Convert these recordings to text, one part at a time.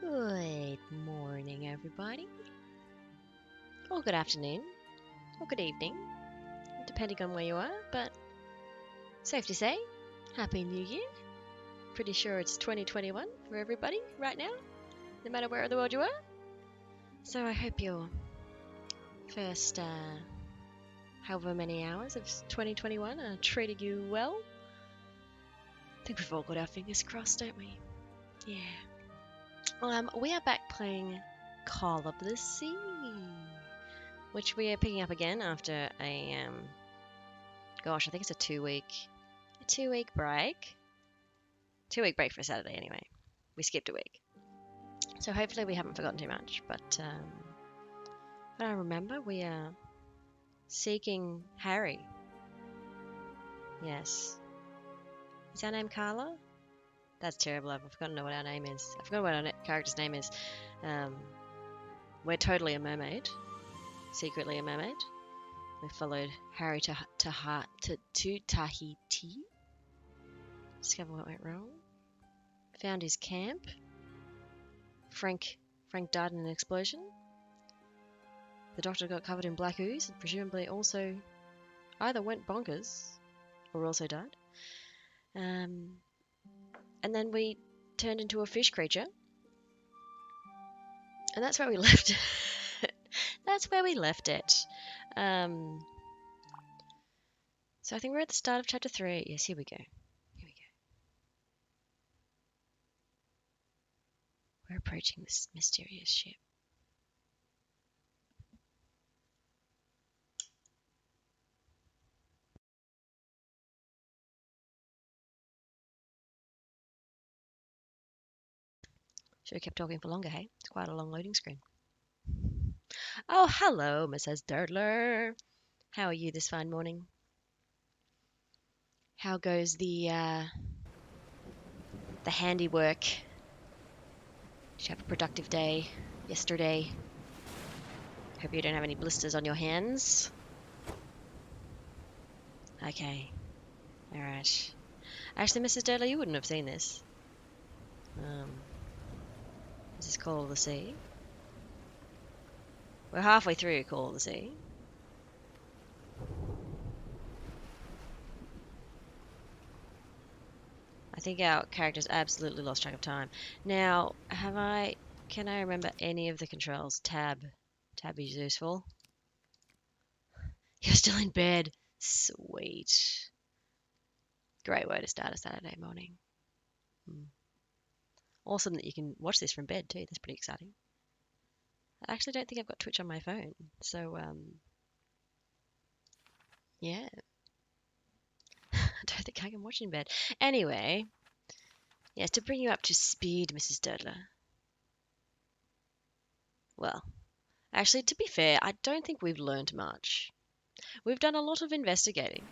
Good morning, everybody. Or good afternoon. Or good evening, depending on where you are, but safe to say, Happy New Year. Pretty sure it's 2021 for everybody right now, no matter where in the world you are. So I hope your first, however many hours of 2021 are treating you well. I think we've all got our fingers crossed, don't we? Yeah. We are back playing Call of the Sea, which we are picking up again after a gosh, I think it's a two-week break. 2-week break for Saturday anyway. We skipped a week, so hopefully we haven't forgotten too much. But I remember we are seeking Harry. Yes, is our name Carla? That's terrible. I've forgotten what our name is. I forgot what our character's name is. We're totally a mermaid. Secretly a mermaid. We followed Harry to Tahiti. Discover what went wrong. Found his camp. Frank died in an explosion. The doctor got covered in black ooze and presumably also either went bonkers or also died. And then we turned into a fish creature. And that's where we left it. That's where we left it. So I think we're at the start of chapter 3. Yes, here we go. We're approaching this mysterious ship. Should have kept talking for longer, hey? It's quite a long loading screen. Oh, hello, Mrs. Durdler. How are you this fine morning? How goes the handiwork? Did you have a productive day yesterday? Hope you don't have any blisters on your hands. Okay. Alright. Actually, Mrs. Durdler, you wouldn't have seen this. This is Call of the Sea. We're halfway through Call of the Sea. I think our character's absolutely lost track of time. Now, can I remember any of the controls? Tab is useful. You're still in bed. Sweet. Great way to start a Saturday morning. Awesome that you can watch this from bed too. That's pretty exciting. I actually don't think I've got Twitch on my phone, so yeah. I don't think I can watch in bed. Anyway, yes, to bring you up to speed, Mrs. Durdler. Well, actually, to be fair, I don't think we've learned much. We've done a lot of investigating,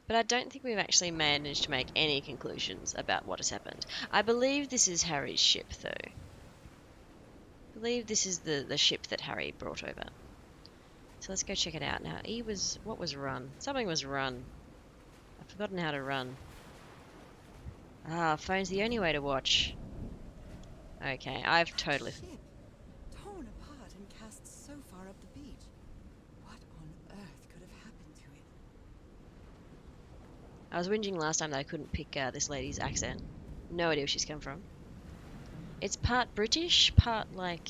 but I don't think we've actually managed to make any conclusions about what has happened. I believe this is Harry's ship, though. I believe this is the ship that Harry brought over. So let's go check it out now. What was run? Something was run. I've forgotten how to run. Ah, phone's the only way to watch. Okay, I've totally... Ship, torn apart and cast so far up the beach. What on earth could have happened to it? I was whinging last time that I couldn't pick this lady's accent. No idea where she's come from. It's part British, part like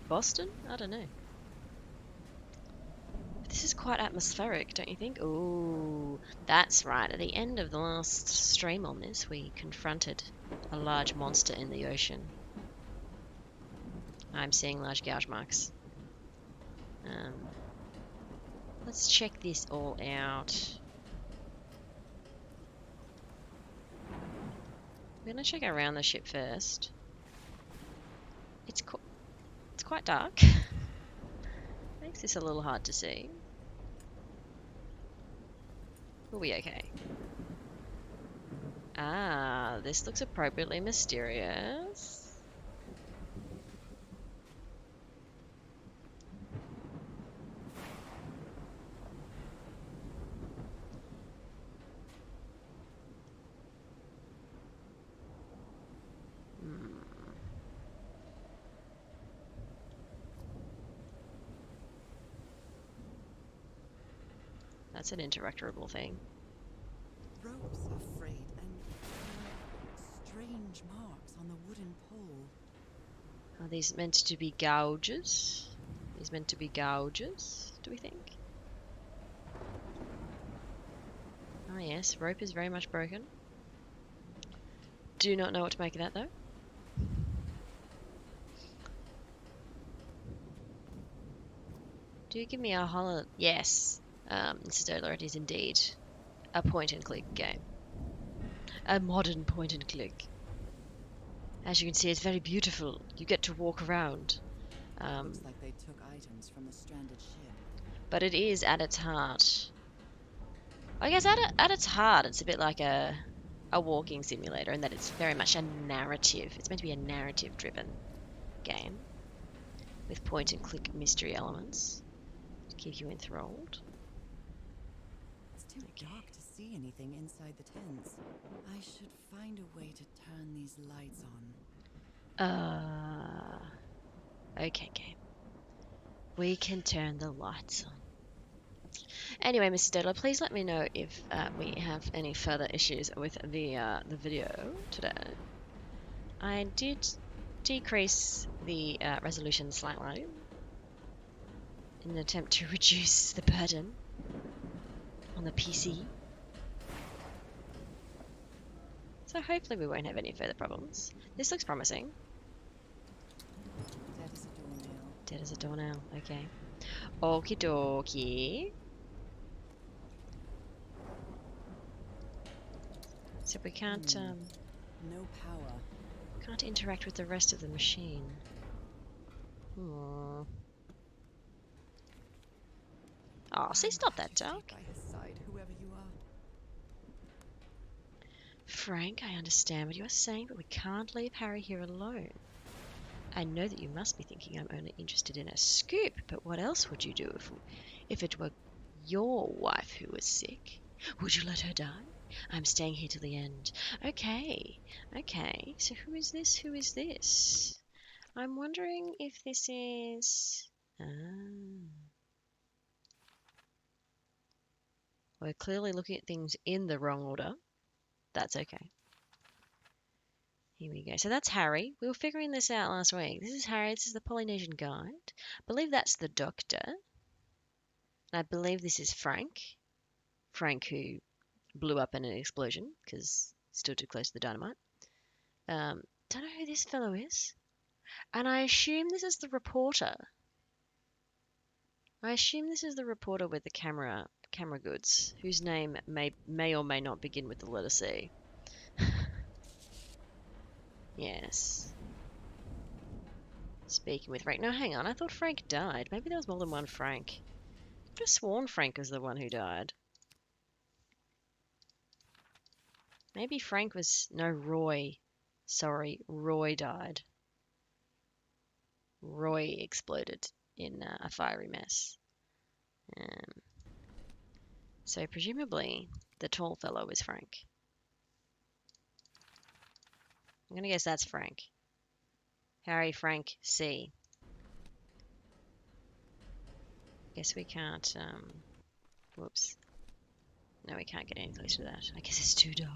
Boston? I don't know. This is quite atmospheric, don't you think? Ooh, that's right. At the end of the last stream on this, we confronted a large monster in the ocean. I'm seeing large gouge marks. Let's check this all out. We're going to check around the ship first. It's quite dark. Makes this a little hard to see. We'll be okay. Ah, this looks appropriately mysterious. That's an interactable thing. Ropes are frayed and strange marks on the wooden pole. Are these meant to be gouges? These meant to be gouges, do we think? Ah yes, rope is very much broken. Do not know what to make of that though. Do you give me a hollow? Yes, Mrs. Dolar, it is indeed a point-and-click game. A modern point-and-click. As you can see, it's very beautiful. You get to walk around. Looks like they took items from the stranded ship. But it is at its heart. I guess at its heart, it's a bit like a walking simulator in that it's very much a narrative. It's meant to be a narrative-driven game with point-and-click mystery elements to keep you enthralled. It's too dark to see anything inside the tents. I should find a way to turn these lights on. Okay, game. We can turn the lights on. Anyway, Mr. Dedler, please let me know if we have any further issues with the video today. I did decrease the resolution slightly in an attempt to reduce the burden on the PC. So hopefully we won't have any further problems. This looks promising. Dead as a doornail. Dead as a doornail, okay. Okie dokie. So we can't No power. can't interact with the rest of the machine. Oh, see, it's not that dark. By his side, whoever you are. Frank, I understand what you are saying, but we can't leave Harry here alone. I know that you must be thinking I'm only interested in a scoop, but what else would you do if it were your wife who was sick? Would you let her die? I'm staying here till the end. Okay, so who is this? Who is this? I'm wondering if this is... We're clearly looking at things in the wrong order. That's okay. Here we go. So that's Harry. We were figuring this out last week. This is Harry. This is the Polynesian Guide. I believe that's the Doctor. And I believe this is Frank. Frank who blew up in an explosion because stood too close to the dynamite. Don't know who this fellow is. And I assume this is the reporter. I assume this is the reporter with the camera goods, whose name may or may not begin with the letter C. Yes. Speaking with Frank. No, hang on. I thought Frank died. Maybe there was more than one Frank. I could have sworn Frank was the one who died. Maybe Frank was... No, Roy. Sorry, Roy died. Roy exploded in a fiery mess. So presumably the tall fellow was Frank. I'm going to guess that's Frank. Harry, Frank, C. Guess we can't, whoops. No, we can't get any closer to that. I guess it's too dark.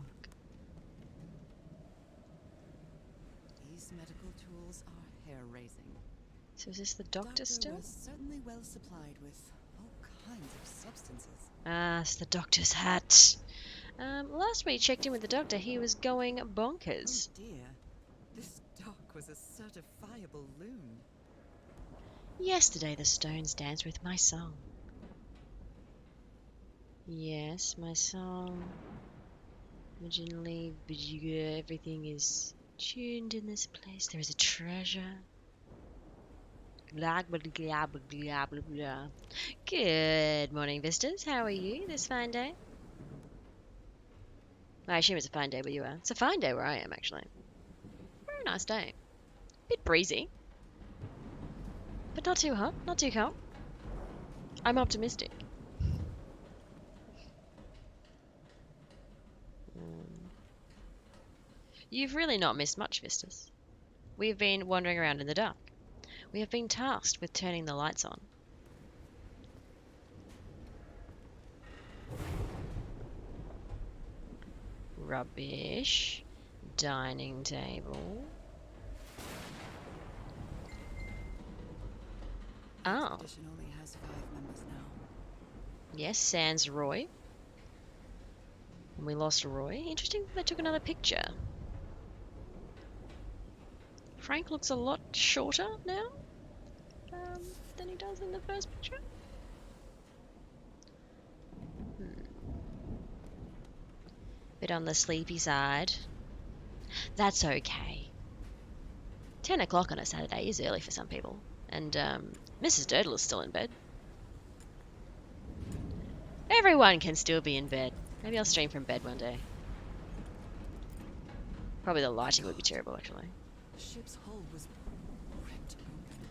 These medical tools are hair-raising. So is this the doctor still? Was certainly well supplied with all kinds of substances. Ah, it's the doctor's hat. Last we checked in with the doctor, he was going bonkers. Oh dear. This doc was a certifiable loon. Yesterday the stones danced with my song. Yes, my song. Originally, everything is tuned in this place. There is a treasure. Blah, blah, blah, blah, blah, blah, blah. Good morning, visitors. How are you this fine day? I assume it's a fine day where you are. It's a fine day where I am, actually. Very nice day. Bit breezy. But not too hot, not too cold. I'm optimistic. You've really not missed much, Vistas. We've been wandering around in the dark. We have been tasked with turning the lights on. Rubbish. Dining table. The Oh, expedition only has 5 members now. yes, sans Roy. And we lost Roy. Interesting that they took another picture. Frank looks a lot shorter now than he does in the first picture. Bit on the sleepy side. That's okay. 10 o'clock on a Saturday is early for some people. And Mrs. Durdle is still in bed. Everyone can still be in bed. Maybe I'll stream from bed one day. Probably the lighting would be terrible, actually. The ship's hull was ripped open.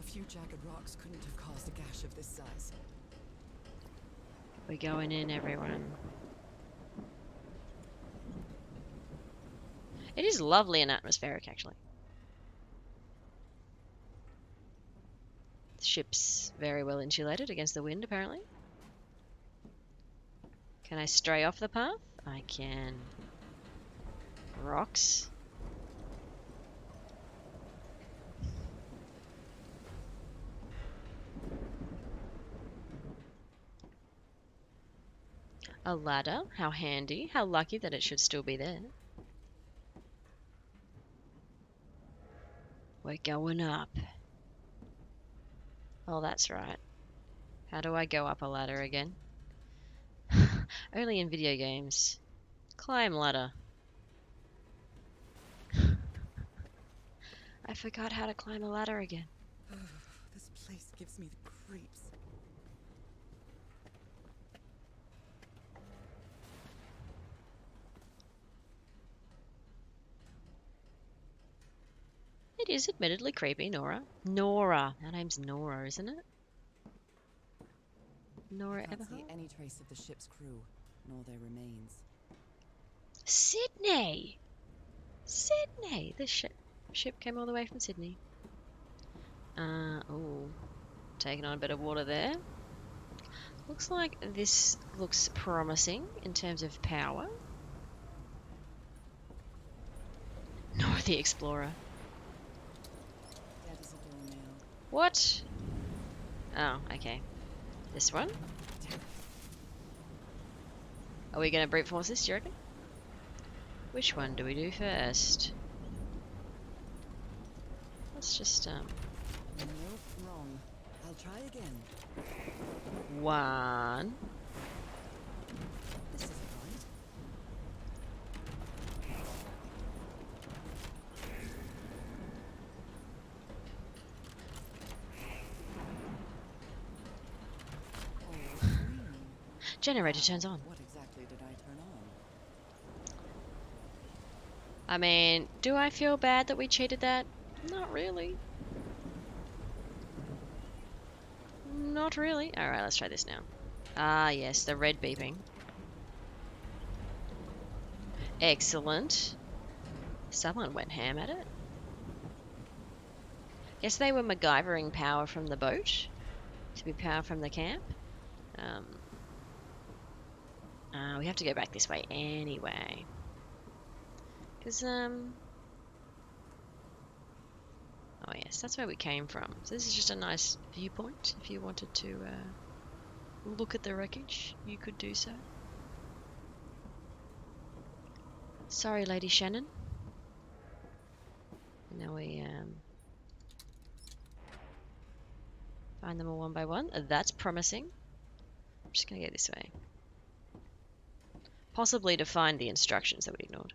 A few jagged rocks couldn't have caused a gash of this size. We're going in, everyone. It is lovely and atmospheric, actually. The ship's very well insulated against the wind, apparently. Can I stray off the path? I can. Rocks. A ladder. How handy. How lucky that it should still be there. We're going up. Oh, that's right. How do I go up a ladder again? Only in video games. Climb ladder. I forgot how to climb a ladder again. This place gives me the creeps. It is admittedly creepy, Nora. Nora. Her name's Nora, isn't it? Nora I can't see Everhart? any trace of the ship's crew, nor their remains. Sydney! Sydney! The ship came all the way from Sydney. Oh. Taking on a bit of water there. Looks like this looks promising in terms of power. Nora the Explorer. Dead as a doornail. What? Oh, okay. This one? Are we going to brute force this, do you reckon? Which one do we do first? Let's just, Nope, wrong. I'll try again. one. This isn't right. Oh, Generator turns on. what exactly did I turn on? I mean, do I feel bad that we cheated that? Not really. Not really. Alright, let's try this now. Ah, yes, the red beeping. Excellent. Someone went ham at it. Guess they were MacGyvering power from the boat to be power from the camp. We have to go back this way anyway. Because, oh yes, that's where we came from. So this is just a nice viewpoint. If you wanted to look at the wreckage, you could do so. Sorry, Lady Shannon. Now we find them all one by one. That's promising. I'm just going to go this way. Possibly to find the instructions that we ignored.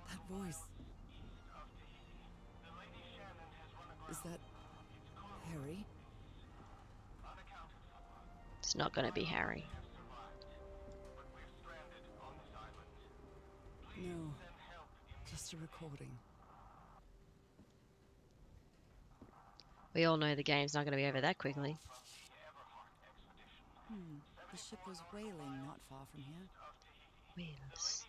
That voice. Is that Harry? It's not going to be Harry. No, just a recording. We all know the game's not going to be over that quickly. The ship was whaling not far from here. Wheels.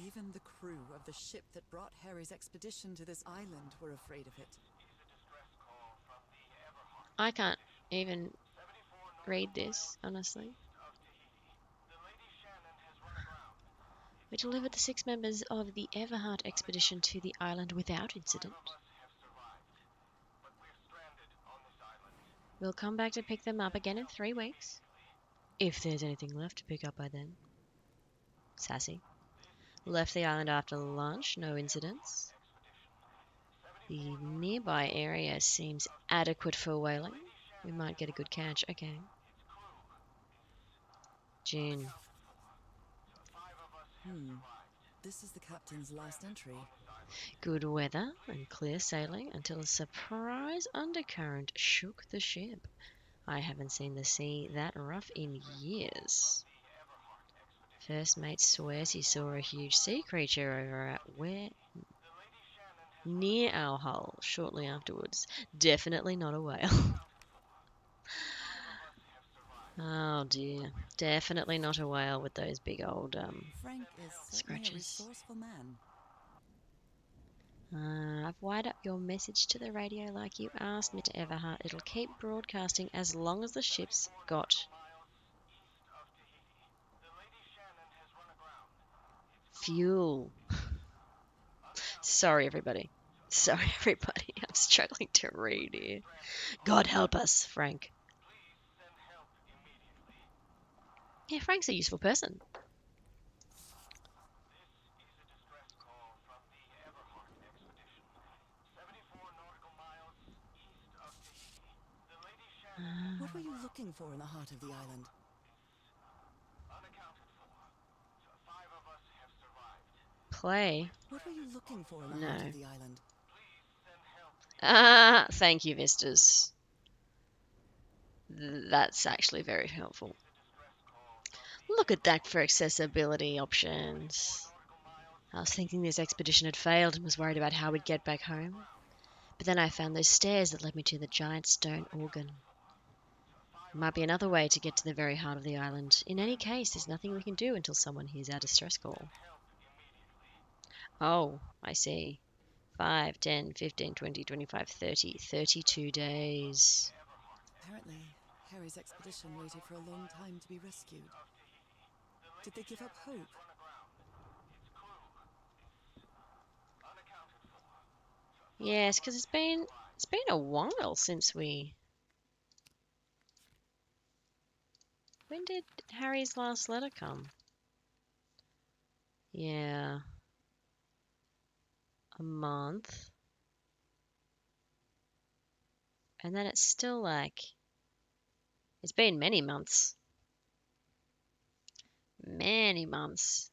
Even the crew of the ship that brought Harry's expedition to this island were afraid of it. I can't even read this, honestly. We delivered the 6 members of the Everhart expedition to the island without incident. We'll come back to pick them up again in 3 weeks. If there's anything left to pick up by then. Sassy. Left the island after lunch, no incidents. The nearby area seems adequate for whaling. We might get a good catch. Okay. June. This is the captain's last entry. Good weather and clear sailing until a surprise undercurrent shook the ship. I haven't seen the sea that rough in years. First mate swears he saw a huge sea creature over at where near our hull shortly afterwards. Definitely not a whale. Oh dear. Definitely not a whale with those big old Frank is certainly a scratches. resourceful man. I've wired up your message to the radio like you asked me to, Everhart. It'll keep broadcasting as long as the ship's got fuel. Sorry, everybody. Sorry, everybody. I'm struggling to read here. God help us, Frank. Yeah, Frank's a useful person. What were you looking for in the heart of the island? Play. What were you looking for in the No. heart of the island? Thank you, Vistas. That's actually very helpful. Look at that for accessibility options. I was thinking this expedition had failed and was worried about how we'd get back home. But then I found those stairs that led me to the giant stone organ. Might be another way to get to the very heart of the island. In any case, there's nothing we can do until someone hears our distress call. Oh, I see. 5, 10, 15, 20, 25, 30, 32 days. Apparently, Harry's expedition waited for a long time to be rescued. Did they give up hope? Yes, because it's been a while since we... When did Harry's last letter come? Yeah. A month. And then it's still like... It's been many months. Many months.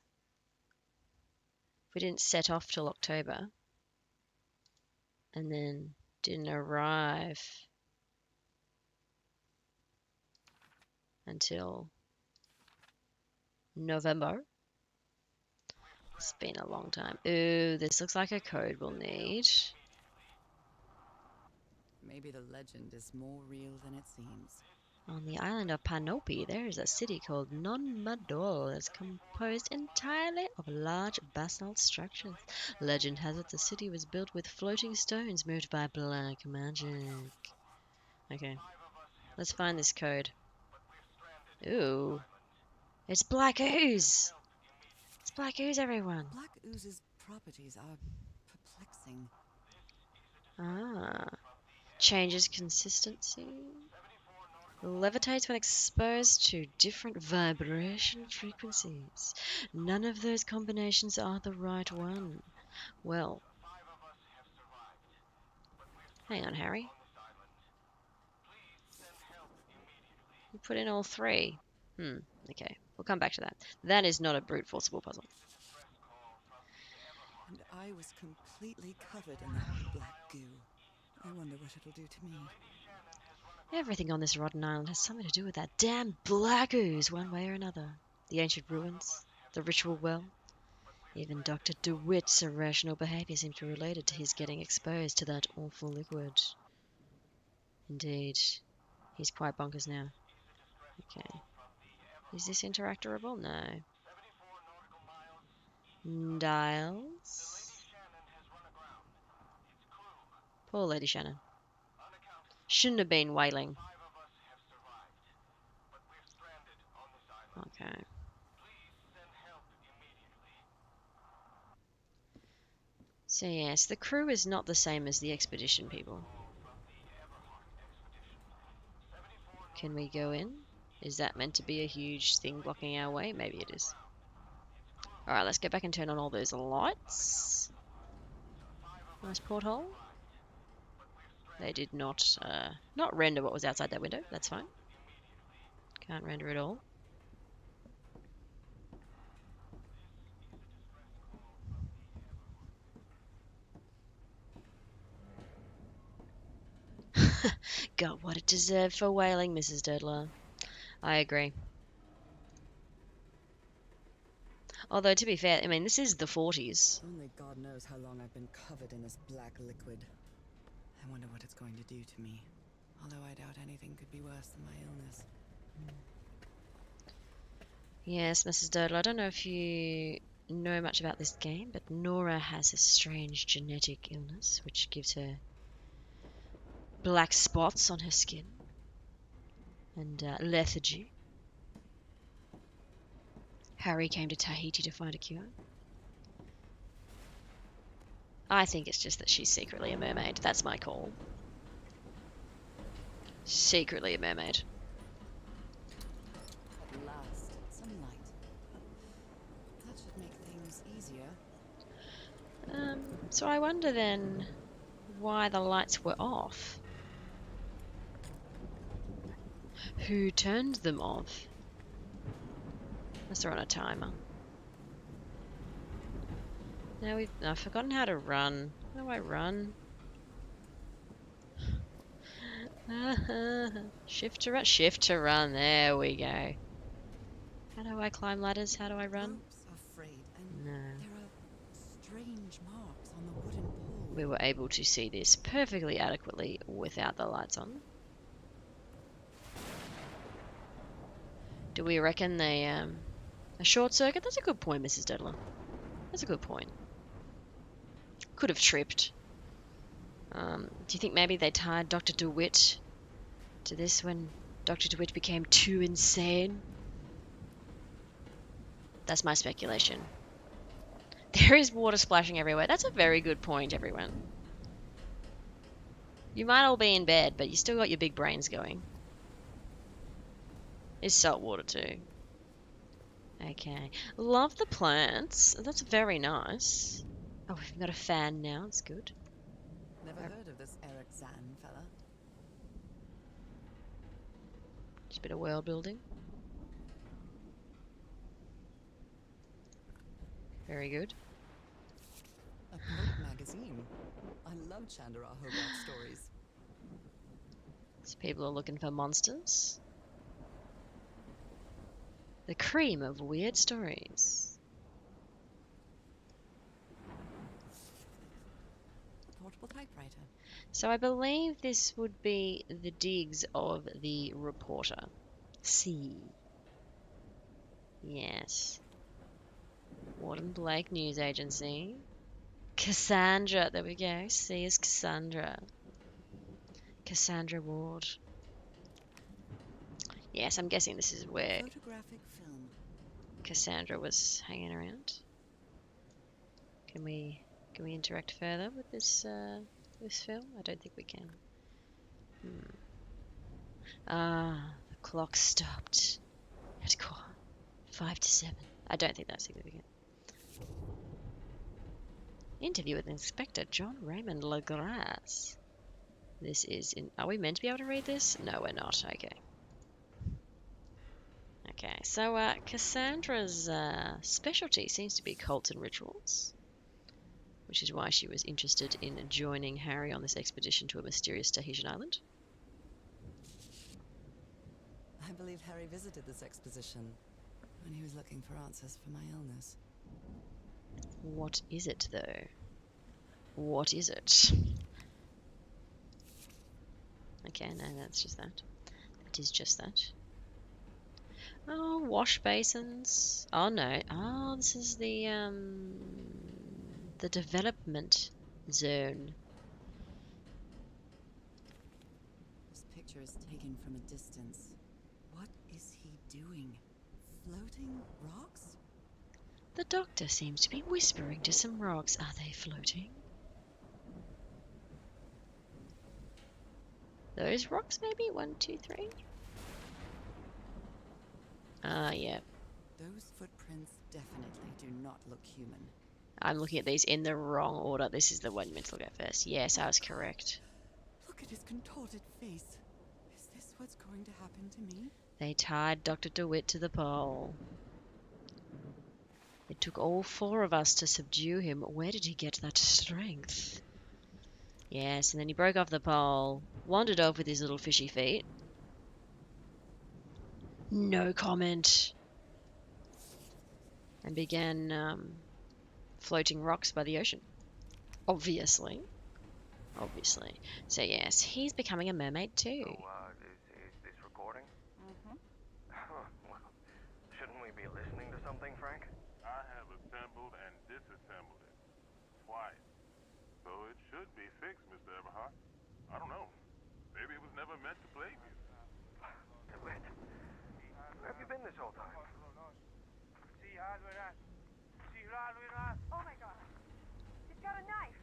We didn't set off till October. And then didn't arrive until November. It's been a long time. Ooh, this looks like a code we'll need. Maybe the legend is more real than it seems. On the island of Panopi, there is a city called Non Madol that's composed entirely of large basalt structures. Legend has it the city was built with floating stones moved by black magic. Okay, let's find this code. Ooh, it's black ooze! It's black ooze, everyone! Black ooze's properties are perplexing. Changes consistency. Levitates when exposed to different vibration frequencies. None of those combinations are the right one. Well, hang on, Harry. You put in all 3. Okay. We'll come back to that. That is not a brute forcible puzzle. And I was completely covered in that black goo. I wonder what it'll do to me. Everything on this rotten island has something to do with that damn black ooze, one way or another. The ancient ruins, the ritual well. Even Dr. DeWitt's irrational behavior seems to be related to his getting exposed to that awful liquid. Indeed. He's quite bonkers now. Okay. Is this interactorable? No. Dials. Poor Lady Shannon. Shouldn't have been whaling. Okay. So yes, the crew is not the same as the expedition people. Can we go in? Is that meant to be a huge thing blocking our way? Maybe it is. Alright, let's go back and turn on all those lights. Nice porthole. They did not render what was outside that window. That's fine. Can't render it all. Got what it deserved for whaling, Mrs. Durdler. I agree. Although, to be fair, I mean, this is the 40s. Only God knows how long I've been covered in this black liquid. I wonder what it's going to do to me. Although I doubt anything could be worse than my illness. Yes, Mrs. Durdler, I don't know if you know much about this game, but Nora has a strange genetic illness which gives her black spots on her skin and lethargy. Harry came to Tahiti to find a cure. I think it's just that she's secretly a mermaid. That's my call. Secretly a mermaid. At last, some light. That should make things easier. So I wonder then why the lights were off. Who turned them off? Unless they're on a timer. Now I've forgotten how to run. How do I run? Shift to run. Shift to run. There we go. How do I climb ladders? How do I run? Ropes are frayed, and No. there are strange marks on the wooden pole. We were able to see this perfectly adequately without the lights on. Do we reckon they a short circuit? That's a good point, Mrs. Dedler. That's a good point. Could have tripped. Do you think maybe they tied Dr. DeWitt to this when Dr. DeWitt became too insane? That's my speculation. There is water splashing everywhere. That's a very good point, everyone. You might all be in bed, but you still got your big brains going. It's salt water too. Okay. Love the plants. That's very nice. Oh, we've got a fan now. It's good. Never heard of this Eric Zan fella. Just a bit of world building. Very good. A book magazine. I love Chandra Hobart stories. So people are looking for monsters. The cream of weird stories. Portable typewriter. So I believe this would be the digs of the reporter. C. Yes. Warden Blake News Agency. Cassandra. There we go. C is Cassandra. Cassandra Ward. Yes, I'm guessing this is where Photographic film. Cassandra was hanging around. Can we interact further with this film? I don't think we can. The clock stopped at 5 to 7. I don't think that's significant. Interview with Inspector John Raymond LaGrasse. This is in. Are we meant to be able to read this? No, we're not. Okay. Okay, so Cassandra's specialty seems to be cults and rituals, which is why she was interested in joining Harry on this expedition to a mysterious Tahitian island. I believe Harry visited this exposition when he was looking for answers for my illness. What is it, though? What is it? Okay, no, that's just that. It is just that. Oh, wash basins. Oh no. Oh, this is the development zone. This picture is taken from a distance. What is he doing? Floating rocks? The doctor seems to be whispering to some rocks. Are they floating? Those rocks, maybe? 1, 2, 3. Ah, yeah. Those footprints definitely do not look human. I'm looking at these in the wrong order. This is the one meant to look at first. Yes, I was correct. Look at his contorted face. Is this what's going to happen to me? They tied Dr. DeWitt to the pole. It took all 4 of us to subdue him. Where did he get that strength? Yes, and then he broke off the pole, wandered off with his little fishy feet. No comment. And began floating rocks by the ocean. Obviously. So yes, he's becoming a mermaid too. So, is this recording? Mm-hmm. Well, shouldn't we be listening to something, Frank? I have assembled and disassembled it twice. So it should be fixed, Mr. Everhart. I don't know. Maybe it was never meant to plague you. DeWitt, where have you been this whole time? Oh my god. He's got a knife.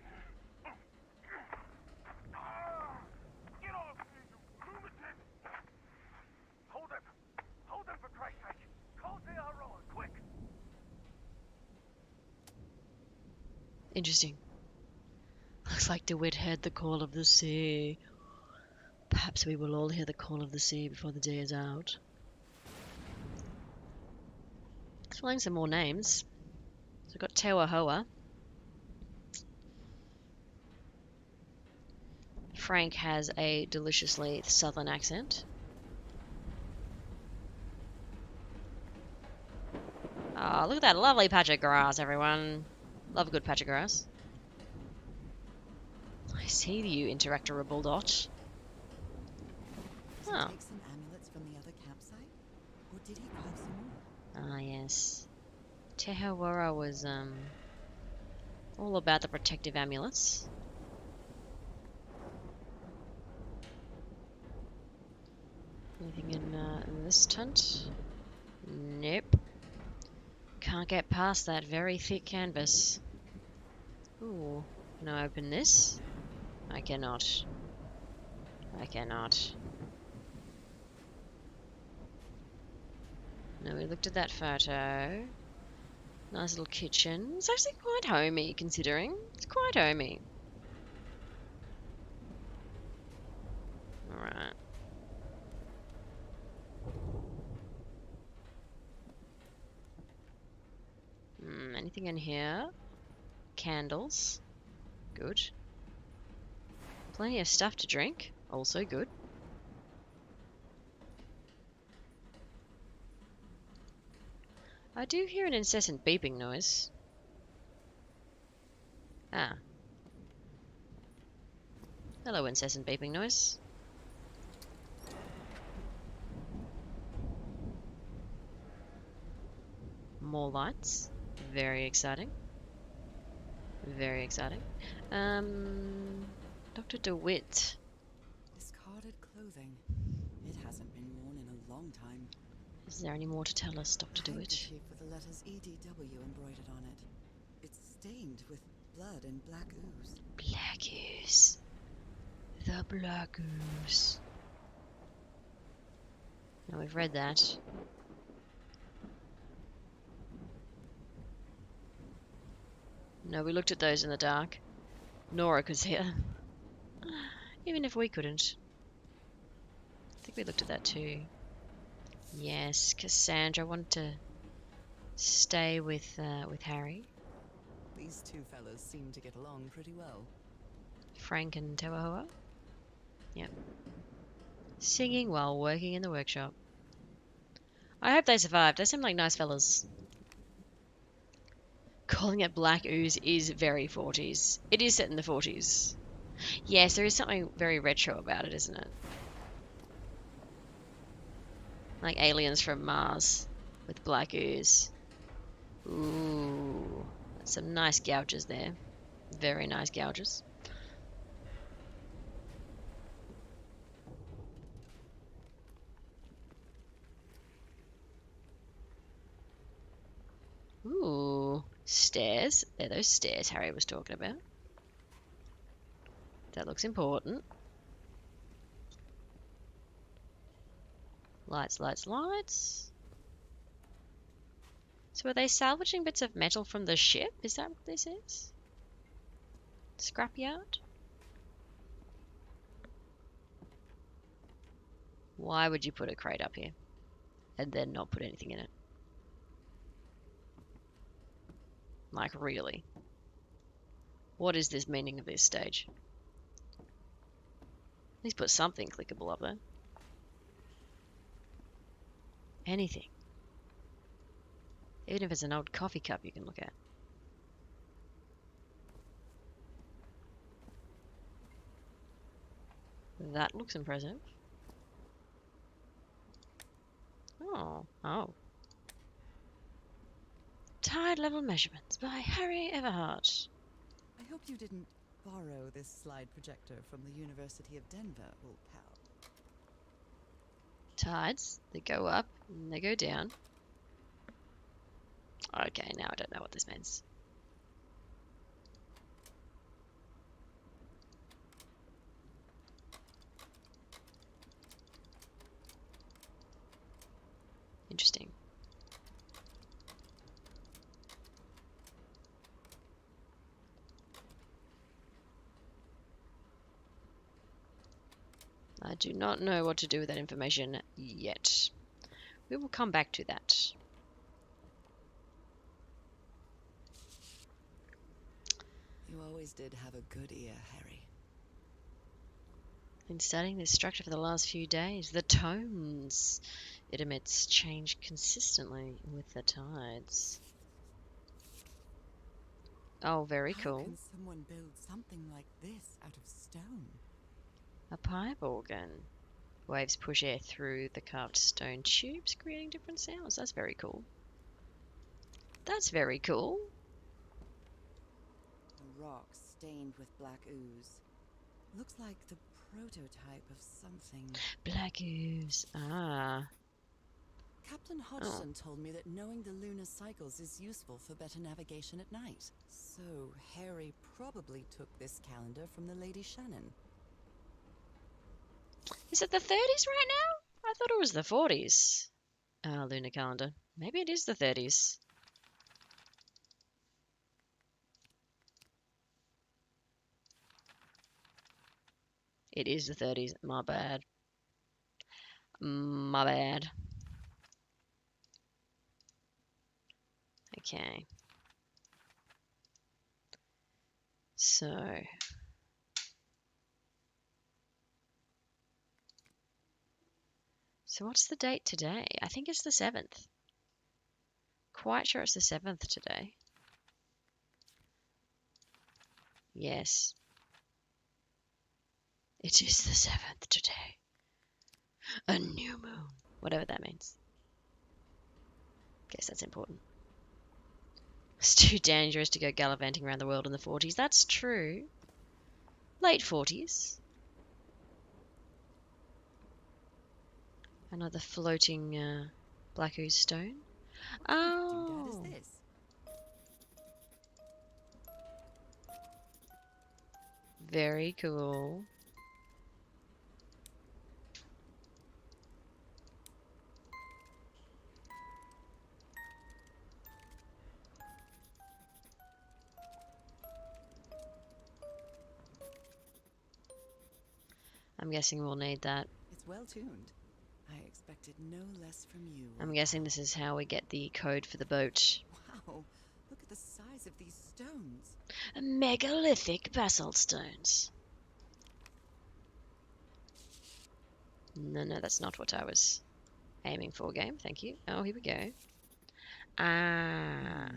Get off me, you lunatic! Hold him! Hold him, for Christ's sake! Call CRO, quick! Interesting. Looks like DeWitt heard the call of the sea. Perhaps we will all hear the call of the sea before the day is out. Explain some more names. So we've got Te Wahoa. Frank has a deliciously southern accent. Oh, look at that lovely patch of grass, everyone. Love a good patch of grass. I see you, interactorable dot. Does he Oh. take some amulets from the other campsite? Or did he grab some more? Ah, yes. Te Hawara was, all about the protective amulets. Anything in this tent? Nope. Can't get past that very thick canvas. Ooh, can I open this? I cannot. I cannot. No, we looked at that photo. Nice little kitchen. It's actually quite homey, considering. It's quite homey. Alright. Anything in here? Candles. Good. Plenty of stuff to drink. Also good. I do hear an incessant beeping noise. Ah. Hello, incessant beeping noise. More lights. Very exciting. Very exciting. Dr. DeWitt. Discarded clothing. It hasn't been worn in a long time. Is there any more to tell us, Dr. A DeWitt? handkerchief with the letters EDW embroidered on it. It's stained with blood and black ooze. Black ooze. The black ooze. Now we've read that. No, we looked at those in the dark. Nora could see it. Even if we couldn't. I think we looked at that too. Yes, Cassandra wanted to stay with Harry. These two fellas seem to get along pretty well. Frank and Te Wahoa. Yep. Singing while working in the workshop. I hope they survived. They seem like nice fellas. Calling it black ooze is very 40s. It is set in the 40s. Yes, there is something very retro about it, isn't it? Like aliens from Mars with black ooze. Ooh, some nice gouges there. Very nice gouges. Ooh, stairs. They're those stairs Harry was talking about. That looks important. Lights, lights, lights. So are they salvaging bits of metal from the ship? Is that what this is? Scrapyard? Why would you put a crate up here and then not put anything in it? Like, really? What is this meaning of this stage? At least put something clickable up there. Anything. Even if it's an old coffee cup you can look at. That looks impressive. Oh. Tide level measurements by Harry Everhart. I hope you didn't borrow this slide projector from the University of Denver, old pal. Tides, they go up and they go down. Okay, now I don't know what this means. Interesting. I do not know what to do with that information yet. We will come back to that. You always did have a good ear, Harry. Been studying this structure for the last few days. The tones it emits change consistently with the tides. Oh, very How cool. can someone build something like this out of stone? A pipe organ. Waves push air through the carved stone tubes, creating different sounds. That's very cool. That's very cool. A rock stained with black ooze. Looks like the prototype of something. Black ooze. Ah. Captain Hodgson told me that knowing the lunar cycles is useful for better navigation at night. So Harry probably took this calendar from the Lady Shannon. Is it the 30s right now? I thought it was the 40s. Lunar calendar. Maybe it is the 30s. It is the 30s. My bad. My bad. Okay. So what's the date today? I think it's the 7th. Quite sure it's the 7th today. Yes. It is the 7th today. A new moon. Whatever that means. Guess that's important. It's too dangerous to go gallivanting around the world in the 40s. That's true. Late 40s. Another floating black ooze stone. What Oh. doodad is this? Very cool. I'm guessing we'll need that. It's well tuned. I expected no less from you. I'm guessing this is how we get the code for the boat. Wow, look at the size of these stones. Megalithic basalt stones. No, that's not what I was aiming for, game. Thank you. Oh, here we go. Ah.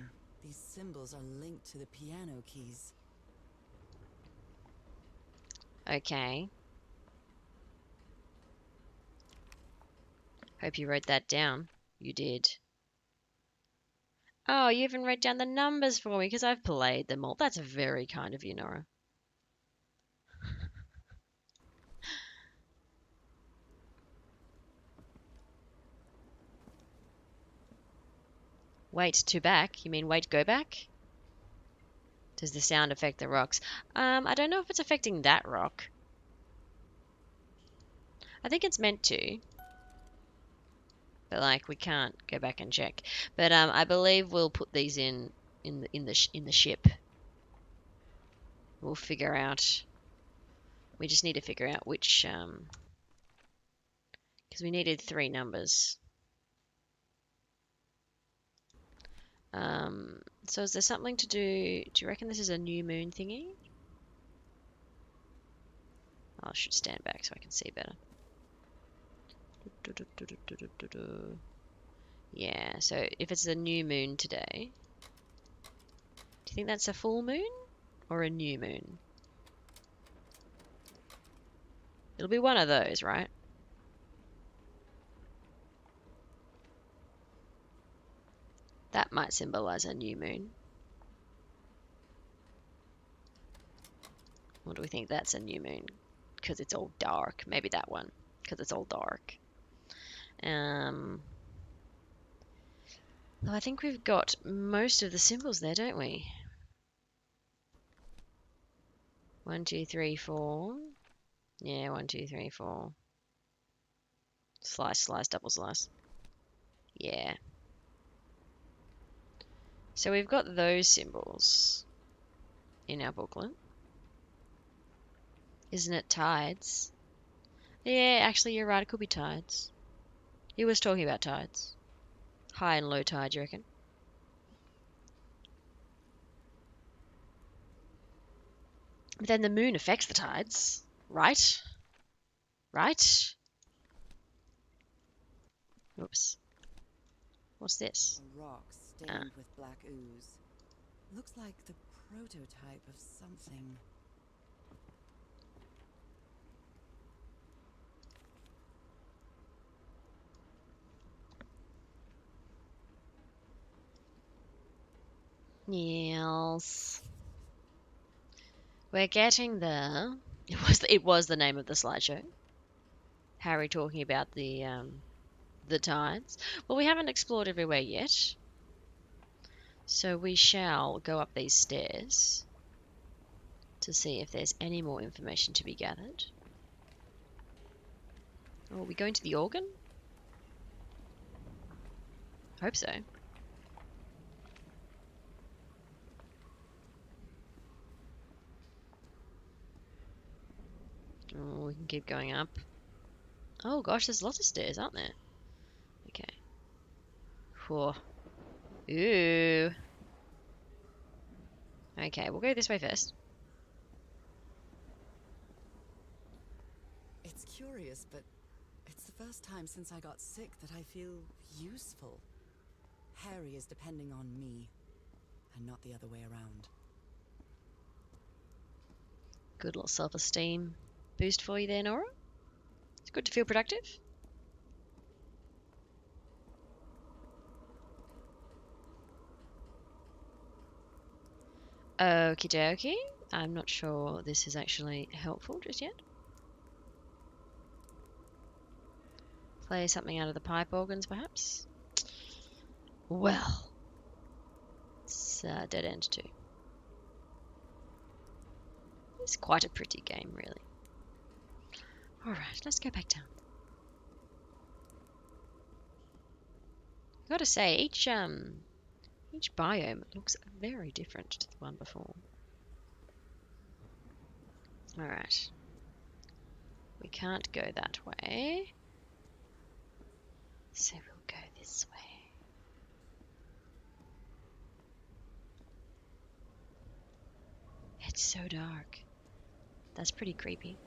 These symbols are linked to the piano keys. Okay. Hope you wrote that down. You did. Oh, you even wrote down the numbers for me because I've played them all. That's very kind of you, Nora. Wait to back? You mean wait go back? Does the sound affect the rocks? I don't know if it's affecting that rock. I think it's meant to. But like we can't go back and check. But I believe we'll put these in the ship. We'll figure out. We just need to figure out which because we needed 3 numbers. So is there something to do? Do you reckon this is a new moon thingy? Oh, I should stand back so I can see better. Yeah, so if it's a new moon today, do you think that's a full moon or a new moon? It'll be one of those, right? That might symbolize a new moon. Or do we think that's a new moon? Because it's all dark. Maybe that one. Because it's all dark. Though I think we've got most of the symbols there, don't we? 1, 2, 3, 4. Yeah, 1, 2, 3, 4. Slice, slice, double slice. Yeah. So we've got those symbols in our booklet. Isn't it tides? Yeah, actually, you're right. It could be tides. He was talking about tides. High and low tide, you reckon? But then the moon affects the tides, right? Right? Oops. What's this? A rock stained with black ooze. Looks like the prototype of something. Yes. We're getting there. It was the name of the slideshow. Harry talking about the tides. Well, we haven't explored everywhere yet. So we shall go up these stairs to see if there's any more information to be gathered. Oh, are we going to the organ? Hope so. Oh, we can keep going up. Oh gosh, there's lots of stairs, aren't there? Okay. Whoa. Ooh. Okay, we'll go this way first. It's curious, but it's the first time since I got sick that I feel useful. Harry is depending on me, and not the other way around. Good little self-esteem boost for you there, Nora. It's good to feel productive. Okie dokie. I'm not sure this is actually helpful just yet. Play something out of the pipe organs, perhaps? Well, it's a dead end too. It's quite a pretty game, really. Alright, let's go back down. I've got to say, each biome looks very different to the one before. Alright. We can't go that way. So we'll go this way. It's so dark. That's pretty creepy.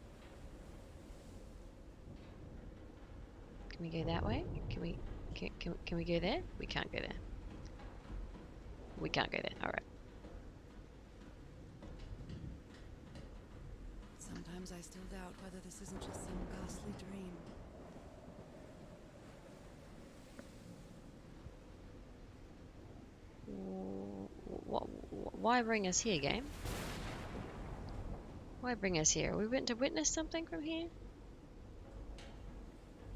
Can we go that way? Can we go there? We can't go there. We can't go there. Alright. Sometimes I still doubt whether this isn't just some ghastly dream. Why bring us here, game? Why bring us here? Are we went to witness something from here?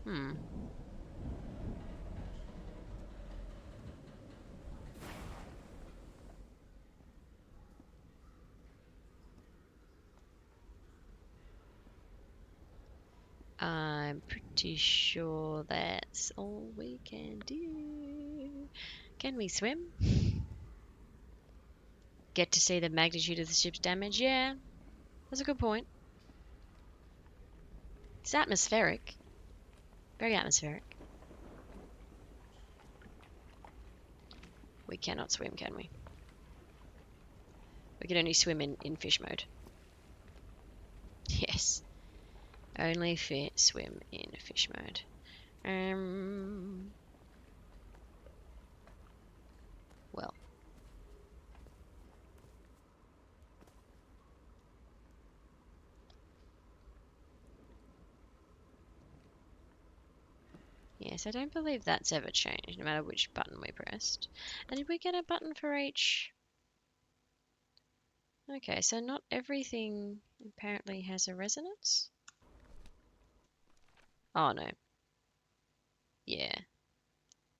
Hmm. I'm pretty sure that's all we can do. Can we swim? Get to see the magnitude of the ship's damage? Yeah, that's a good point. It's atmospheric. Very atmospheric. We cannot swim, can we? We can only swim in fish mode. Yes. Only swim in fish mode. Well. Yes, I don't believe that's ever changed, no matter which button we pressed. And did we get a button for each? Okay, so not everything apparently has a resonance? Oh no. Yeah.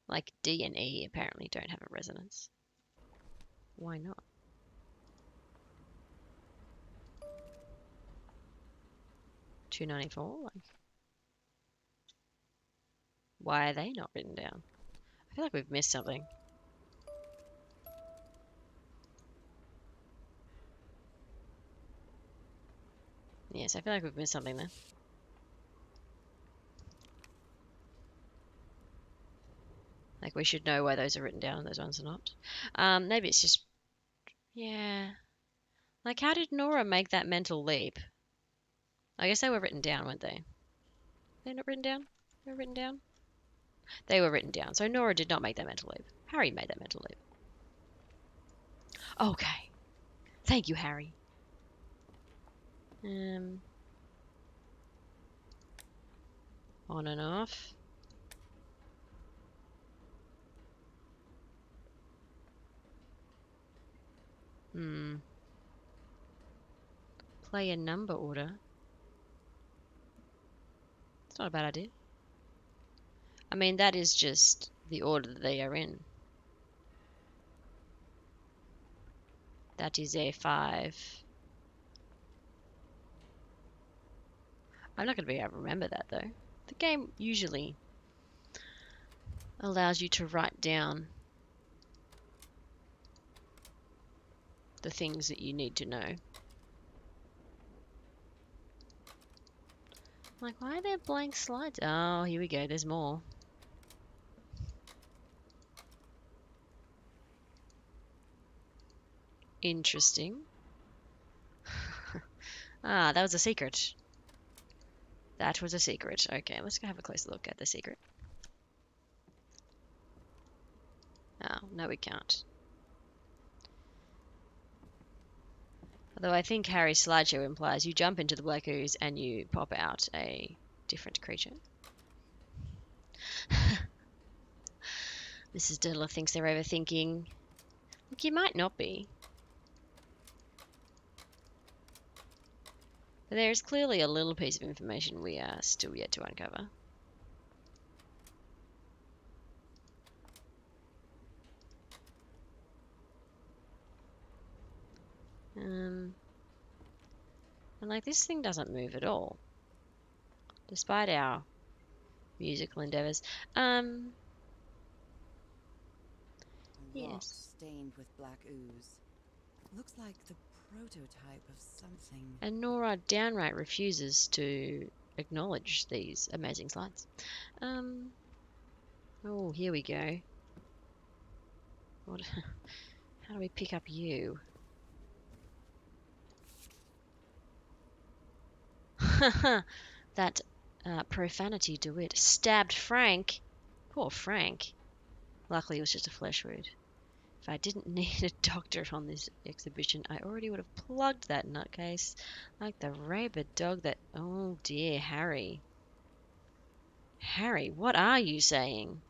Like D and E apparently don't have a resonance. Why not? $2.94? Like, why are they not written down? I feel like we've missed something. Yes, I feel like we've missed something there. Like we should know why those are written down and those ones are not. Maybe it's just, yeah. Like how did Nora make that mental leap? I guess they were written down, weren't they? They're not written down? They were written down? They were written down. So Nora did not make that mental leap. Harry made that mental leap. Okay. Thank you, Harry. On and off. Play a number order. It's not a bad idea. I mean, that is just the order that they are in. That is A5. I'm not going to be able to remember that, though. The game usually allows you to write down the things that you need to know. Like, why are there blank slides? Oh, here we go. There's more. Interesting. Ah, that was a secret. That was a secret. Okay, let's go have a closer look at the secret. Oh, no we can't. Although I think Harry's slideshow implies you jump into the black ooze and you pop out a different creature. Mrs. Diddler thinks they're overthinking. Look, you might not be. But there is clearly a little piece of information we are still yet to uncover. And like this thing doesn't move at all, despite our musical endeavors. Yes. Stained with black ooze. Looks like the prototype of something. And Nora downright refuses to acknowledge these amazing slides. Oh, here we go. What? How do we pick up you? That profanity to it. Stabbed Frank. Poor Frank. Luckily, it was just a flesh wound. If I didn't need a doctor on this exhibition, I already would have plugged that nutcase. Like the rabid dog that... Oh dear, Harry. Harry, what are you saying?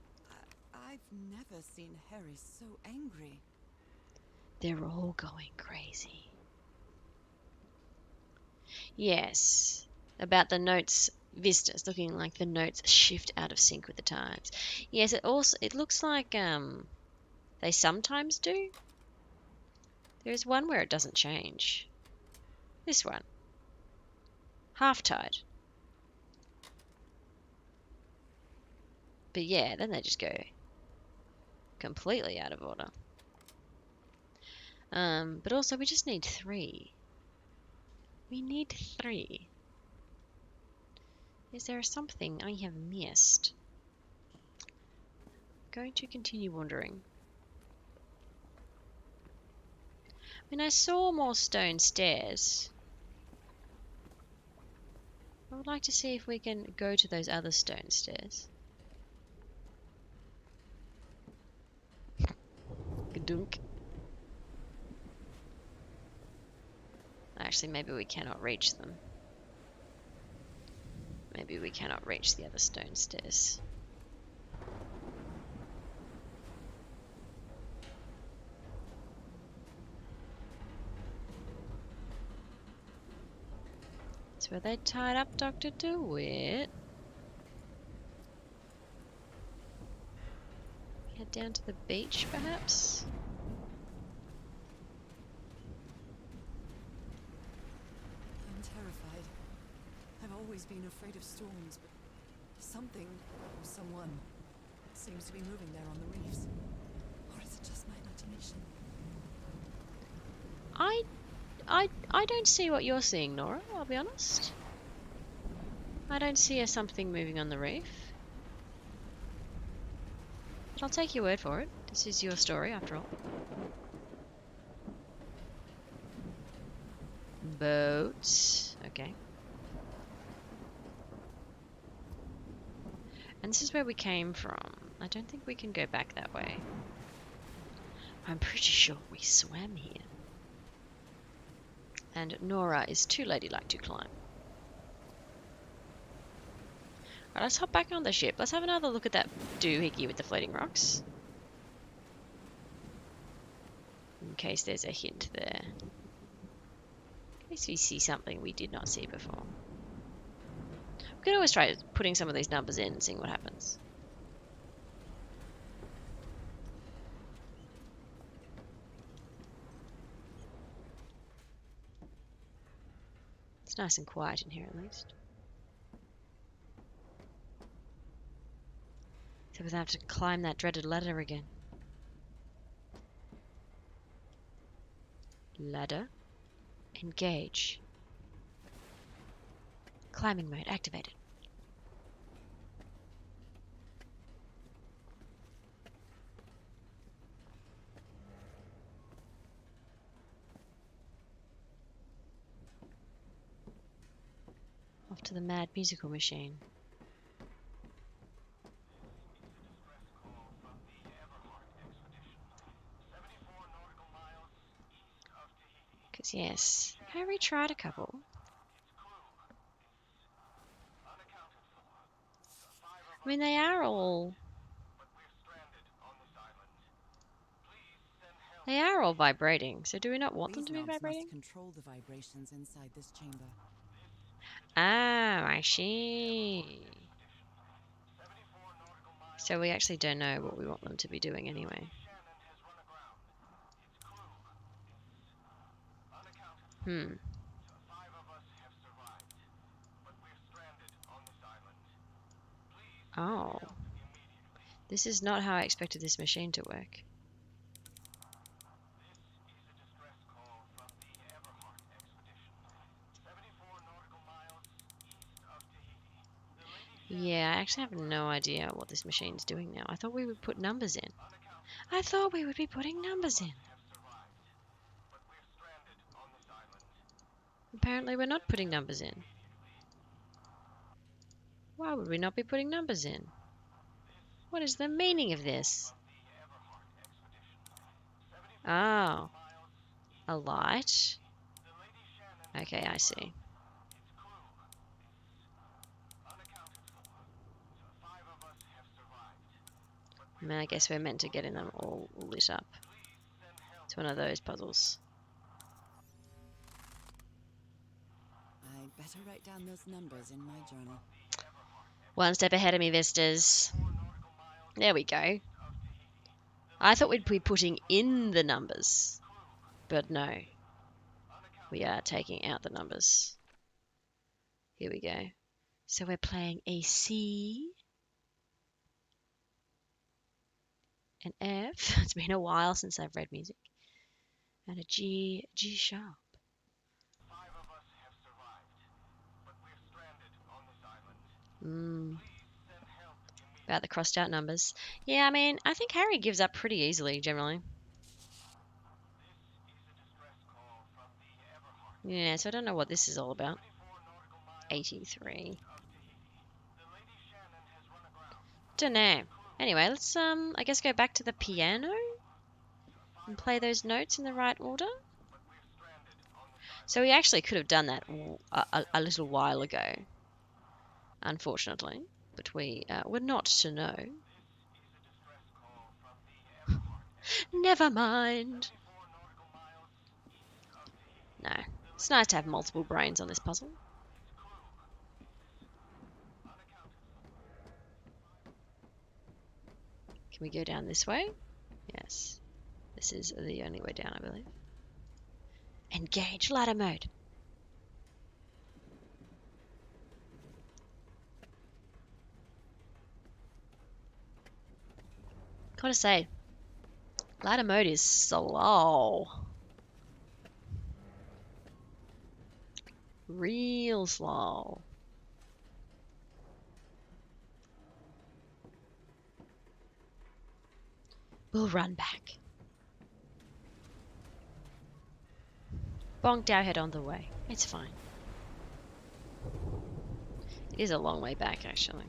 I've never seen Harry so angry. They're all going crazy. Yes, about the notes vistas looking like the notes shift out of sync with the times. Yes, it looks like they sometimes do. There's one where it doesn't change. This one. Half tide. But yeah, then they just go completely out of order. But also we just need 3. We need 3. Is there something I have missed? Going to continue wandering. I mean, I saw more stone stairs. I would like to see if we can go to those other stone stairs. Gadunk. Actually, maybe we cannot reach them. Maybe we cannot reach the other stone stairs. That's where they tied up Dr. DeWitt. Head down to the beach, perhaps? I'm terrified. I've always been afraid of storms, but something or someone seems to be moving there on the reefs. Or is it just my imagination? I don't see what you're seeing, Nora, I'll be honest. I don't see a something moving on the reef. But I'll take your word for it. This is your story, after all. Boats. Okay. And this is where we came from. I don't think we can go back that way. I'm pretty sure we swam here. And Nora is too ladylike to climb. Alright, let's hop back on the ship. Let's have another look at that doohickey with the floating rocks. In case there's a hint there. In case we see something we did not see before. We could always try putting some of these numbers in and seeing what happens. It's nice and quiet in here at least. So we don't have to climb that dreaded ladder again. Ladder. Engage. Climbing mode activated. Off to the mad musical machine. Because yes, Harry tried a couple. I mean, they are all vibrating, so do we not want them These to be knobs vibrating? must control the vibrations inside this chamber. Ah, I see. So we actually don't know what we want them to be doing anyway. Oh. This is not how I expected this machine to work. Yeah, I actually have no idea what this machine's doing now. I thought we would put numbers in. I thought we would be putting numbers in. Apparently we're not putting numbers in. Why would we not be putting numbers in? What is the meaning of this? Oh. A light? Okay, I see. I mean, I guess we're meant to get them all lit up. It's one of those puzzles. I'd better write down those numbers in my journal. One step ahead of me, Vistas. There we go. I thought we'd be putting in the numbers, but no. We are taking out the numbers. Here we go. So we're playing a C, an F. It's been a while since I've read music. And a G sharp. 5 of us have survived, but we're stranded on this island. Please send help immediately. About the crossed out numbers. Yeah, I mean, I think Harry gives up pretty easily, generally. This is a distress call from the Everhart. Yeah, so I don't know what this is all about. 24 nautical miles 83. of Tahiti. The Lady Shannon has run aground. Don't know. Anyway, let's I guess go back to the piano and play those notes in the right order. But we're stranded on this island. So we actually could have done that a little while ago, unfortunately, but we were not to know. This is a distress call from the Everhart. Never mind. 24 nautical miles east of Tahiti. No, it's nice to have multiple brains on this puzzle. Its crew is unaccounted for. Can we go down this way? Yes. This is the only way down, I believe. Engage ladder mode. Gotta say, ladder mode is slow. Real slow. We'll run back. Bonked our head on the way. It's fine. It is a long way back, actually.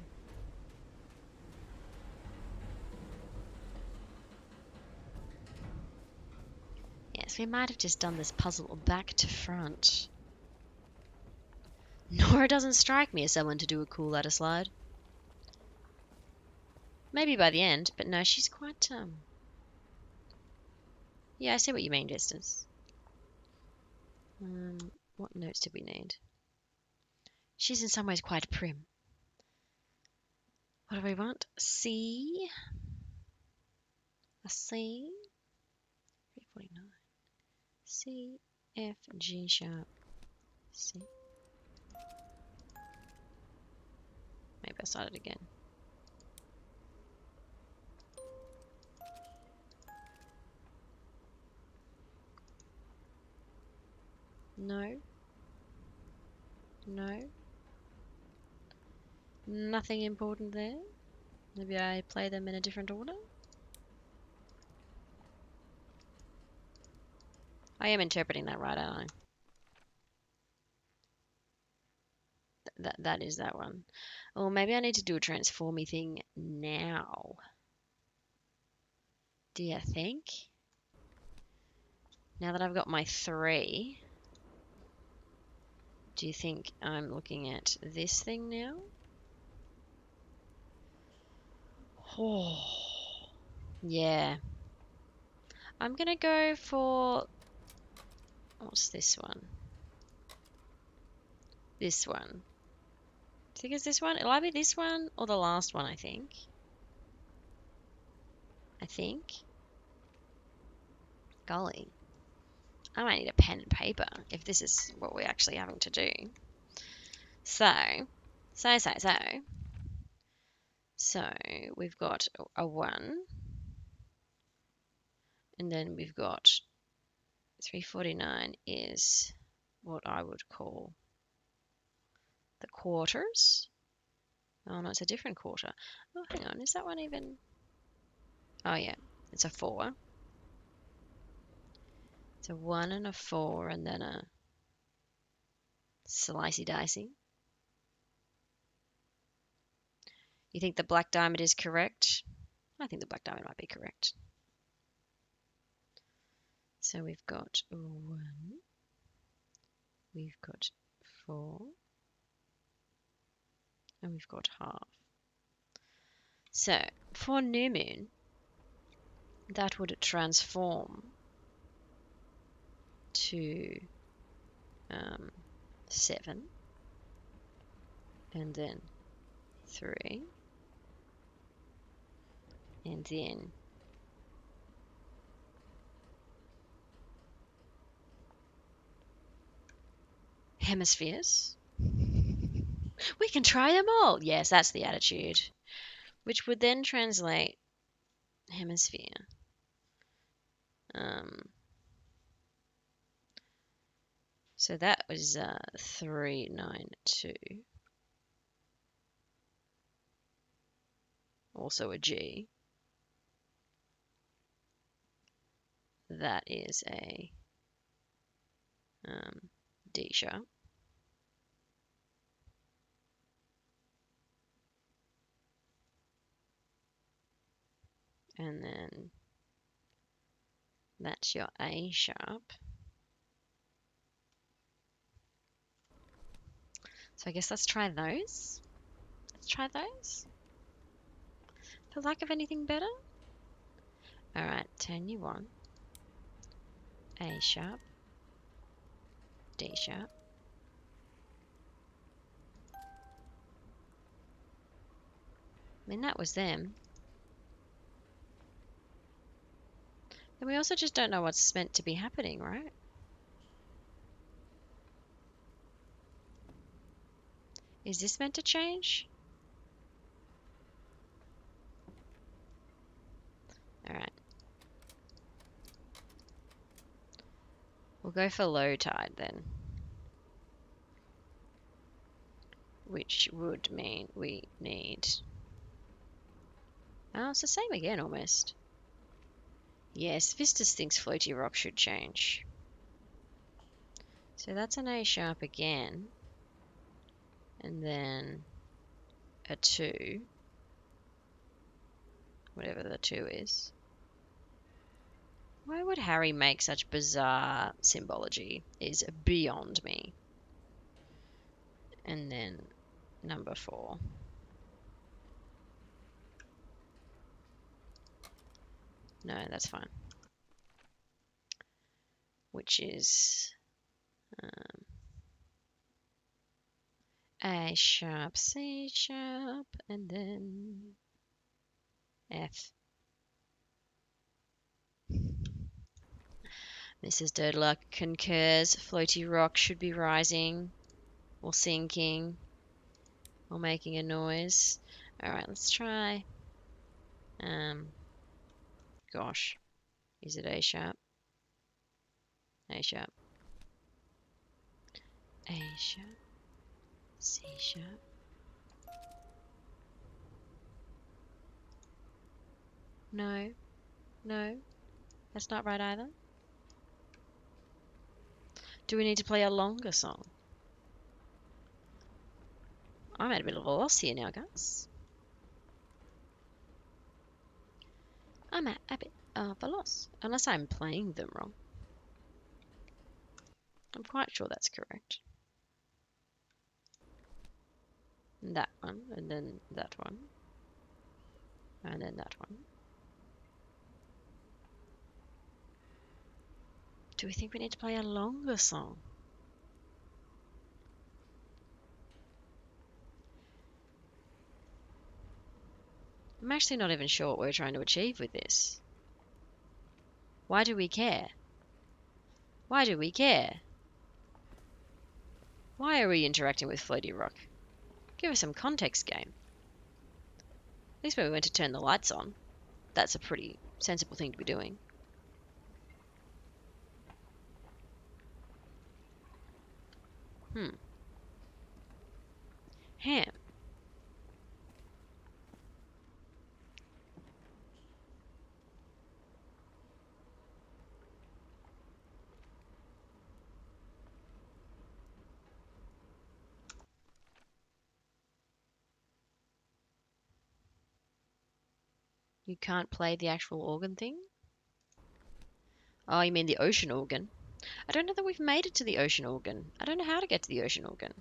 Yes, we might have just done this puzzle back to front. Nora doesn't strike me as someone to do a cool ladder slide. Maybe by the end, but no, she's quite, Yeah, I see what you mean, Vistas. What notes did we need? She's in some ways quite prim. What do we want? C. A C. 349. C, F, G sharp, C. Maybe I'll start it again. No. No. Nothing important there. Maybe I play them in a different order. I am interpreting that right, aren't I? That is that one. Or maybe I need to do a transformy thing now. Do you think? Now that I've got my 3, do you think I'm looking at this thing now? Oh, yeah. I'm gonna go for, what's this one? This one. Do you think it's this one? It'll either be this one or the last one, I think. Golly. I might need a pen and paper if this is what we're actually having to do. So we've got a 1. And then we've got 349 is what I would call the quarters. Oh no, it's a different quarter. Oh, hang on, is that one even? Oh yeah, it's a 4. It's a 1 and a 4 and then a slicey dicey. You think the black diamond is correct? I think the black diamond might be correct. So we've got 1, we've got 4, and we've got half. So for new moon, that would transform to 7, and then 3, and then hemispheres. We can try them all. Yes, that's the attitude. Which would then translate hemisphere. So that was 392. Also a G. That is a D sharp. And then that's your A sharp. So I guess let's try those. Let's try those. For lack of anything better. Alright, turn you on. A sharp. D sharp. I mean, that was them. And we also just don't know what's meant to be happening, right? Is this meant to change? Alright. We'll go for low tide then. Which would mean we need... Oh, it's the same again almost. Yes, Vistas thinks floaty rock should change. So that's an A sharp again. And then a 2. Whatever the 2 is. Why would Harry make such bizarre symbology is beyond me. And then number 4. No, that's fine. Which is A sharp, C sharp, and then F. Mrs. Durdluck concurs. Floaty rock should be rising or sinking or making a noise. Alright, let's try. Gosh. Is it A sharp? A sharp. A sharp. C sharp. No. No. That's not right either. Do we need to play a longer song? I'm at a bit of a loss here now, guys. I'm at a bit of a loss. Unless I'm playing them wrong. I'm quite sure that's correct. That one, and then that one. And then that one. Do we think we need to play a longer song? I'm actually not even sure what we're trying to achieve with this. Why do we care? Why do we care? Why are we interacting with Floaty Rock? Give us some context, game. At least when we went to turn the lights on. That's a pretty sensible thing to be doing. Ham. You can't play the actual organ thing? Oh, you mean the ocean organ? I don't know that we've made it to the ocean organ. I don't know how to get to the ocean organ.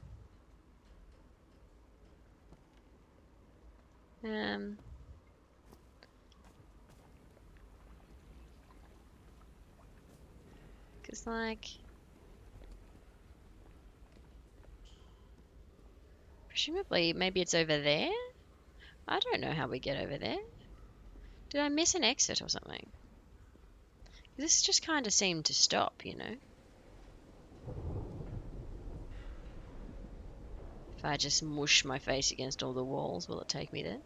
Because, like, Presumably, maybe it's over there? I don't know how we get over there. Did I miss an exit or something? This just kind of seemed to stop, you know? If I just mush my face against all the walls, will it take me there?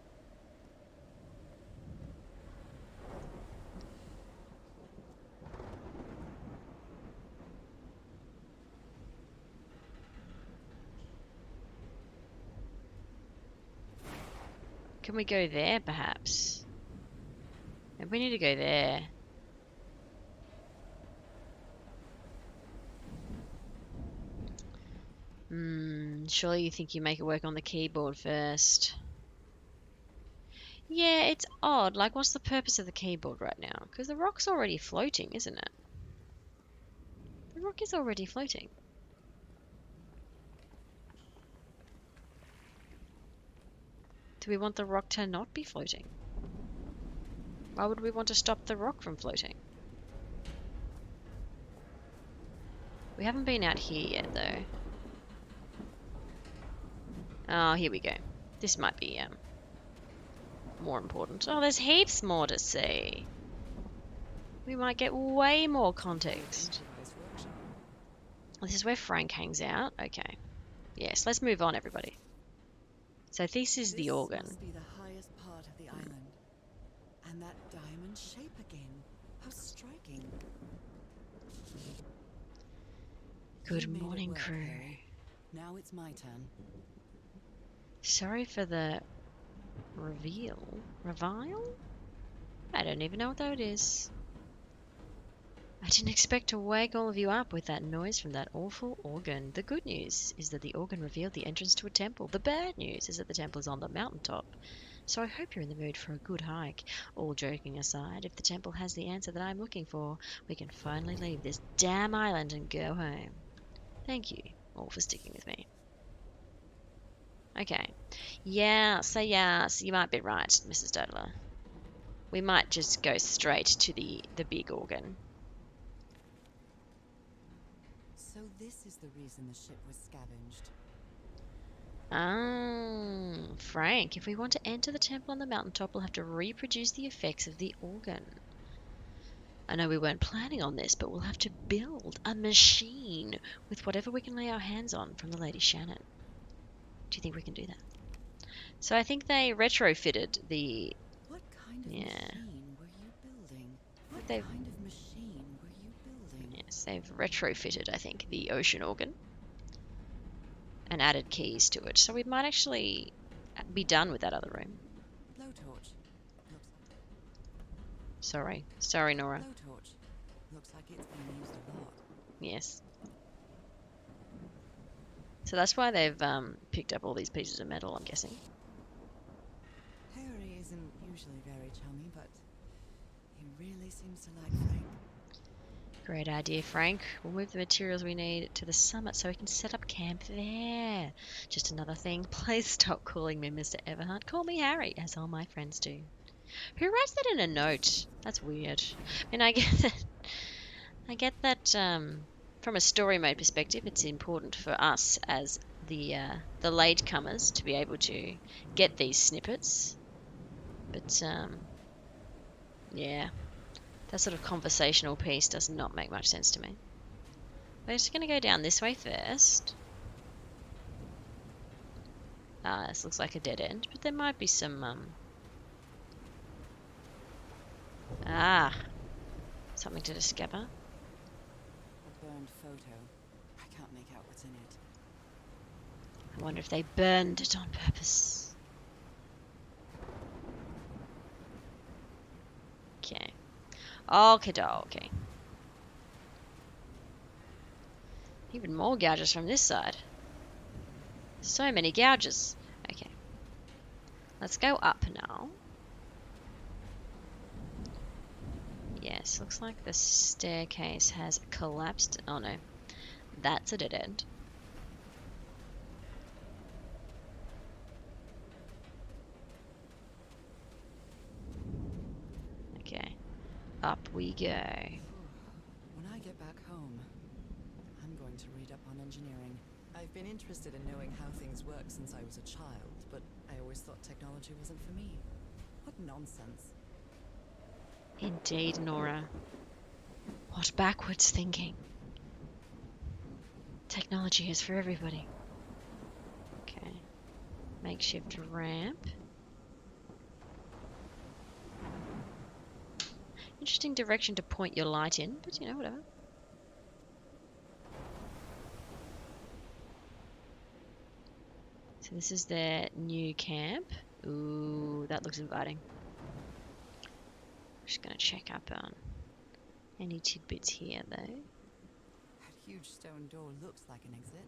Can we go there, perhaps? Maybe we need to go there. Surely you think you make it work on the keyboard first. Yeah, it's odd. Like, what's the purpose of the keyboard right now? Because the rock's already floating, isn't it? The rock is already floating. Do we want the rock to not be floating? Why would we want to stop the rock from floating? We haven't been out here yet, though. Oh, here we go. This might be more important. Oh, there's heaps more to see. We might get way more context. This is where Frank hangs out. Okay. Yes, let's move on, everybody. So this is the organ. This must be the highest part of the island. And that diamond shape again. How striking. Good You made it morning, work, crew. Harry. Now it's my turn. Sorry for the revile? I don't even know what that is. I didn't expect to wake all of you up with that noise from that awful organ. The good news is that the organ revealed the entrance to a temple. The bad news is that the temple is on the mountaintop. So I hope you're in the mood for a good hike. All joking aside, if the temple has the answer that I'm looking for, we can finally leave this damn island and go home. Thank you all for sticking with me. Okay. Yes, you might be right, Mrs. Dudler. We might just go straight to the big organ. So this is the reason the ship was scavenged. Frank, if we want to enter the temple on the mountaintop, we'll have to reproduce the effects of the organ. I know we weren't planning on this, but we'll have to build a machine with whatever we can lay our hands on from the Lady Shannon. Do you think we can do that? So I think they retrofitted the... What kind of machine were you building? What They've- kind of machine were you building? Yes, they've retrofitted, I think, the ocean organ and added keys to it. So we might actually be done with that other room. Blowtorch. Sorry, Nora. Blowtorch. Looks like it's been used a lot. Yes. So that's why they've picked up all these pieces of metal, I'm guessing. Harry isn't usually very chummy, but he really seems to like Frank. Great idea, Frank. We'll move the materials we need to the summit so we can set up camp there. Just another thing. Please stop calling me Mr. Everhart. Call me Harry, as all my friends do. Who writes that in a note? That's weird. I mean, I get that from a story mode perspective, it's important for us as the latecomers to be able to get these snippets. But yeah, that sort of conversational piece does not make much sense to me. We're just going to go down this way first. This looks like a dead end, but there might be some something to discover. A burned photo. I can't make out what's in it. I wonder if they burned it on purpose. Okay. Okay. Even more gouges from this side. So many gouges. Okay. Let's go up now. Yes, looks like the staircase has collapsed. Oh no. That's a dead end. Okay. Up we go. When I get back home, I'm going to read up on engineering. I've been interested in knowing how things work since I was a child, but I always thought technology wasn't for me. What nonsense. Indeed, Nora. What backwards thinking. Technology is for everybody. Okay. Makeshift ramp. Interesting direction to point your light in, but you know, whatever. So this is their new camp. Ooh, that looks inviting. Just gonna check up on any tidbits here though. That huge stone door looks like an exit.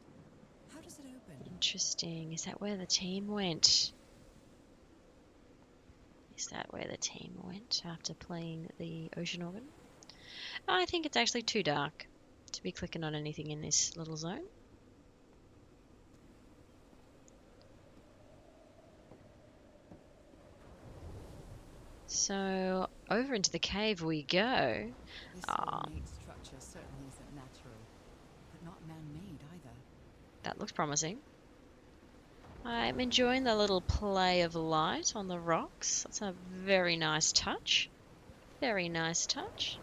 How does it open? Interesting. Is that where the team went? Is that where the team went after playing the ocean organ? I think it's actually too dark to be clicking on anything in this little zone. So over into the cave we go. This Ah, ornate structure certainly isn't natural, but not man-made either. that looks promising. I'm enjoying the little play of light on the rocks. That's a very nice touch. Very nice touch.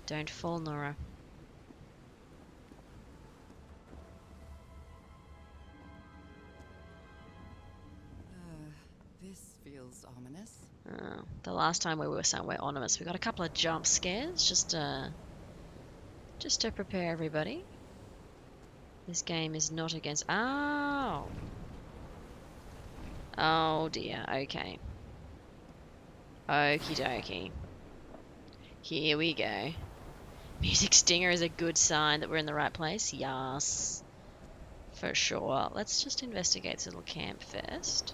Don't fall, Nora. This feels ominous. The last time we were somewhere ominous, we got a couple of jump scares just to prepare everybody. This game is not against. Oh. Oh dear. Okay. Okie dokie. Here we go. Music stinger is a good sign that we're in the right place. Yes. For sure. Let's just investigate this little camp first.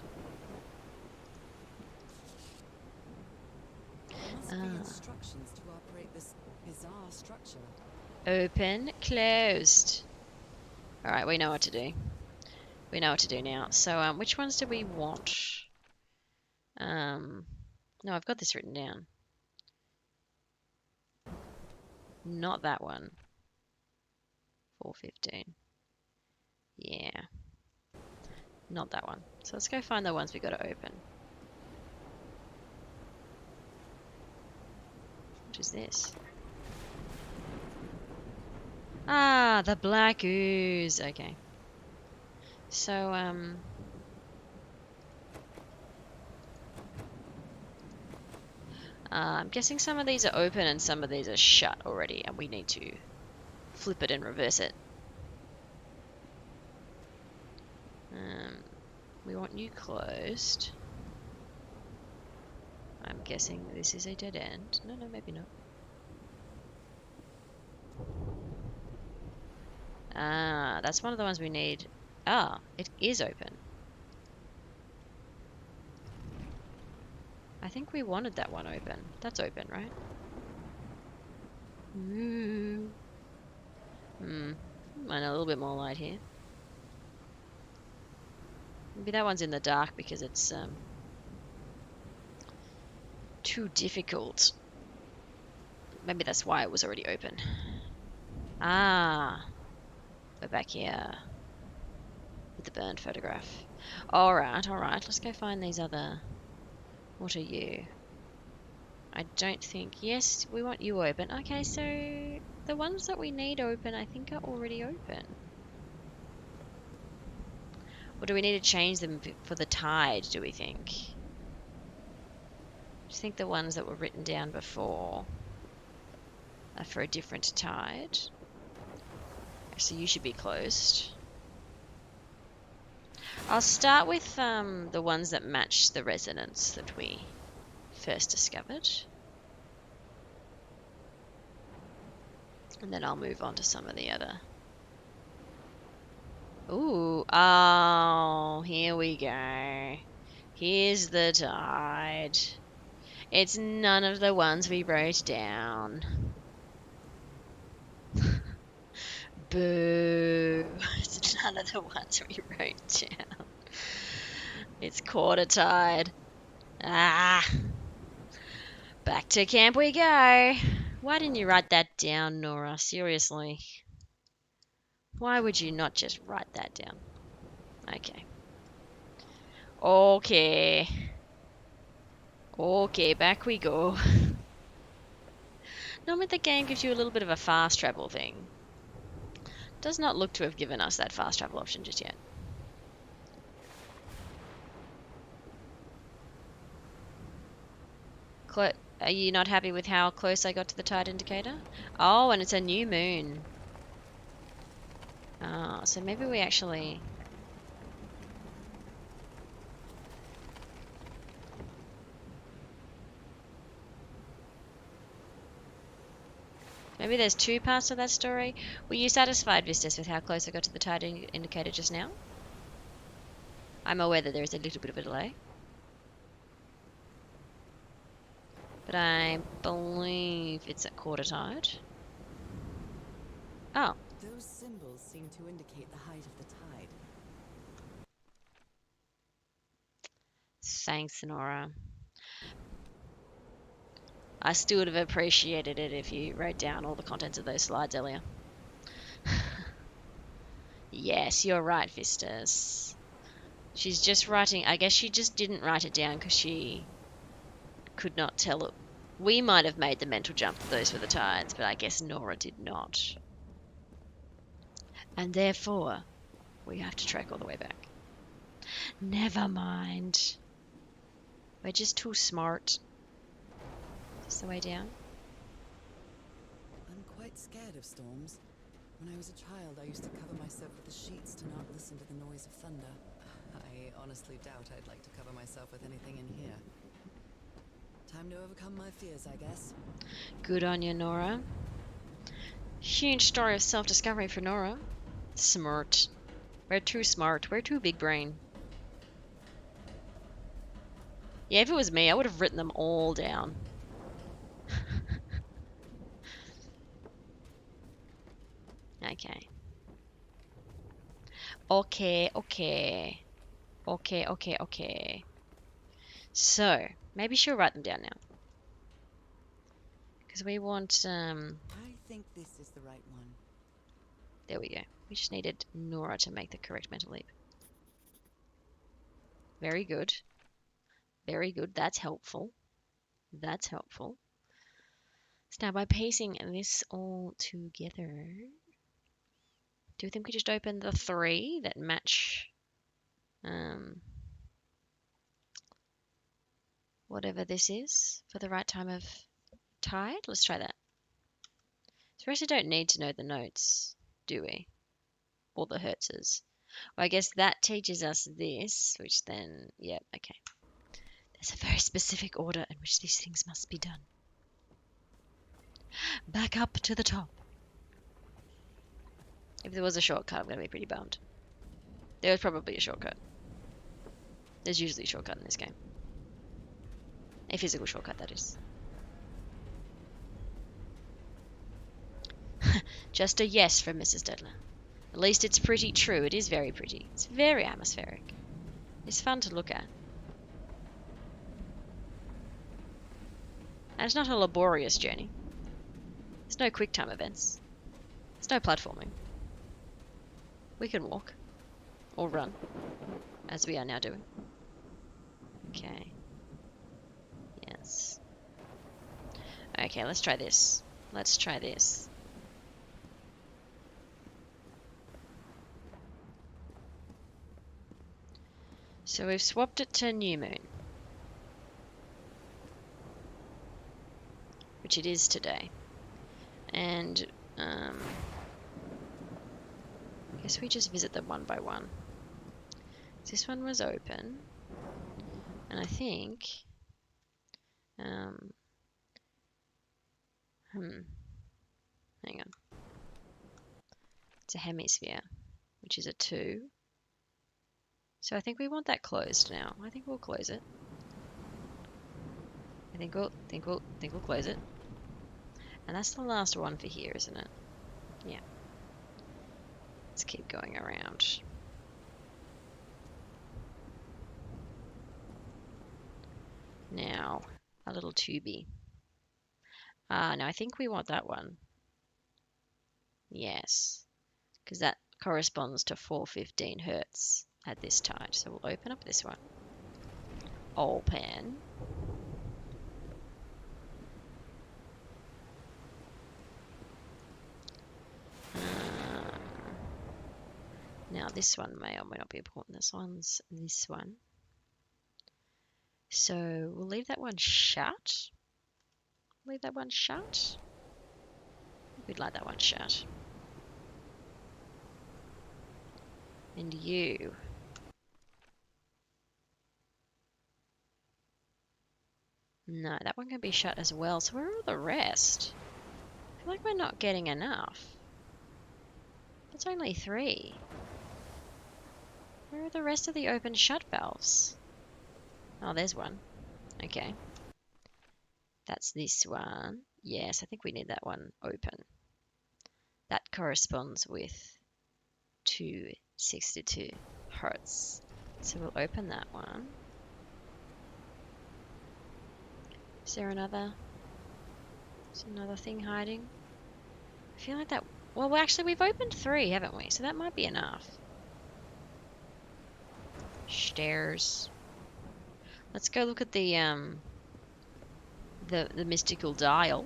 There must be instructions to operate this bizarre structure. Open, closed. Alright, we know what to do. We know what to do now. So, which ones do we want? No, I've got this written down. Not that one. 415. Yeah. Not that one. So let's go find the ones we got to open. What is this? Ah, the black ooze. Okay. So, I'm guessing some of these are open and some of these are shut already, and we need to flip it and reverse it. We want you closed. I'm guessing this is a dead end. No, maybe not. Ah, that's one of the ones we need. Ah, it is open. I think we wanted that one open. That's open, right? Ooh. I know, a little bit more light here. Maybe that one's in the dark because it's too difficult. Maybe that's why it was already open. Ah, we're back here with the burned photograph. Alright, let's go find these other... What are you? I don't think... Yes, we want you open. Okay, so the ones that we need open I think are already open. Or do we need to change them for the tide, do we think? I just think the ones that were written down before are for a different tide. So you should be closed. I'll start with the ones that match the resonance that we first discovered. And then I'll move on to some of the other. Ooh, oh, here we go. Here's the tide. It's none of the ones we wrote down. Boo. It's none of the ones we wrote down. It's quarter tide. Ah. Back to camp we go. Why didn't you write that down, Nora? Seriously. Why would you not just write that down? Okay. Okay. Okay, back we go. Normally the game gives you a little bit of a fast travel thing. Does not look to have given us that fast travel option just yet. Are you not happy with how close I got to the tide indicator? Oh, and it's a new moon. Ah, so maybe we actually... Maybe there's two parts to that story. Were you satisfied, Vistas, with how close I got to the tide indicator just now? I'm aware that there is a little bit of a delay. But I believe it's at quarter tide. Oh. Those symbols seem to indicate the height of the tide. Thanks, Nora. I still would have appreciated it if you wrote down all the contents of those slides earlier. Yes, you're right, Vistas. She's just writing... I guess she just didn't write it down because she could not tell it. We might have made the mental jump that those were the tides, but I guess Nora did not. And therefore, we have to trek all the way back. Never mind. We're just too smart. Is this the way down? I'm quite scared of storms. When I was a child, I used to cover myself with the sheets to not listen to the noise of thunder. I honestly doubt I'd like to cover myself with anything in here. Time to overcome my fears, I guess. Good on you, Nora. Huge story of self-discovery for Nora. Smart. We're too smart. We're too big brain. Yeah, if it was me, I would have written them all down. Okay. Okay. So, maybe she'll write them down now. Because we want, I think this is the right one. there we go. We just needed Nora to make the correct mental leap. Very good. Very good. That's helpful. That's helpful. So now by piecing this all together, do you think we just open the 3 that match whatever this is for the right time of tide? Let's try that. So we actually don't need to know the notes, do we? Or the hertzes. Well, I guess that teaches us this, which then, yeah, okay. There's a very specific order in which these things must be done. Back up to the top. If there was a shortcut, I'm going to be pretty bummed. There was probably a shortcut. There's usually a shortcut in this game. A physical shortcut, that is. Just a yes from Mrs. Dedler. At least it's pretty true. It is very pretty. It's very atmospheric. It's fun to look at. And it's not a laborious journey. There's no quick time events. There's no platforming. We can walk. Or run. As we are now doing. Okay. Yes. Okay, let's try this. Let's try this. So we've swapped it to new moon. Which it is today. And, I guess we just visit them one by one. This one was open. And I think, hang on. It's a hemisphere, which is a 2. So I think we want that closed now. I think we'll close it. I think we'll close it. And that's the last one for here, isn't it? Yeah. Let's keep going around. Now, a little tubey. No, I think we want that one. Yes. Because that corresponds to 415 hertz at this tide. So we'll open up this one. Open. Now this one may or may not be important. This one's this one. So we'll leave that one shut. Leave that one shut. We'd like that one shut. And you. No, that one can be shut as well. So where are all the rest? I feel like we're not getting enough. It's only 3. Where are the rest of the open shut valves? Oh, there's one. Okay. That's this one. Yes, I think we need that one open. That corresponds with 262 hertz. So we'll open that one. Is there another thing hiding? I feel like that... Well, actually, we've opened 3, haven't we? So that might be enough. Stairs. Let's go look at the mystical dial.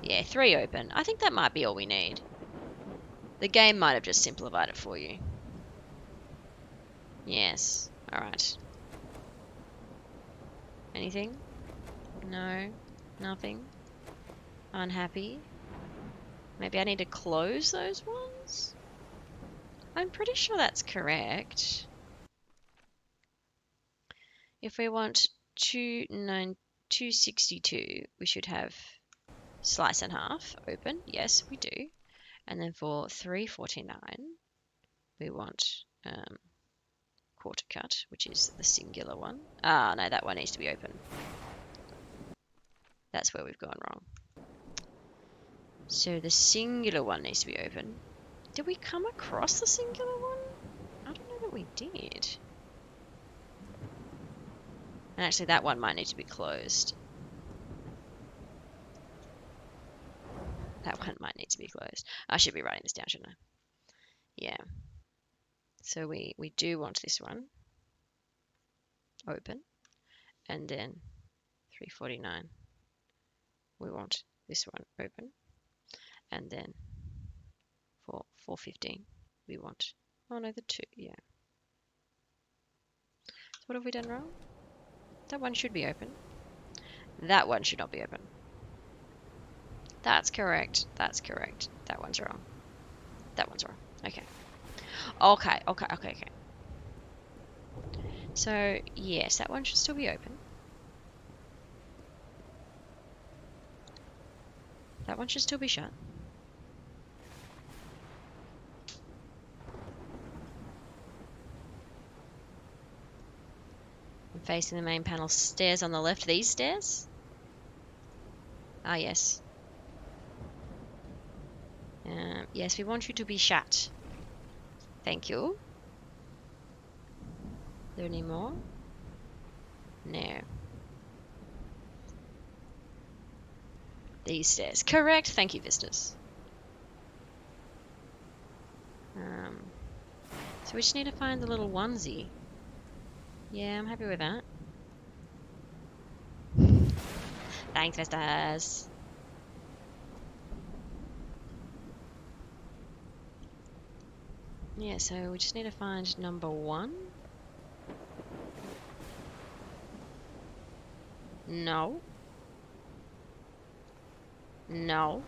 Yeah, 3 open. I think that might be all we need. The game might have just simplified it for you. Yes. Alright. Anything? No. Nothing. Unhappy. Maybe I need to close those ones? I'm pretty sure that's correct. If we want 262, we should have slice and half open. Yes, we do. And then for 349, we want quarter cut, which is the singular one. Ah, no, that one needs to be open. That's where we've gone wrong. So the singular one needs to be open. Did we come across the singular one? I don't know that we did. And actually, that one might need to be closed. That one might need to be closed. I should be writing this down, shouldn't I? Yeah. So we do want this one open. And then 349, we want this one open. And then for 415, we want... Oh, no, the 2, yeah. So what have we done wrong? That one should be open. That one should not be open. That's correct. That's correct. That one's wrong. That one's wrong. Okay. Okay. So, yes, that one should still be open. That one should still be shut. I'm facing the main panel. Stairs on the left. These stairs? Ah, yes. Yes, we want you to be shut. Thank you. Are there any more? No. These stairs. Correct. Thank you, Vistas. So we just need to find the little onesie. Yeah, I'm happy with that. Thanks, Vistas. Yeah, so we just need to find number 1. No. No.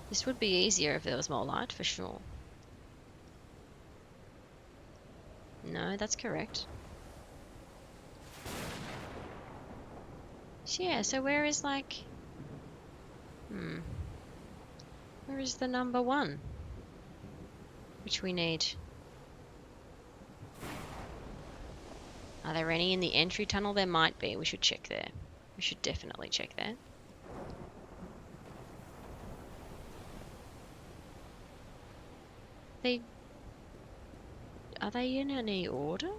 This would be easier if there was more light, for sure. No, that's correct. Yeah, so where is like... Where is the number 1? Which we need. Are there any in the entry tunnel? There might be. We should check there. We should definitely check there. Are they in any order?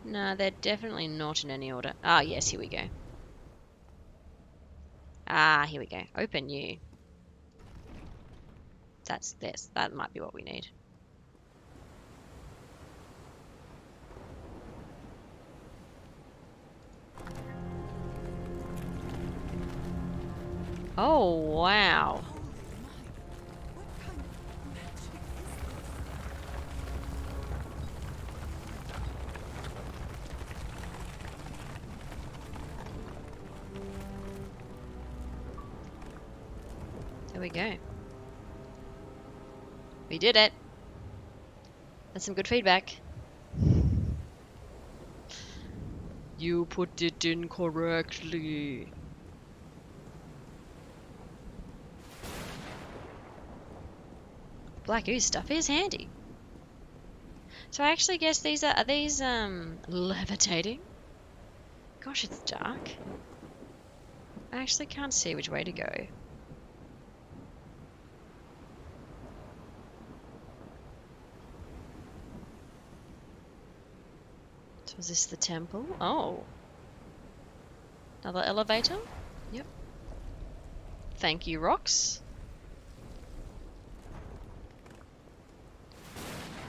No, they're definitely not in any order. Ah, yes, here we go. Ah, here we go. Open you. That's this. That might be what we need. Oh, wow. Holy Mike! What kind of magic is this? There we go. We did it. That's some good feedback. You put it in correctly. Black ooze stuff is handy. So I actually guess these are these levitating? Gosh, it's dark. I actually can't see which way to go. So is this the temple? Oh. Another elevator? Yep. Thank you, rocks.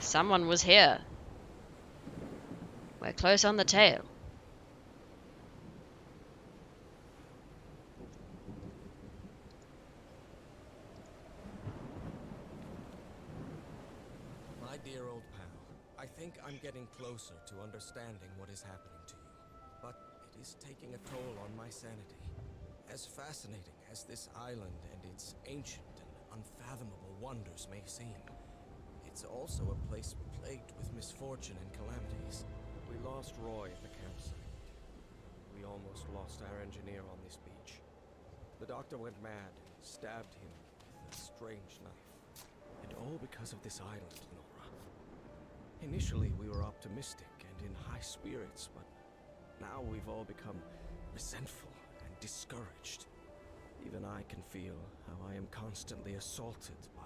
Someone was here. We're close on the tail. My dear old pal, I think I'm getting closer to understanding what is happening to you. But it is taking a toll on my sanity. As fascinating as this island and its ancient and unfathomable wonders may seem, it's also a place plagued with misfortune and calamities. We lost Roy at the campsite. We almost lost our engineer on this beach. The doctor went mad and stabbed him with a strange knife. And all because of this island, Nora. Initially, we were optimistic and in high spirits, but now we've all become resentful and discouraged. Even I can feel how I am constantly assaulted by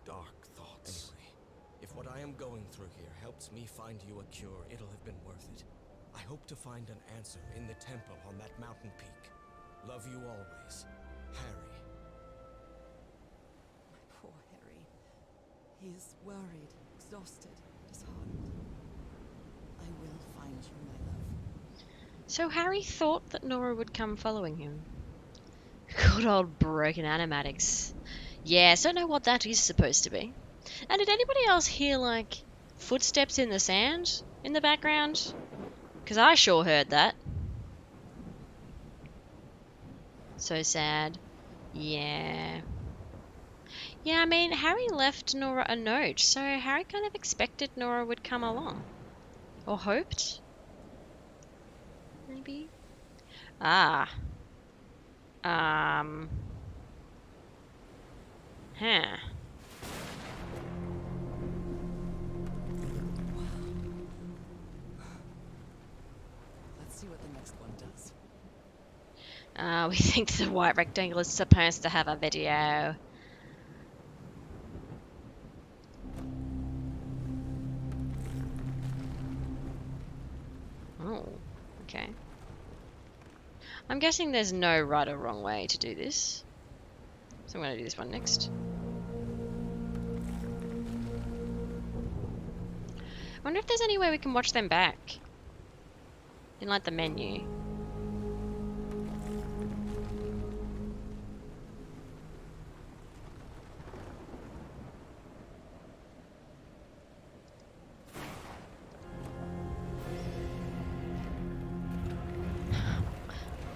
dark thoughts. Anyway, if what I am going through here helps me find you a cure, it'll have been worth it. I hope to find an answer in the temple on that mountain peak. Love you always, Harry. My poor Harry. He is worried, exhausted, disheartened. I will find you, my love. So Harry thought that Nora would come following him. Good old broken animatics. Yes, I don't know what that is supposed to be. And did anybody else hear, like, footsteps in the sand in the background? Because I sure heard that. So sad. Yeah. Yeah, I mean, Harry left Nora a note, so Harry kind of expected Nora would come along. Or hoped? Maybe? Ah. Huh. Let's see what the next one does. We think the white rectangle is supposed to have a video. Oh, okay. I'm guessing there's no right or wrong way to do this. So I'm going to do this one next. I wonder if there's any way we can watch them back. In like the menu.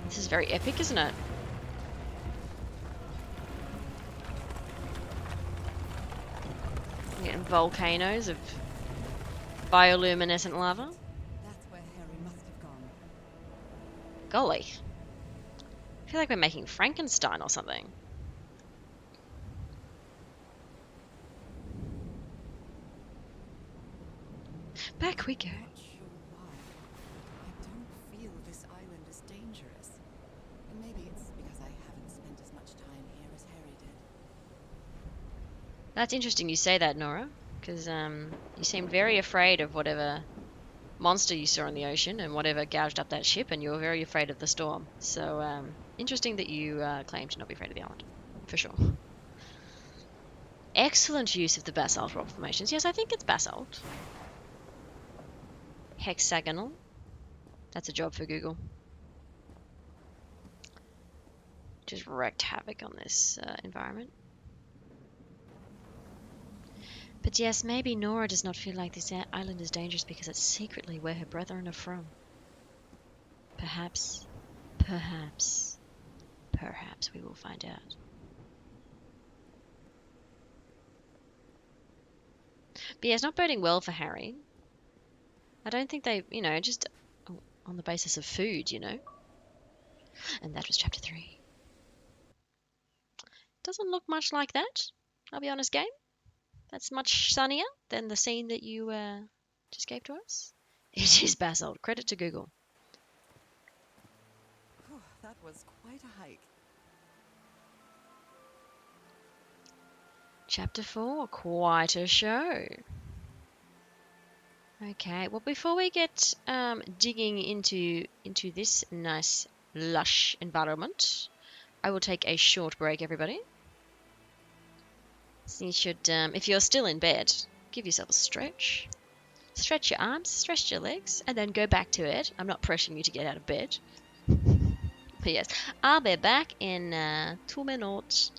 This is very epic, isn't it? Getting volcanoes of bioluminescent lava. That's where Harry must have gone. Golly. I feel like we're making Frankenstein or something. Back we go. I'm not sure why, but I don't feel this island is dangerous. And maybe it's because I haven't spent as much time here as Harry did. That's interesting you say that, Nora, because you seemed very afraid of whatever monster you saw in the ocean and whatever gouged up that ship, and you were very afraid of the storm. So, interesting that you claim to not be afraid of the island, for sure. Excellent use of the basalt rock formations. Yes, I think it's basalt. Hexagonal. That's a job for Google. Just wreaked havoc on this environment. But yes, maybe Nora does not feel like this island is dangerous because it's secretly where her brethren are from. Perhaps, perhaps, perhaps we will find out. But yeah, it's not boding well for Harry. I don't think they, just on the basis of food, And that was chapter 3. Doesn't look much like that, I'll be honest, game. That's much sunnier than the scene that you just gave to us. It is basalt. Credit to Google. Whew, that was quite a hike. Chapter 4, quite a show. Okay, well, before we get digging into this nice, lush environment, I will take a short break, everybody. So you should, if you're still in bed, give yourself a stretch. Stretch your arms, stretch your legs, and then go back to it. I'm not pressuring you to get out of bed. But yes, I'll be back in 2 minutes.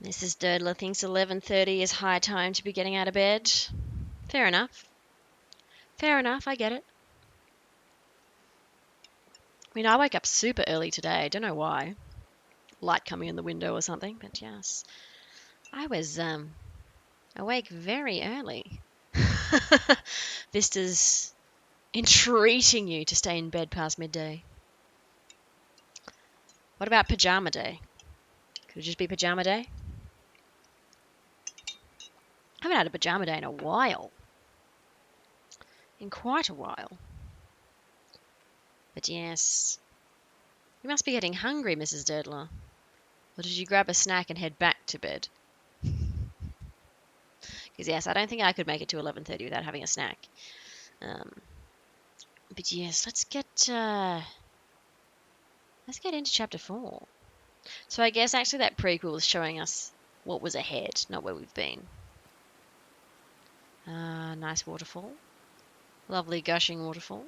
Mrs. Durdler thinks 11:30 is high time to be getting out of bed. Fair enough. Fair enough, I get it. I mean, I woke up super early today. Don't know why. Light coming in the window or something, but yes. I was awake very early. Vista's entreating you to stay in bed past midday. What about pajama day? Could it just be pajama day? I haven't had a pajama day in a while. In quite a while. But yes. You must be getting hungry, Mrs. Durdler. Or did you grab a snack and head back to bed? Because yes, I don't think I could make it to 11:30 without having a snack. But yes, let's get into chapter 4. So I guess actually that prequel is showing us what was ahead, not where we've been. Nice waterfall. Lovely gushing waterfall.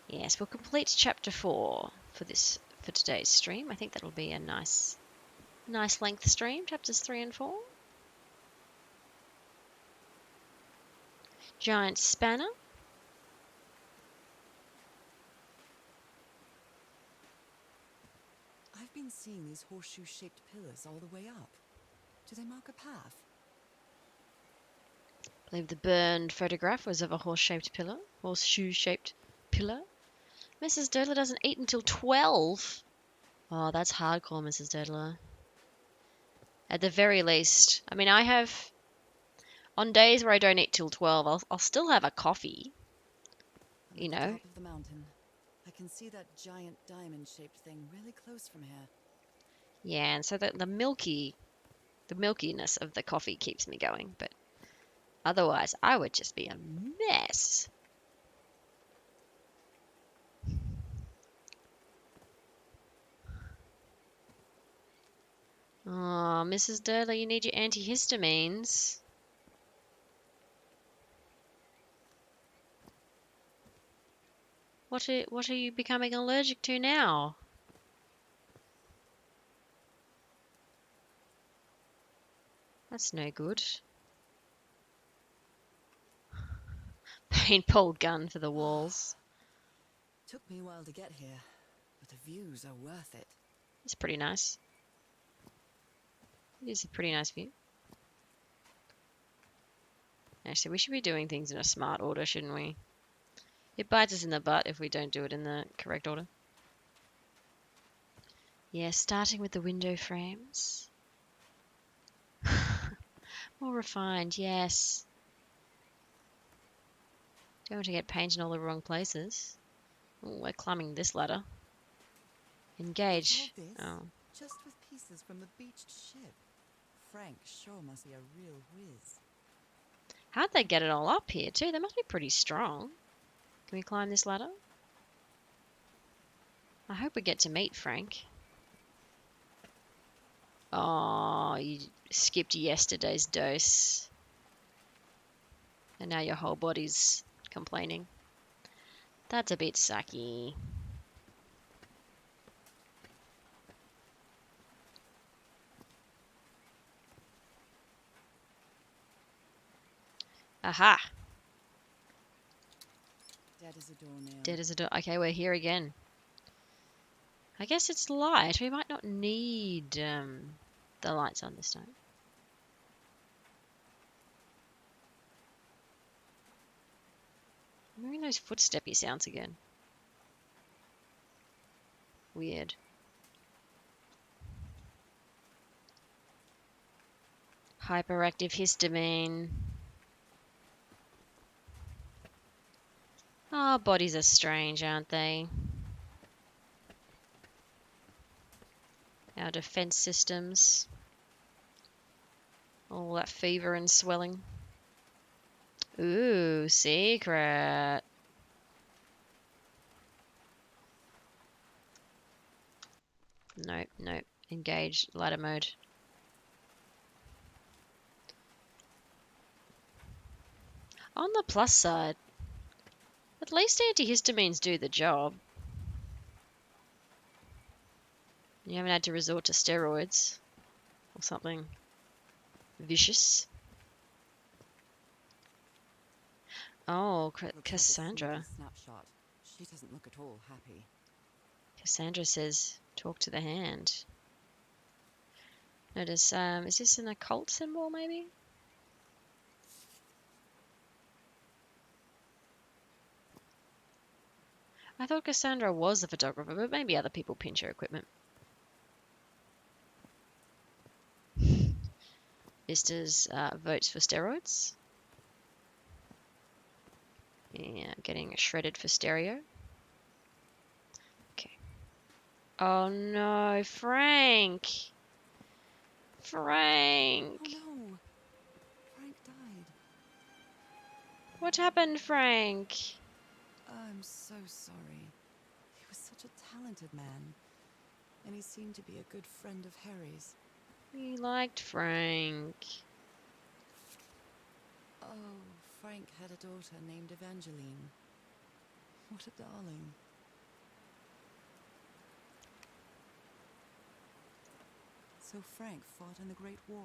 Yes, we'll complete chapter 4 for today's stream. I think that'll be a nice length stream, chapters 3 and 4. Giant spanner. I've been seeing these horseshoe-shaped pillars all the way up. Do they mark a path? I believe the burned photograph was of a horseshoe-shaped pillar. Mrs. Durdler doesn't eat until 12. Oh, that's hardcore, Mrs. Durdler. At the very least. I mean, I have... On days where I don't eat till 12, I'll still have a coffee. I'm at the top of the mountain. I can see that giant diamond-shaped thing really close from here. Yeah, and so the milkiness of the coffee keeps me going, but otherwise I would just be a mess. Oh, Mrs. Durdler, you need your antihistamines. What are you becoming allergic to now? That's no good. Paintball gun for the walls. Took me a while to get here, but the views are worth it. It's pretty nice. It is a pretty nice view. Actually, we should be doing things in a smart order, shouldn't we? It bites us in the butt if we don't do it in the correct order. Yeah, starting with the window frames. More refined, yes. Don't want to get paint in all the wrong places. Ooh, we're climbing this ladder. Engage. All this, Oh. just with pieces from the beached ship. Frank sure must be a real whiz. How'd they get it all up here, too? They must be pretty strong. Can we climb this ladder? I hope we get to meet Frank. Oh, you skipped yesterday's dose. And now your whole body's complaining. That's a bit sucky. Aha! Dead as a doornail. Dead as a door. Okay, we're here again. I guess it's light. We might not need the lights on this time. I'm hearing those footsteppy sounds again. Weird. Hyperactive histamine. Oh, bodies are strange, aren't they? Our defense systems. All that fever and swelling. Ooh, secret. Nope, nope. Engage ladder mode. On the plus side, at least antihistamines do the job. You haven't had to resort to steroids or something vicious. Oh, Looks like a Cassandra. sneaky snapshot. She doesn't look at all happy. Cassandra says, talk to the hand. Notice, is this an occult symbol, maybe? I thought Cassandra was the photographer, but maybe other people pinch her equipment. Vistas votes for steroids. Yeah, getting shredded for stereo. Okay. Oh no, Frank! Frank! Oh no! Frank died. What happened, Frank? I'm so sorry. He was such a talented man, and he seemed to be a good friend of Harry's. You liked Frank. Oh, Frank had a daughter named Evangeline. What a darling. So Frank fought in the Great War.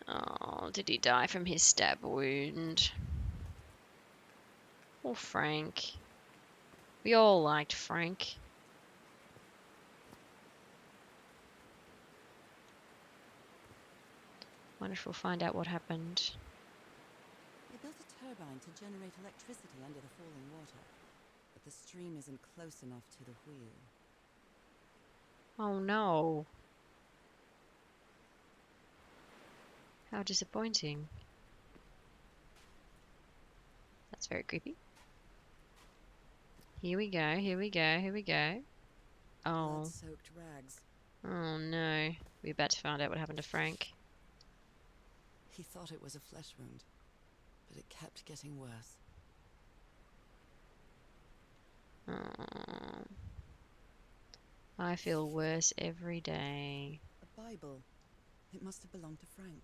Oh, did he die from his stab wound? Poor Frank. We all liked Frank. Wonder if we'll find out what happened. They built a turbine to generate electricity under the falling water, but the stream isn't close enough to the wheel. Oh no. How disappointing. That's very creepy. Here we go, here we go, here we go. Oh. Blood-soaked rags. Oh no. We're about to find out what happened to Frank. He thought it was a flesh wound, but it kept getting worse. Oh. I feel worse every day. A Bible. It must have belonged to Frank.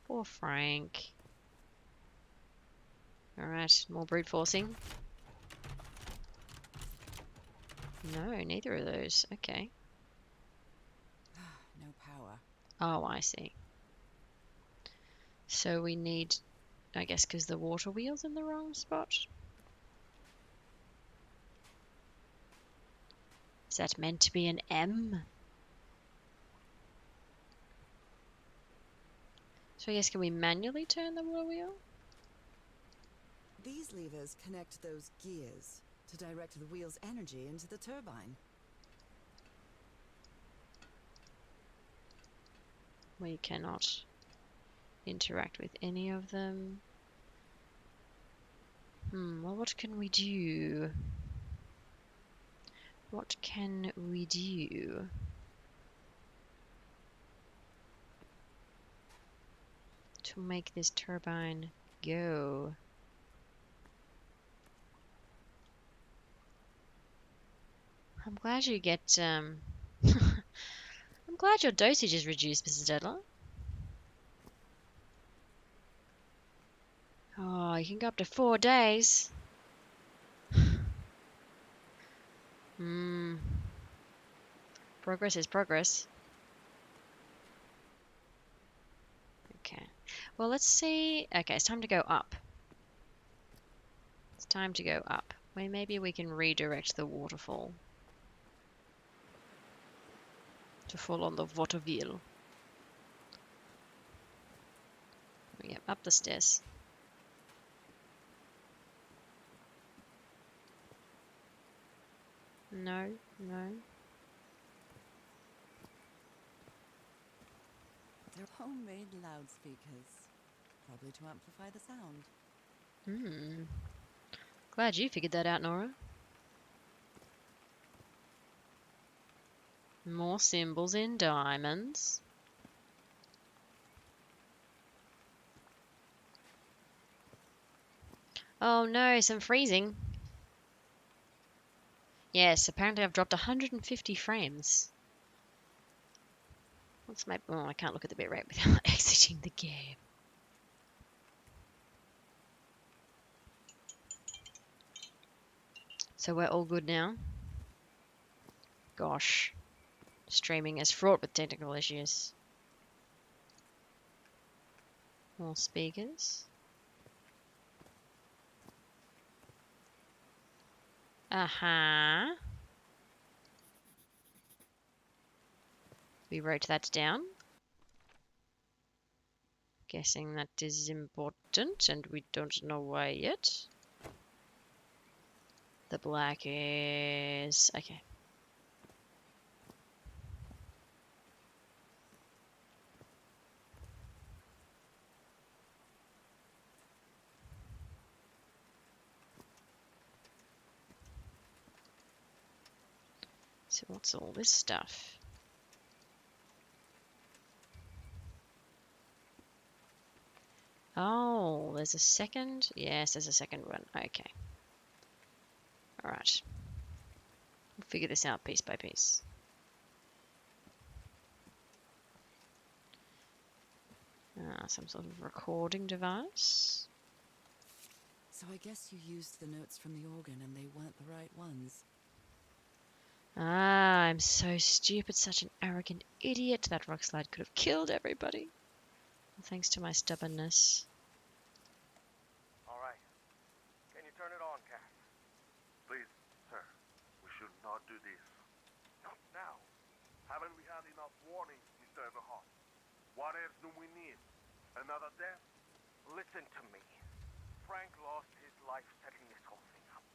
Poor Frank. Alright, more brute forcing. No, neither of those. Okay. No power. Oh, I see. So we need, I guess, because the water wheel's in the wrong spot. Is that meant to be an M? So I guess, can we manually turn the water wheel? These levers connect those gears to direct the wheel's energy into the turbine. We cannot interact with any of them. Well, what can we do? What can we do? To make this turbine go? I'm glad you get, I'm glad your dosage is reduced, Mrs. Dedler. Oh, you can go up to 4 days. Progress is progress. Okay. Well, let's see. Okay, it's time to go up. It's time to go up. Well, maybe we can redirect the waterfall to fall on the water wheel. Yep, up the stairs. No, no. They're homemade loudspeakers, probably to amplify the sound. Glad you figured that out, Nora. More symbols in diamonds. Oh no, some freezing. Yes, apparently I've dropped 150 frames. What's my... Oh, I can't look at the bitrate without exiting the game. So we're all good now. Gosh. Streaming is fraught with technical issues. More speakers. Uh-huh. We wrote that down. Guessing that is important, and we don't know why yet. The black is... okay. So what's all this stuff? Oh, there's a second? Yes, there's a second one. Okay. Alright. We'll figure this out piece by piece. Some sort of recording device. So I guess you used the notes from the organ and they weren't the right ones. Ah, I'm so stupid, such an arrogant idiot. That rock slide could have killed everybody. Thanks to my stubbornness. All right. Can you turn it on, Cass? Please, sir, we should not do this. Not now. Haven't we had enough warnings, Mr. Everhart? What else do we need? Another death? Listen to me. Frank lost his life setting this whole thing up.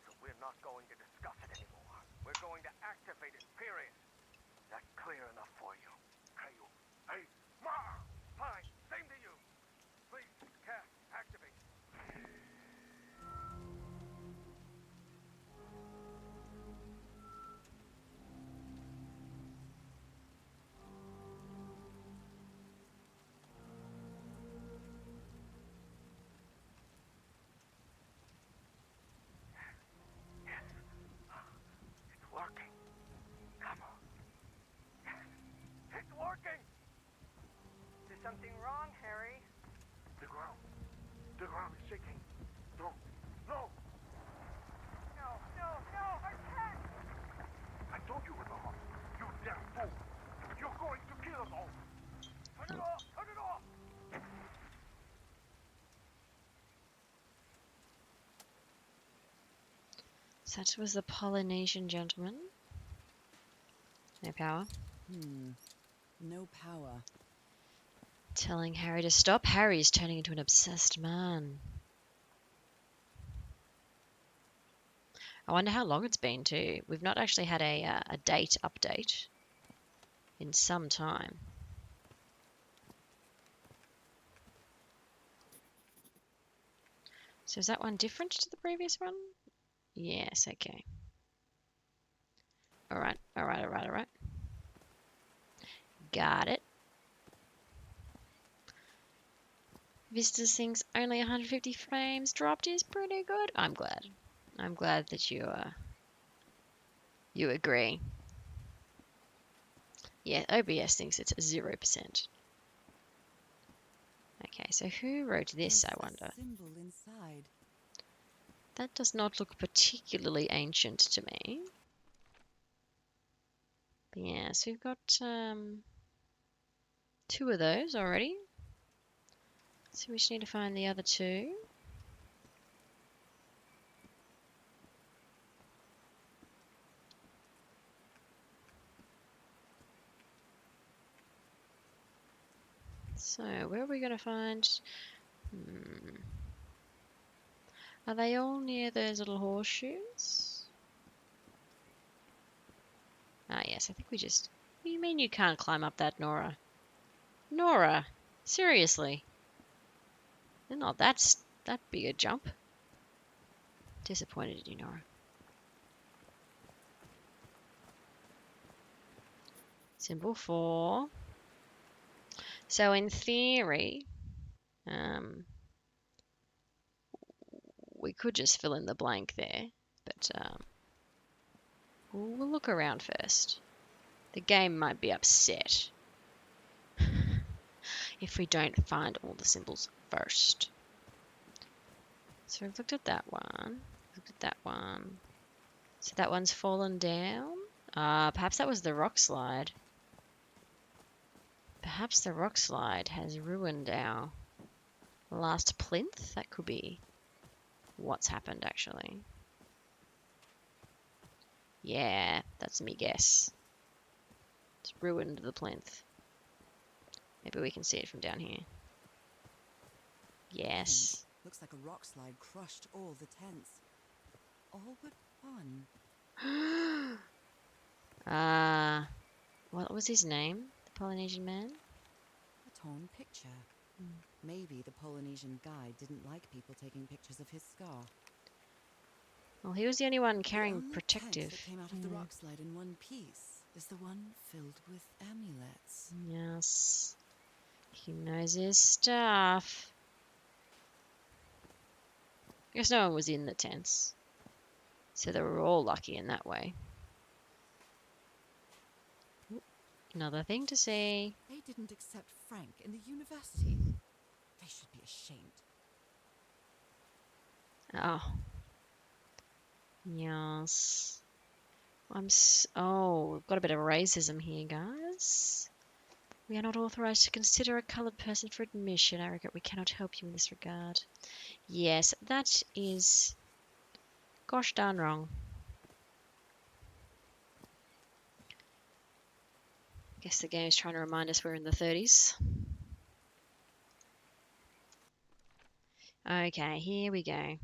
So we're not going to discuss it anymore. We're going to activate it, period. Is that clear enough for you? Hey, hey, Ma! Fine. Same to you. Please, Cass, activate. Yes. It's working. Come on. Yes. It's working. Is something wrong, Harry? The ground is shaking. No, no! No, no, no, I can't! I told you, Everhart. You damn fool! You're going to kill us all! Turn it off! Turn it off! Such was the Polynesian gentleman. No power. No power. Telling Harry to stop. Harry is turning into an obsessed man. I wonder how long it's been too. We've not actually had a date update in some time. So is that one different to the previous one? Yes, okay. Alright. Got it. Vista Sync's only 150 frames dropped is pretty good. I'm glad. I'm glad that you agree. Yeah, OBS thinks it's 0%. Okay, so who wrote this, There's I wonder? a symbol inside. That does not look particularly ancient to me. But yeah, so we've got 2 of those already. So we just need to find the other 2. So where are we going to find... Are they all near those little horseshoes? Ah, yes, I think we just... What do you mean you can't climb up that, Nora? Nora! Seriously? They're not that big a jump. Disappointed in you, Nora. Symbol 4. So in theory, we could just fill in the blank there, but we'll look around first. The game might be upset if we don't find all the symbols first. So we've looked at that one, looked at that one. So that one's fallen down. Perhaps that was the rock slide. Perhaps the rock slide has ruined our last plinth. That could be what's happened, actually. Yeah, that's me guess. It's ruined the plinth. Maybe we can see it from down here. Yes. Looks like a rock slide crushed all the tents. All but one. What was his name? The Polynesian man? A torn picture. Maybe the Polynesian guide didn't like people taking pictures of his scar. Well, he was the only one The carrying only protective. tent that came out of the rock slide in one piece is the one filled with amulets. Yes. He knows his stuff. I guess no one was in the tents. So they were all lucky in that way. Another thing to see. They didn't accept Frank in the university. They should be ashamed. Oh. Yes. Oh, we've got a bit of racism here, guys. We are not authorized to consider a colored person for admission. I regret we cannot help you in this regard. Yes, that is gosh darn wrong. Guess the game is trying to remind us we're in the 30s. Okay, here we go.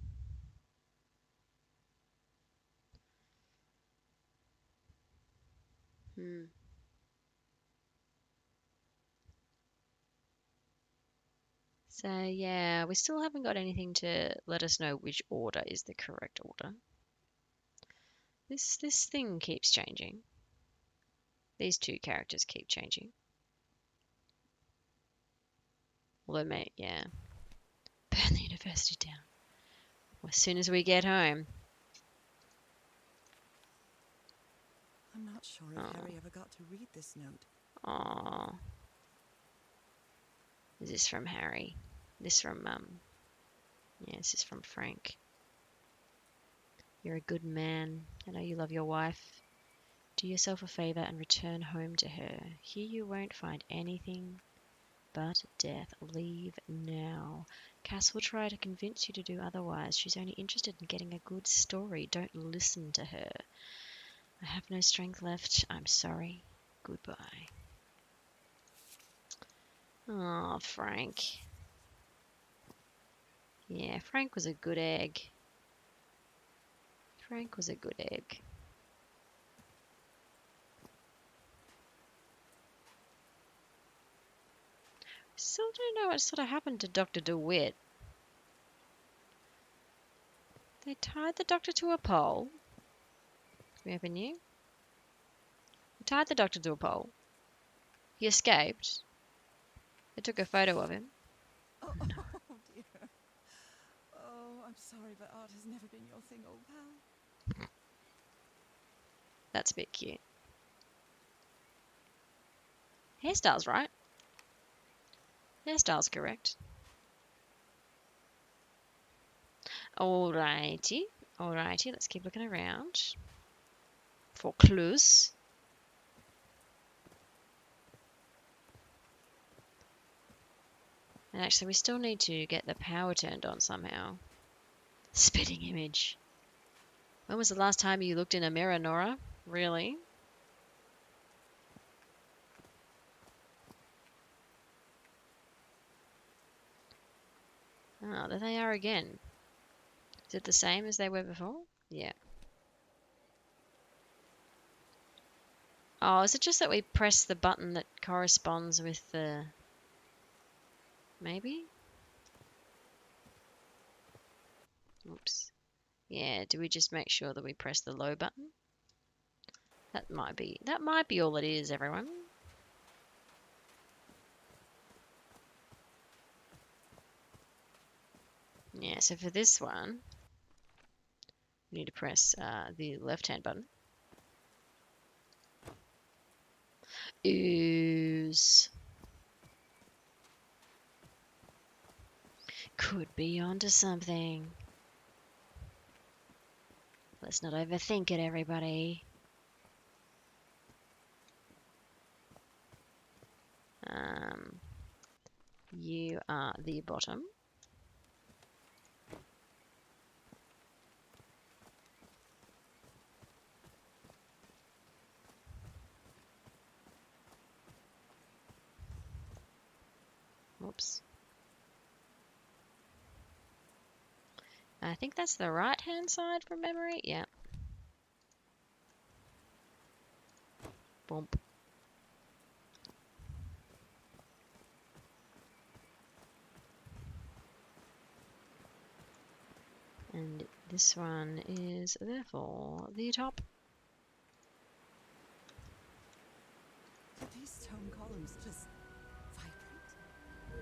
So yeah, we still haven't got anything to let us know which order is the correct order. This thing keeps changing. These two characters keep changing. Although, mate, yeah. Burn the university down. As soon as we get home. I'm not sure if Harry ever got to read this note. Aww. Is this from Harry? This from, yeah, this is from Frank. You're a good man. I know you love your wife. Do yourself a favor and return home to her. Here you won't find anything but death. Leave now. Cass will try to convince you to do otherwise. She's only interested in getting a good story. Don't listen to her. I have no strength left. I'm sorry. Goodbye. Oh, Frank. Yeah, Frank was a good egg. Frank was a good egg. Still don't know what sort of happened to Dr. DeWitt. They tied the doctor to a pole. We ever knew? They tied the doctor to a pole. He escaped. They took a photo of him. Oh, oh dear. Oh, I'm sorry, but art has never been your thing, old pal. That's a bit cute. Hairstyle's right. Hairstyle's correct. Alrighty. Alrighty, let's keep looking around for clues. And actually, we still need to get the power turned on somehow. Spitting image. When was the last time you looked in a mirror, Nora? Really? Oh, there they are again. Is it the same as they were before? Yeah. Oh, is it just that we press the button that corresponds with the... Maybe? Oops. Yeah, do we just make sure that we press the low button? That might be all it is, everyone. Yeah, so for this one, we need to press the left-hand button. Ooze. Could be onto something. Let's not overthink it, everybody. You are the bottom. Whoops. I think that's the right-hand side from memory. Yeah. Bump. And this one is therefore the top. Do these stone columns just vibrate?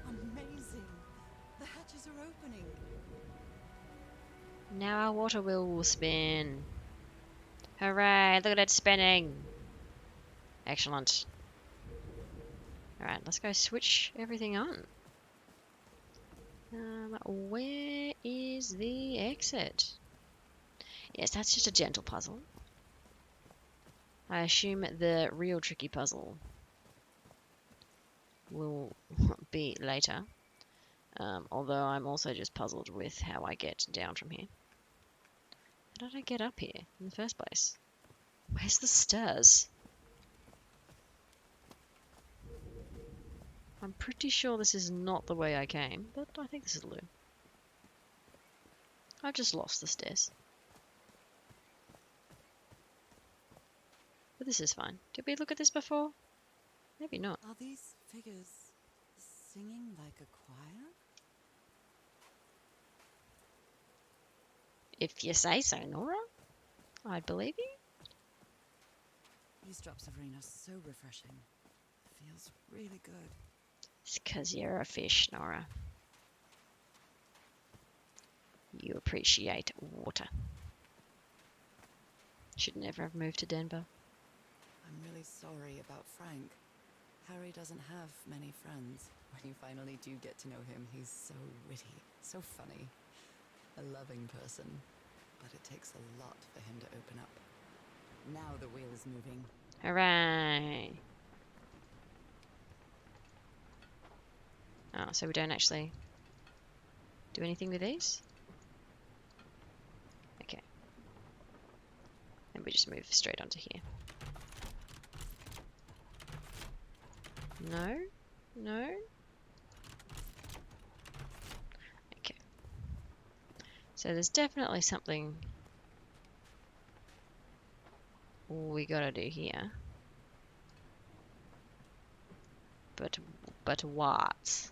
Amazing! The hatches are opening. Now our water wheel will spin. Hooray, look at it spinning. Excellent. Alright, let's go switch everything on. Where is the exit? Yes, that's just a gentle puzzle. I assume the real tricky puzzle will be later. Although I'm also just puzzled with how I get down from here. How did I get up here in the first place? Where's the stairs? I'm pretty sure this is not the way I came, but I think this is the loop. I've just lost the stairs. But this is fine. Did we look at this before? Maybe not. Are these figures singing like a choir? If you say so, Nora. I'd believe you. These drops of rain are so refreshing. Feels really good. It's 'cause you're a fish, Nora. You appreciate water. Should never have moved to Denver. I'm really sorry about Frank. Harry doesn't have many friends. When you finally do get to know him, he's so witty, so funny. A loving person. But it takes a lot for him to open up. Now the wheel is moving. Hooray! Oh, so we don't actually do anything with these? Okay. And we just move straight onto here. No? No? Okay. So there's definitely something we gotta do here. But what?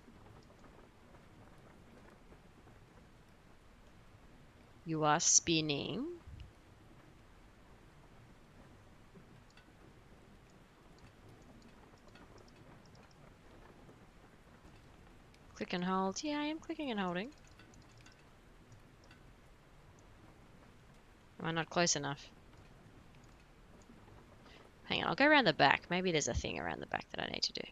You are spinning. Click and hold. Yeah, I am clicking and holding. Am I not close enough? Hang on, I'll go around the back. Maybe there's a thing around the back that I need to do.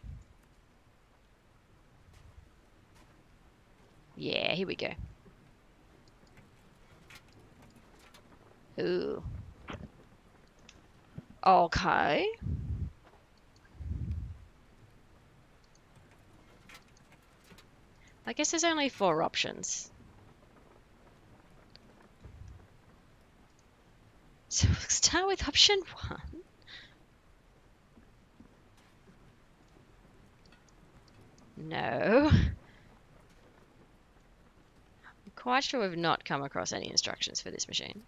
Yeah, here we go. Ooh. Okay. I guess there's only 4 options. So we'll start with option 1. No. I'm quite sure we've not come across any instructions for this machine.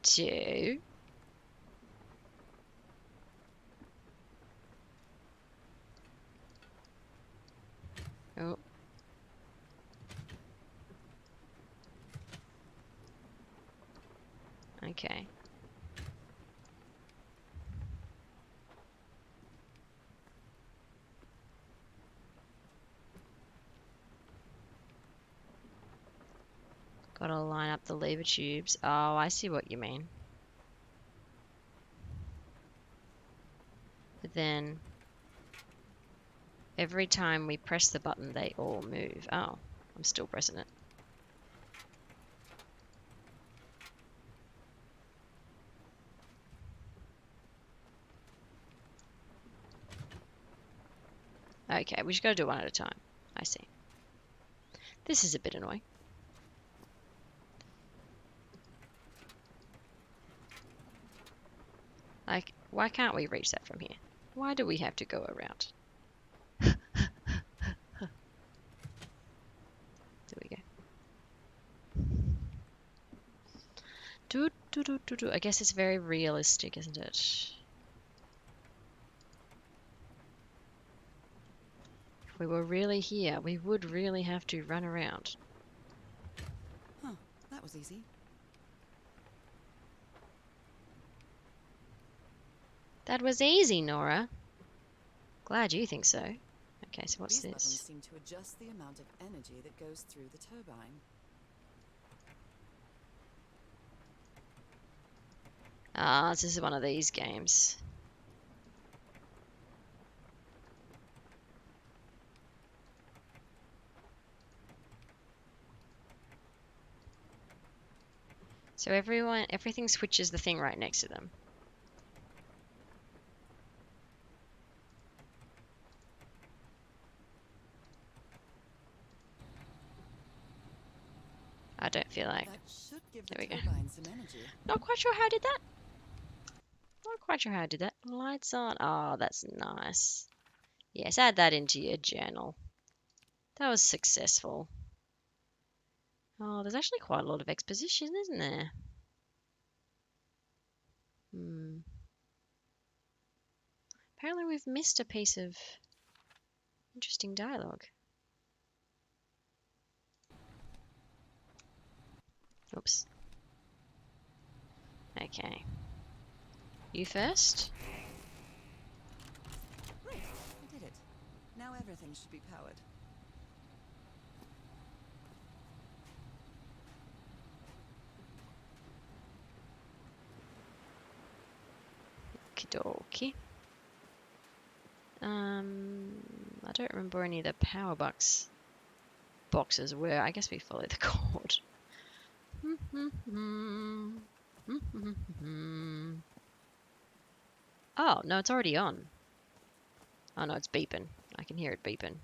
2. Oh. Okay. Gotta line up the lever tubes. Oh, I see what you mean. But then every time we press the button, they all move. Oh, I'm still pressing it. Okay, we just gotta do one at a time. I see. This is a bit annoying. Like, why can't we reach that from here? Why do we have to go around? There we go. I guess it's very realistic, isn't it? If we were really here, we would really have to run around. Huh, that was easy. That was easy, Nora. Glad you think so. Okay, so what's These buttons this? seem to adjust the amount of energy that goes through the turbine. Ah, this is one of these games. So everything switches the thing right next to them. I don't feel like. That should give the There we go. turbine some energy. Not quite sure how I did that. Not quite sure how I did that. Lights on. Oh, that's nice. Yes, add that into your journal. That was successful. Oh, there's actually quite a lot of exposition, isn't there? Apparently we've missed a piece of interesting dialogue. Oops. Okay. You first? Great, I did it. Now everything should be powered. Okie I don't remember any of the power boxes were. I guess we follow the cord. Oh, no, it's already on. Oh, no, it's beeping. I can hear it beeping.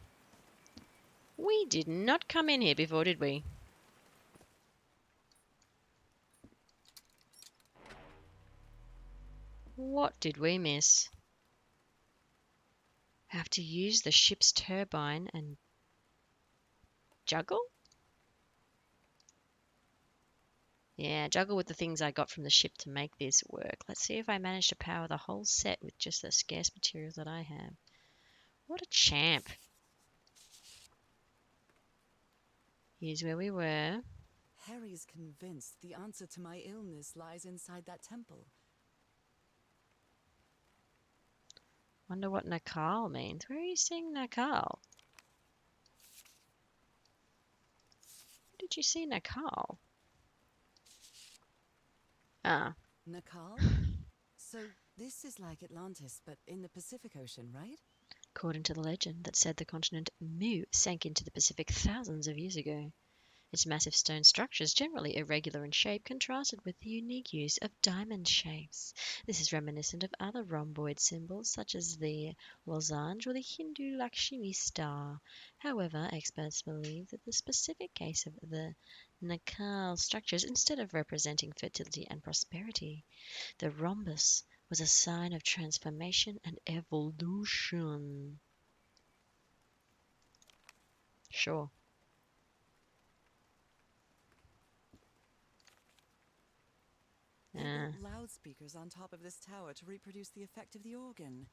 We did not come in here before, did we? What did we miss? Have to use the ship's turbine and juggle? Yeah, juggle with the things I got from the ship to make this work. Let's see if I manage to power the whole set with just the scarce materials that I have. What a champ. Here's where we were. Harry's convinced the answer to my illness lies inside that temple. Wonder what Nakal means. Where are you seeing Nakal? Where did you see Nakal? Ah, Nakal? So this is like Atlantis, but in the Pacific Ocean, right? according to the legend that said the continent Mu sank into the Pacific thousands of years ago. Its massive stone structures, generally irregular in shape, contrasted with the unique use of diamond shapes. This is reminiscent of other rhomboid symbols such as the lozenge or the Hindu Lakshmi star. However, experts believe that the specific case of the Nakal structures, instead of representing fertility and prosperity, the rhombus was a sign of transformation and evolution. Sure. They built loudspeakers on top of this tower to reproduce the effect of the organ.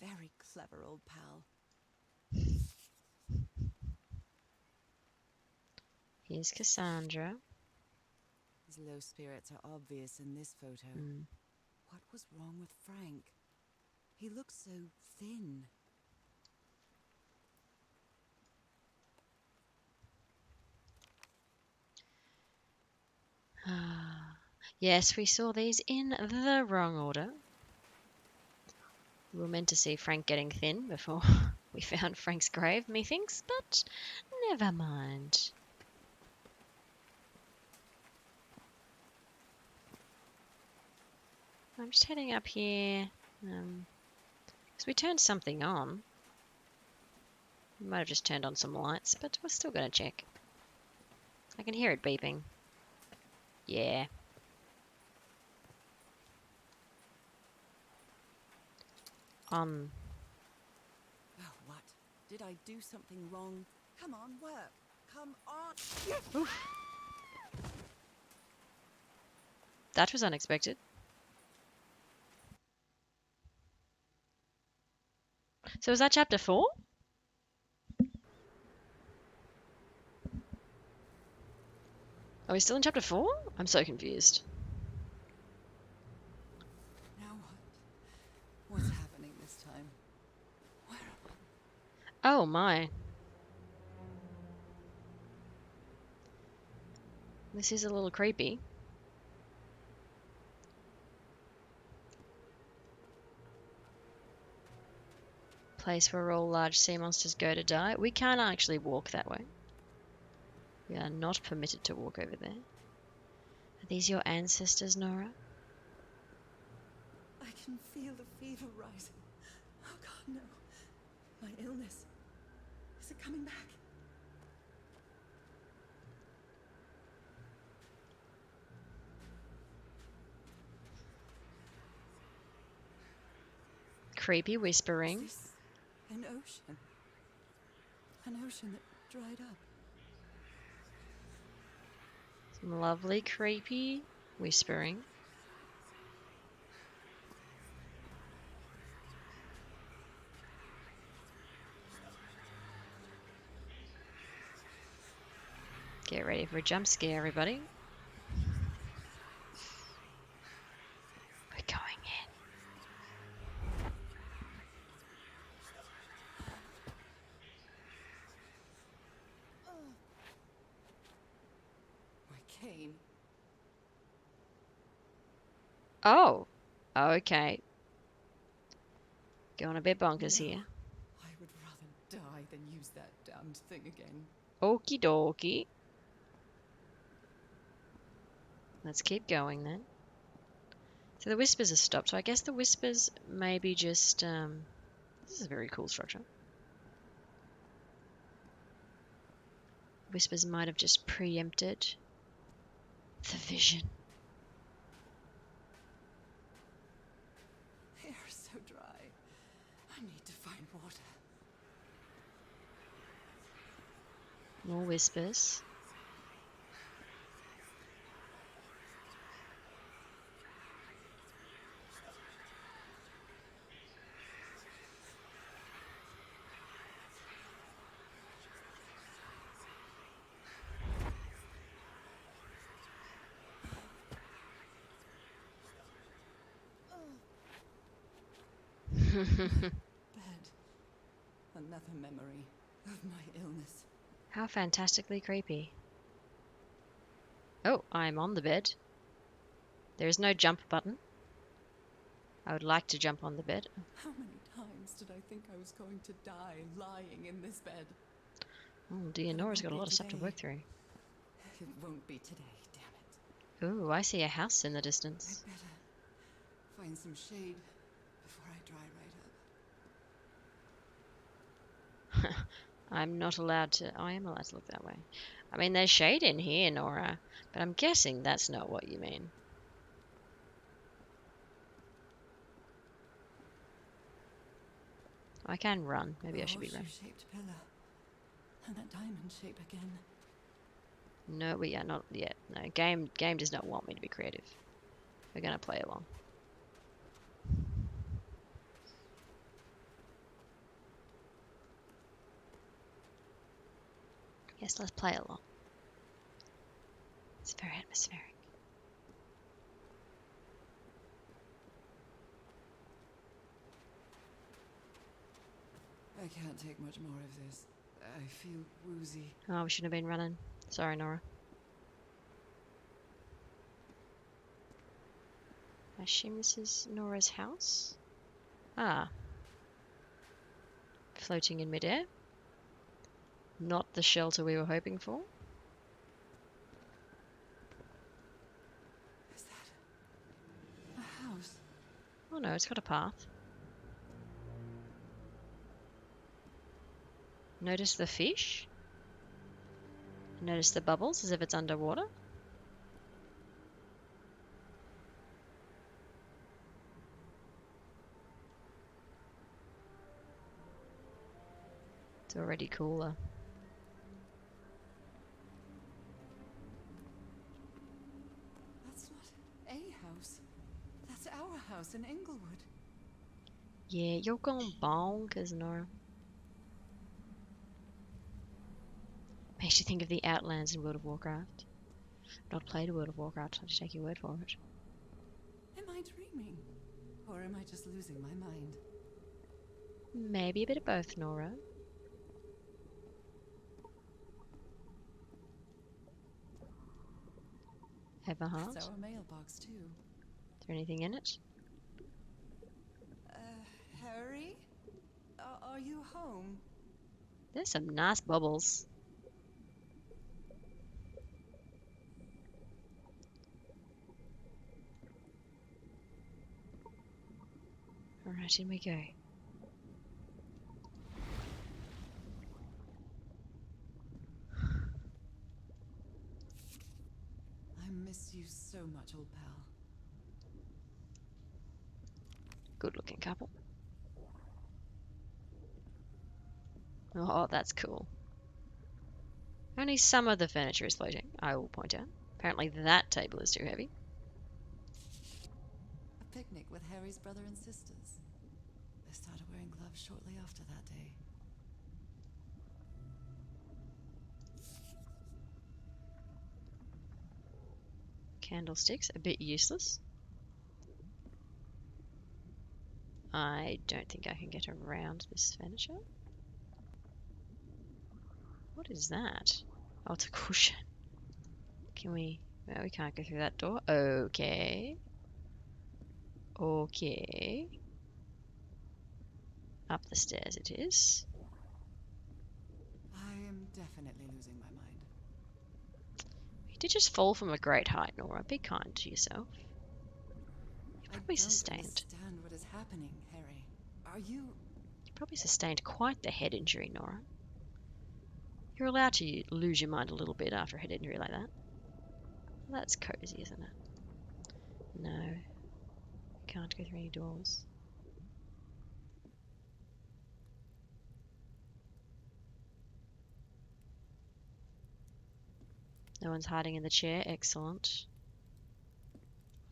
Very clever, old pal. Here's Cassandra. His low spirits are obvious in this photo. What was wrong with Frank? He looks so thin. Yes, we saw these in the wrong order. We were meant to see Frank getting thin before we found Frank's grave, methinks, but never mind. I'm just heading up here because we turned something on. Might have just turned on some lights, but we're still gonna check. I can hear it beeping. Yeah. Oh, what? Did I do something wrong? Come on, work. Come on. Oof. That was unexpected. So is that chapter 4? Are we still in chapter 4? I'm so confused. Now what? What's happening this time? Where am Oh my. This is a little creepy. Place where all large sea monsters go to die. We can't actually walk that way. We are not permitted to walk over there. Are these your ancestors, Nora? I can feel the fever rising. Oh God, no. My illness. Is it coming back? Creepy Is whispering. this an ocean? An ocean that dried up. Some lovely creepy whispering. Get ready for a jump scare, everybody. We're going in. My cane. Oh, okay. Going a bit bonkers No. here. I would rather die than use that damned thing again. Okie dokie. Let's keep going then. So the whispers have stopped. So I guess the whispers maybe just... this is a very cool structure. Whispers might have just preempted the vision. The air is so dry. I need to find water. More whispers. Bed. Another memory of my illness. How fantastically creepy. Oh, I'm on the bed. There is no jump button. I would like to jump on the bed. How many times did I think I was going to die lying in this bed? Oh dear, But it Nora's won't got a be lot of stuff to today. work through. It won't be today, damn it. Ooh, I see a house in the distance. I'd better find some shade before I dry right up. I'm not allowed to... I am allowed to look that way. I mean, there's shade in here, Nora. But I'm guessing that's not what you mean. I can run. Maybe I should be running. Horseshoe-shaped pillar. And that diamond shape again. No, we are not yet. No, game does not want me to be creative. We're gonna play along. Yes, let's play along. It's very atmospheric. I can't take much more of this. I feel woozy. Oh, we shouldn't have been running. Sorry, Nora. I assume this is Nora's house? Ah. Floating in midair. Not the shelter we were hoping for. Is that a house? Oh no, it's got a path. Notice the fish. Notice the bubbles as if it's underwater. It's already cooler. That's not a house. That's our house in Inglewood. Yeah, you're going bonkers, Nora. Makes you think of the Outlands in World of Warcraft. Not played World of Warcraft, I'll just take your word for it. Am I dreaming? Or am I just losing my mind? Maybe a bit of both, Nora. Everheart. That's Is our mailbox, too. there anything in it? Harry? Are you home? There's some nice bubbles. Alright, in we go. I miss you so much, old pal. Good looking couple. Oh, that's cool. Only some of the furniture is floating, I will point out. Apparently that table is too heavy. A picnic with Harry's brother and sisters. They started wearing gloves shortly after that day. Candlesticks, a bit useless. I don't think I can get around this furniture. What is that? Oh, it's a cushion. Can we... Well, we can't go through that door. Okay. Okay. Up the stairs it is. I am definitely losing my mind. You did just fall from a great height, Nora. Be kind to yourself. You I probably don't sustained... understand what is happening, Harry. Are you... You probably sustained quite the head injury, Nora. You're allowed to lose your mind a little bit after a head injury like that. Well, that's cozy, isn't it? No. Can't go through any doors. No one's hiding in the chair. Excellent.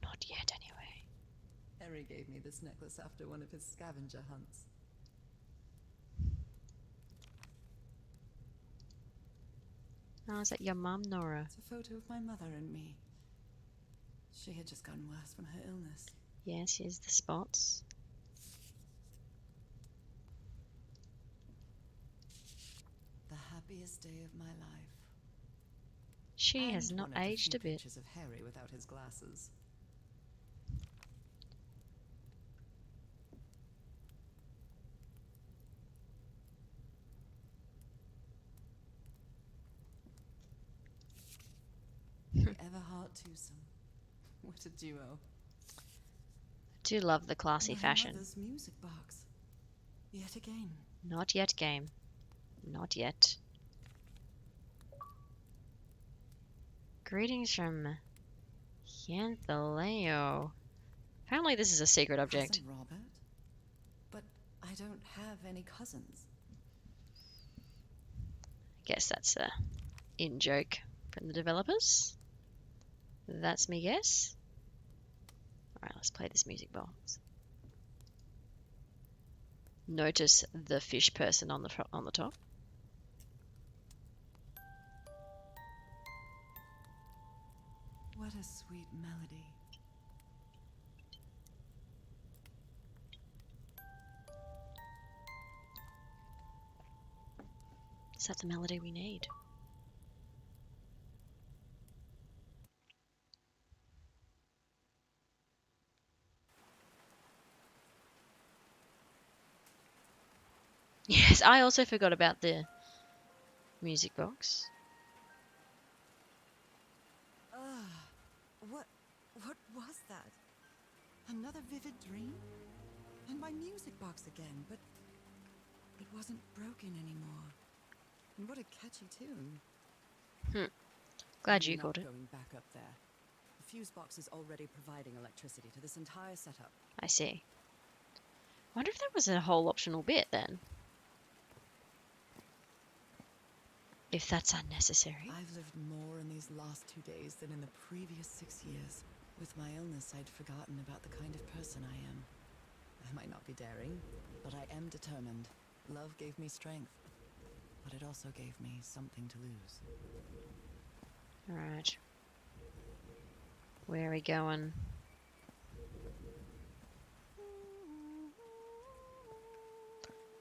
Not yet, anyway. Harry gave me this necklace after one of his scavenger hunts. Oh, is that your mum, Nora? It's a photo of my mother and me. She had just gotten worse from her illness. Yes, here's the spots. The happiest day of my life. She has And not one of the aged few a bit. pictures of Harry without his glasses. The Everheart twosome. What a duo. I do love the classy My fashion. mother's music box. Yet again. Not yet, game. Not yet. Greetings from Xanthaleo. Apparently this is a secret object. Cousin Robert? But I don't have any cousins. Guess that's a in-joke from the developers. That's me guess. Alright, let's play this music box. Notice the fish person on the top. What a sweet melody. Is that the melody we need? Yes, I also forgot about the music box. What was that? Another vivid dream? And my music box again, but it wasn't broken anymore. a catchy tune. Glad I'm you not caught it. going back up there. The fuse box is already providing electricity to this entire setup. I see. Wonder if that was a whole optional bit then. If that's unnecessary. I've lived more in these last 2 days than in the previous 6 years. With my illness, I'd forgotten about the kind of person I am. I might not be daring, but I am determined. Love gave me strength, but it also gave me something to lose. Alright. Where are we going?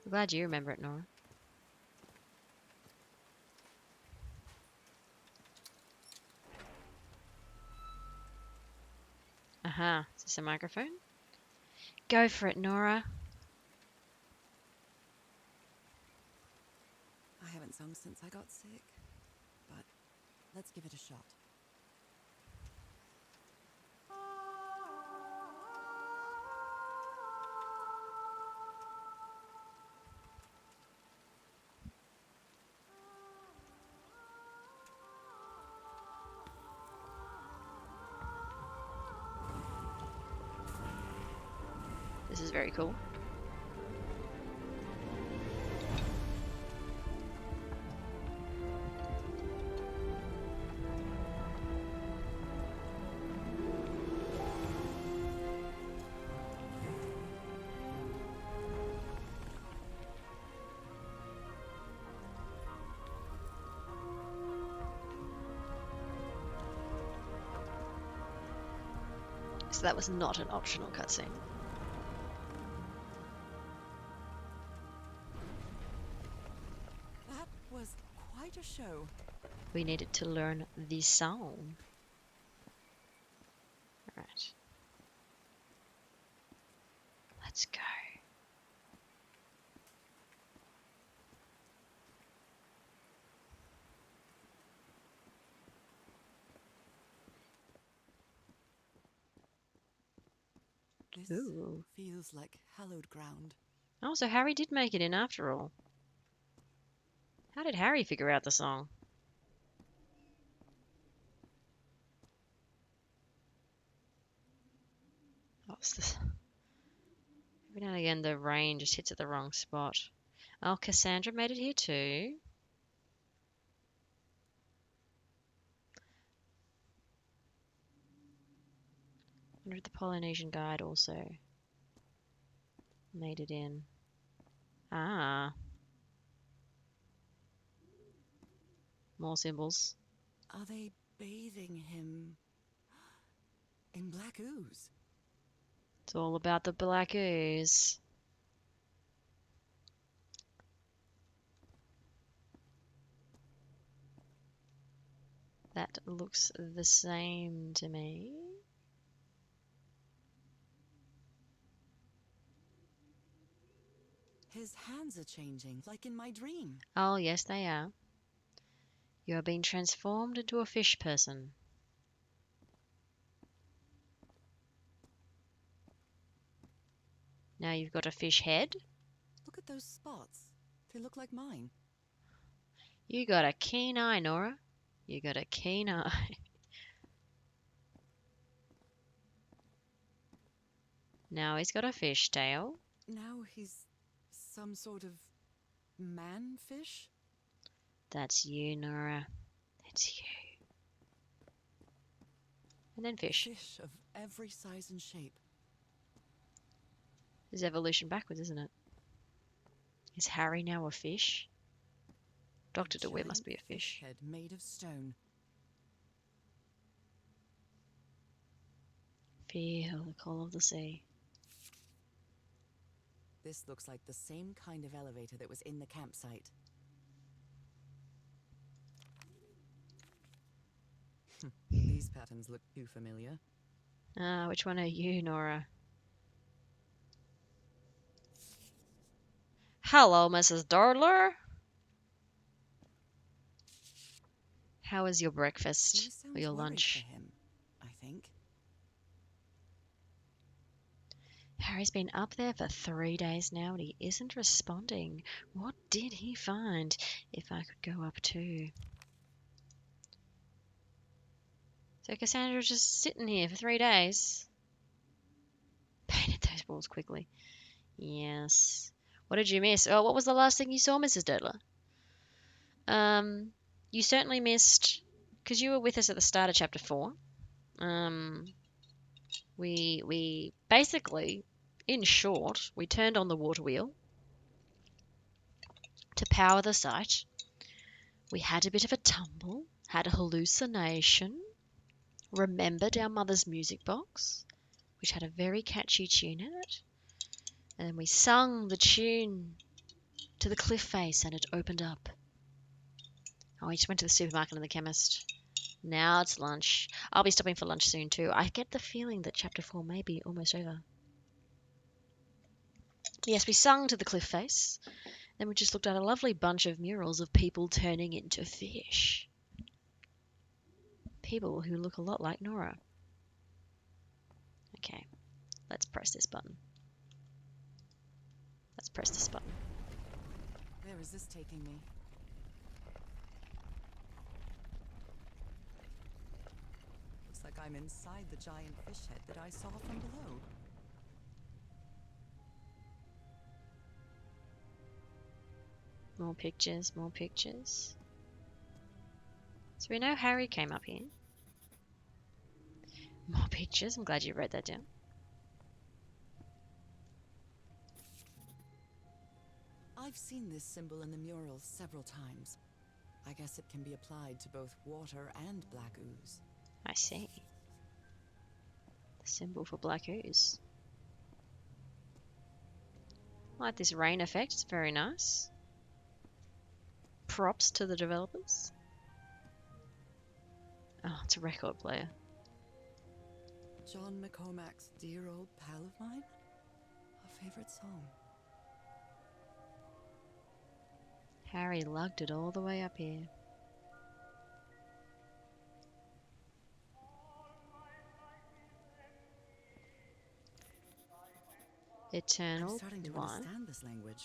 I'm glad you remember it, Nora. Aha, is this a microphone? Go for it, Nora. I haven't sung since I got sick, but let's give it a shot. This is very cool. So that was not an optional cutscene. That was quite a show. We needed to learn the song. Alright. Let's go. This Ooh. feels like hallowed ground. Oh, so Harry did make it in after all. How did Harry figure out the song? What's this? Every now and again the rain just hits at the wrong spot. Oh, Cassandra made it here too. I wonder if the Polynesian guide also made it in. Ah. More symbols. Are they bathing him in black ooze? It's all about the black ooze. That looks the same to me. His hands are changing, like in my dream. Oh, yes, they are. You are being transformed into a fish person. Now you've got a fish head. Look at those spots. They look like mine. You got a keen eye, Nora. You got a keen eye. Now he's got a fish tail. Now he's some sort of man-fish? That's you, Nora. That's you. And then fish. Fish of every size and shape. Is evolution backwards, isn't it? Is Harry now a fish? Dr. DeWitt must be a Giant fish. head made of stone. Feel the call of the sea. This looks like the same kind of elevator that was in the campsite. These patterns look too familiar. Ah, which one are you, Nora? Hello, Mrs. Dordler. How was your She breakfast sounds or your worried lunch? for him, I think. Harry's been up there for 3 days now and he isn't responding. What did he find? If I could go up too. So Cassandra's just sitting here for 3 days. Painted those walls quickly. Yes. What did you miss? Oh, what was the last thing you saw, Mrs. Dodler? You certainly missed, because you were with us at the start of chapter 4. We basically, in short, we turned on the water wheel to power the site. We had a bit of a tumble, had a hallucination, remembered our mother's music box, which had a very catchy tune in it, and then we sung the tune to the cliff face and it opened up. Oh, we just went to the supermarket and the chemist. Now it's lunch. I'll be stopping for lunch soon too. I get the feeling that chapter 4 may be almost over. Yes, we sung to the cliff face. Then we just looked at a lovely bunch of murals of people turning into fish. People who look a lot like Nora. Okay, let's press this button. Let's press this button. Where is this taking me? Looks like I'm inside the giant fish head that I saw from below. More pictures, more pictures. So we know Harry came up here. More pictures. I'm glad you wrote that down. I've seen this symbol in the murals several times. I guess it can be applied to both water and black ooze. I see. The symbol for black ooze. I like this rain effect. It's very nice. Props to the developers. Oh, it's a record player. John McCormack's Dear Old Pal of Mine? A favorite song. Harry lugged it all the way up here. Eternal I'm starting to one. understand this language.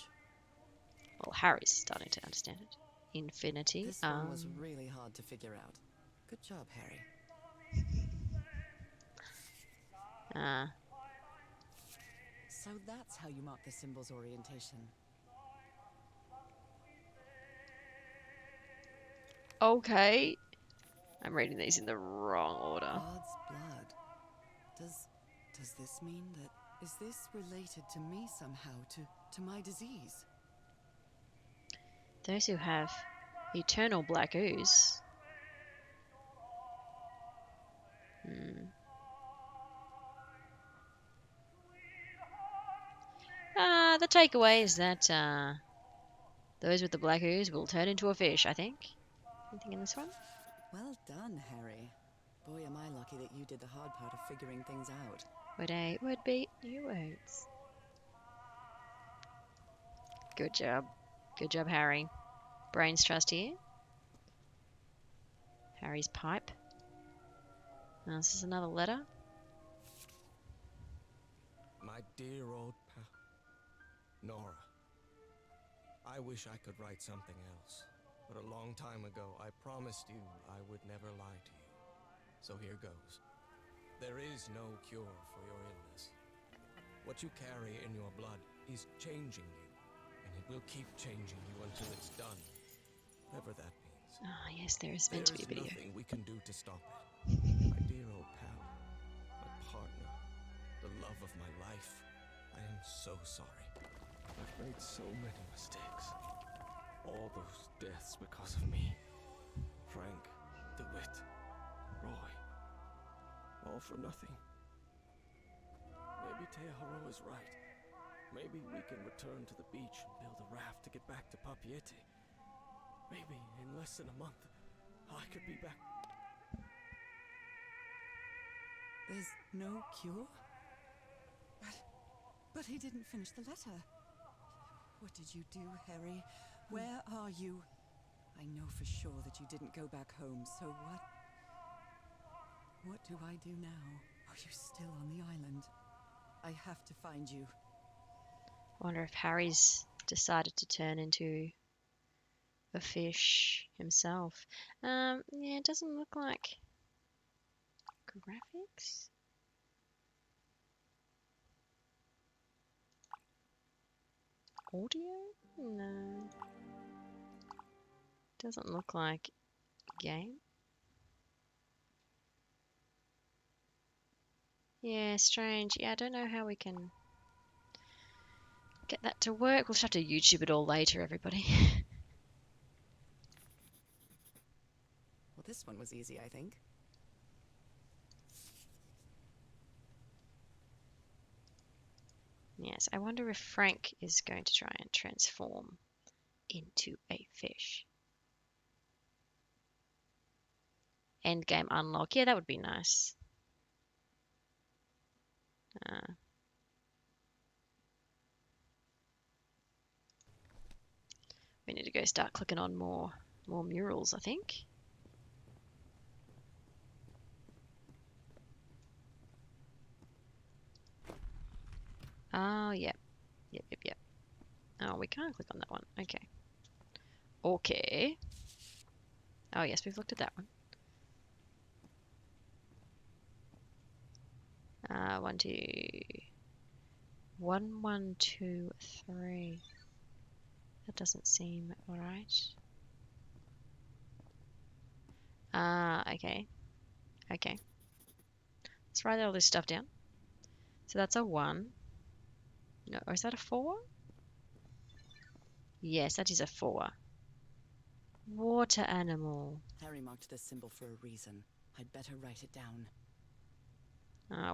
Well, Harry's starting to understand it. Infinity. This one was really hard to figure out. Good job, Harry. So that's how you mark the symbol's orientation. Okay. I'm reading these in the wrong order. God's blood. Does this mean that... Is this related to me somehow, to my disease? Those who have eternal black ooze. The takeaway is that those with the black ooze will turn into a fish, I think. Anything in this one? Well done, Harry. Boy, am I lucky that you did the hard part of figuring things out. Would beat your words. Good job. Good job, Harry. Brains trust here. Harry's pipe. This is another letter. My dear old pal, Nora. I wish I could write something else, but a long time ago I promised you I would never lie to you. So here goes. There is no cure for your illness. What you carry in your blood is changing you, and it will keep changing you until it's done, whatever that means. Ah, yes, there is meant to be a video. There's nothing we can do to stop it. My dear old pal, my partner, the love of my life, I am so sorry. I've made so many mistakes. All those deaths because of me. Frank, DeWitt, Roy. All for nothing. Maybe Teahoro is right. Maybe we can return to the beach and build a raft to get back to Papiete. Maybe in less than a month, I could be back. There's no cure? But he didn't finish the letter. What did you do, Harry? Where are you? I know for sure that you didn't go back home, so what do I do now? Are you still on the island? I have to find you. I wonder if Harry's decided to turn into a fish himself. Yeah, it doesn't look like graphics. Audio? No. Doesn't look like game. Yeah, strange. Yeah, I don't know how we can get that to work. We'll just have to YouTube it all later, everybody. Well, this one was easy, I think. Yes, I wonder if Frank is going to try and transform into a fish. End game unlock. Yeah, that would be nice. We need to go start clicking on more murals, I think. Oh, yep. Yep. Oh, we can't click on that one. Okay. Okay. Oh, yes, we've looked at that one. 1, 2... 1, 1, 2, 3. That doesn't seem right. Okay. Okay. Let's write all this stuff down. So that's a 1. No, or is that a 4? Yes, that is a 4. Water animal. Harry marked this symbol for a reason. I'd better write it down.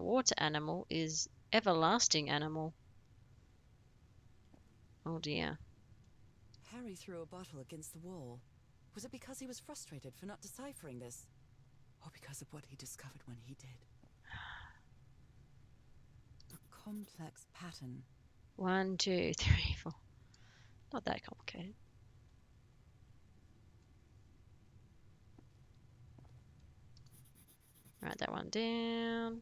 Water animal is everlasting animal. Oh dear. Harry threw a bottle against the wall. Was it because he was frustrated for not deciphering this? Or because of what he discovered when he did? A complex pattern. 1, 2, 3, 4. Not that complicated. Write that one down.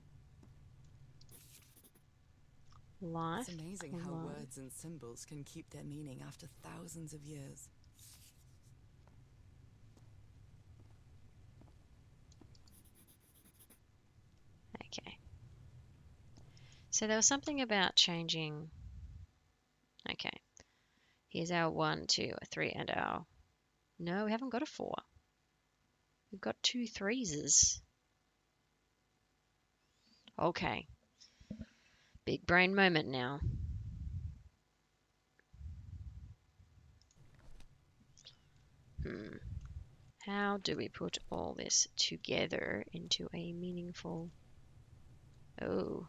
Life. It's amazing how Life. words and symbols can keep their meaning after thousands of years. Okay. So there was something about changing. Okay. Here's our 1, 2, a 3, and our... No, we haven't got a 4. We've got 2 3s. Okay. Big brain moment now. How do we put all this together into a meaningful... Oh.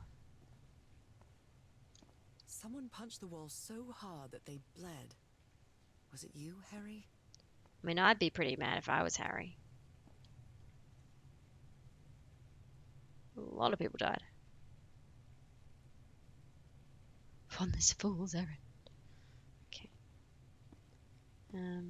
Someone punched the wall so hard that they bled. Was it you, Harry? I mean, I'd be pretty mad if I was Harry. A lot of people died. On this fool's errand. Okay. No.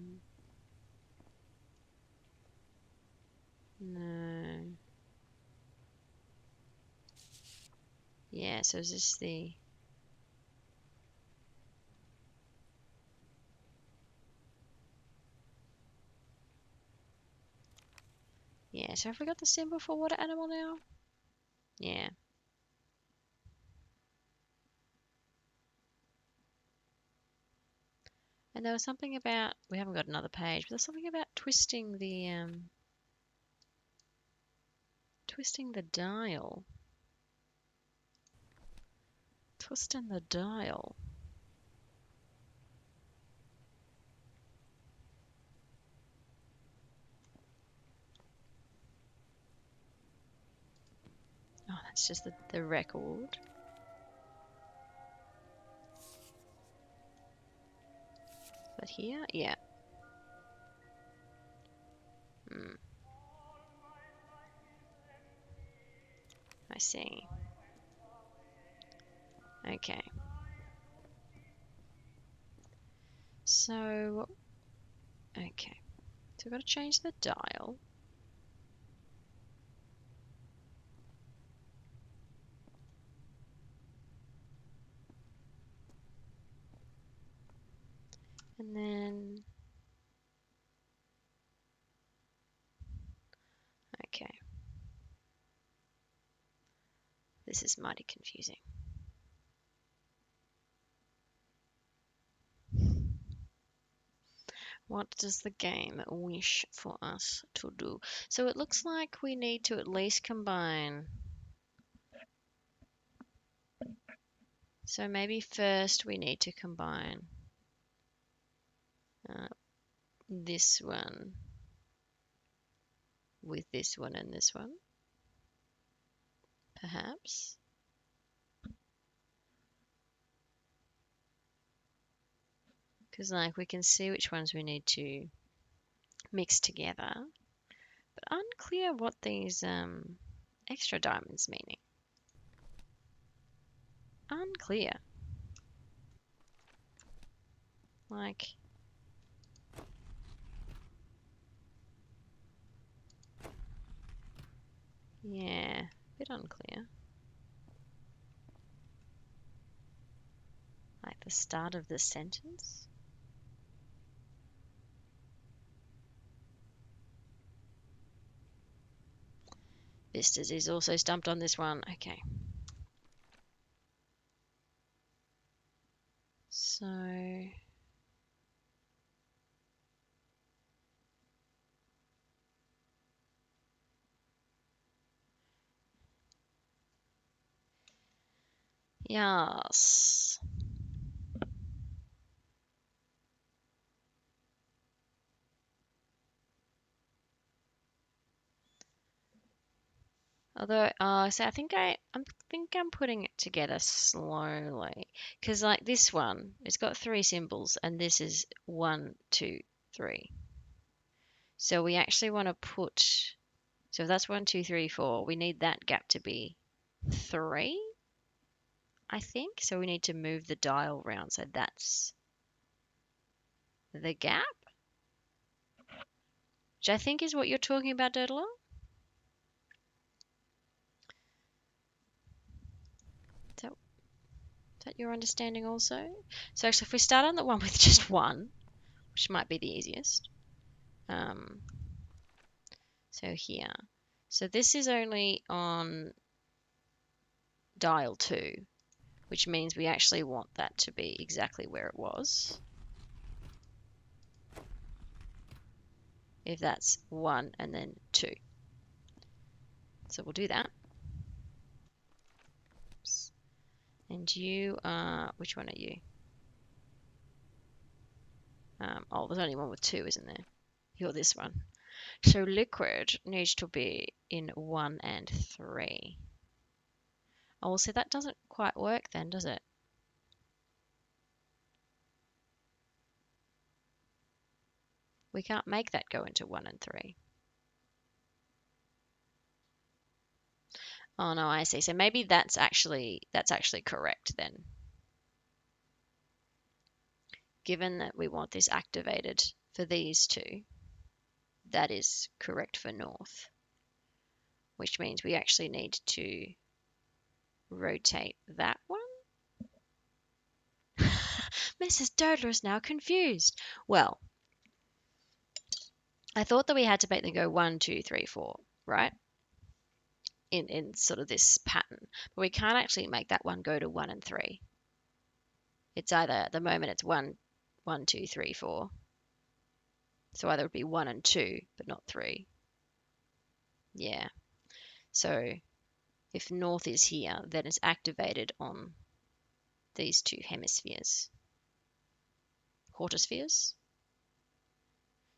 Yeah, so is this the... Yeah, so have we got the symbol for water animal now? Yeah. And there was something about... We haven't got another page, but there's something about twisting the... Twisting the dial. Twisting the dial. Oh, that's just the record. But here? Yeah. I see. Okay. So... Okay. So we've got to change the dial. this is mighty confusing. What does the game wish for us to do? So it looks like we need to at least combine. So maybe first we need to combine this one with this one and this one, perhaps. Because like we can see which ones we need to mix together, but unclear what these extra diamonds meaning. Unclear. Like, yeah, a bit unclear. Like the start of the sentence. Vistas is also stumped on this one. Okay. So yes. Although, so I think I'm putting it together slowly, because like this one, it's got 3 symbols, and this is 1, 2, 3. So we actually want to put, so if that's 1, 2, 3, 4, we need that gap to be 3, I think. So we need to move the dial round, so that's the gap, which I think is what you're talking about, Dodala. Is that your understanding also? So actually, if we start on the one with just 1, which might be the easiest. So here. So this is only on dial 2, which means we actually want that to be exactly where it was. If that's 1 and then 2. So we'll do that. Oops. And you are, which one are you? Oh, there's only one with 2, isn't there? You're this one. So liquid needs to be in 1 and 3. Oh, well, so that doesn't quite work then, does it? We can't make that go into 1 and 3. Oh no, I see. So maybe that's actually correct then. Given that we want this activated for these two, that is correct for north, which means we actually need to rotate that one. Mrs. Dodler is now confused. Well, I thought that we had to make them go 1, 2, 3, 4, right? In sort of this pattern, but we can't actually make that one go to 1 and 3. It's either at the moment it's 1, 1, 2, 3, 4. So either it would be 1 and 2, but not 3. Yeah. So if north is here, then it's activated on these 2 hemispheres, quarterspheres.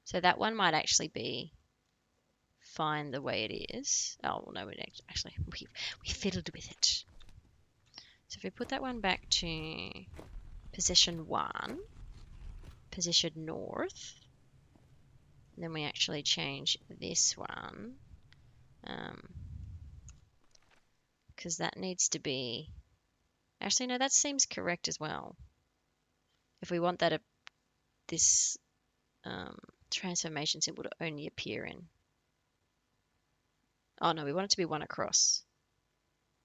So that one might actually be fine the way it is. Oh, well, no, we fiddled with it. So if we put that one back to position 1, position north, then we actually change this one, because that needs to be, actually no, that seems correct as well. If we want that this transformation symbol to only appear in, oh no, we want it to be 1 across,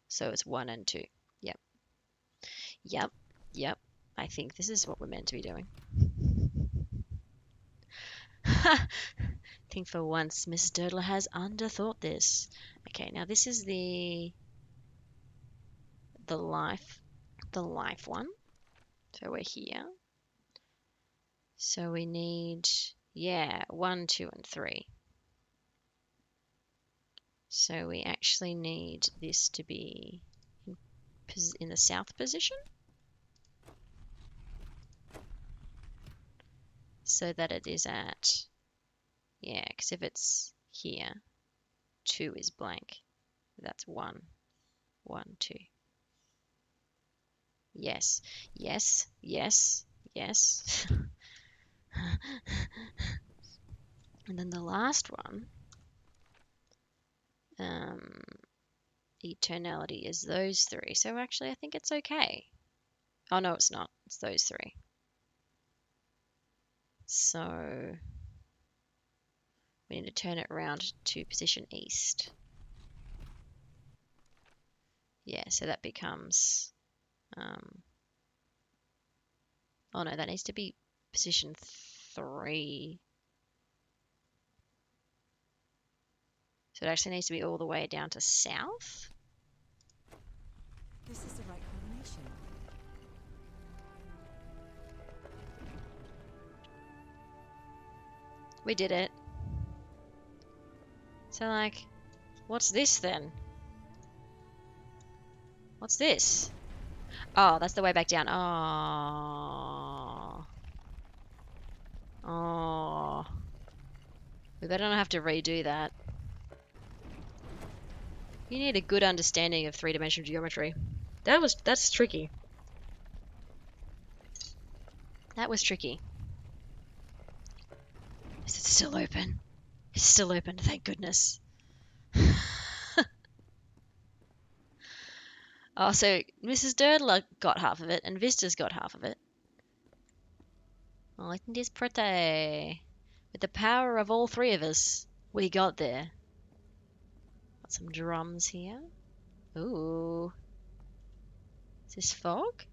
so it's 1 and 2. Yep, I think this is what we're meant to be doing. I think for once Mrs. Dodler has underthought this. Okay, now this is the the life one. So we're here. So we need, yeah, 1, 2, and 3. So we actually need this to be in the south position, so that it is at, yeah, because if it's here, 2 is blank. That's 1, 1, 2. Yes, yes, yes, yes. And then the last one, eternality is those 3. So actually, I think it's okay. Oh, no, it's not. It's those 3. So we need to turn it around to position east. Yeah, so that becomes, oh no, that needs to be position 3. So it actually needs to be all the way down to south. This is the right combination. We did it. So like, what's this then? What's this? Oh, that's the way back down. Oh. Oh. We better not have to redo that. You need a good understanding of three-dimensional geometry. That's tricky. That was tricky. Is it still open? It's still open, thank goodness. Oh, so Mrs. Durdler got half of it, and Vista's got half of it. Oh, isn't this pretty? With the power of all 3 of us, we got there. Got some drums here. Ooh. Is this fog?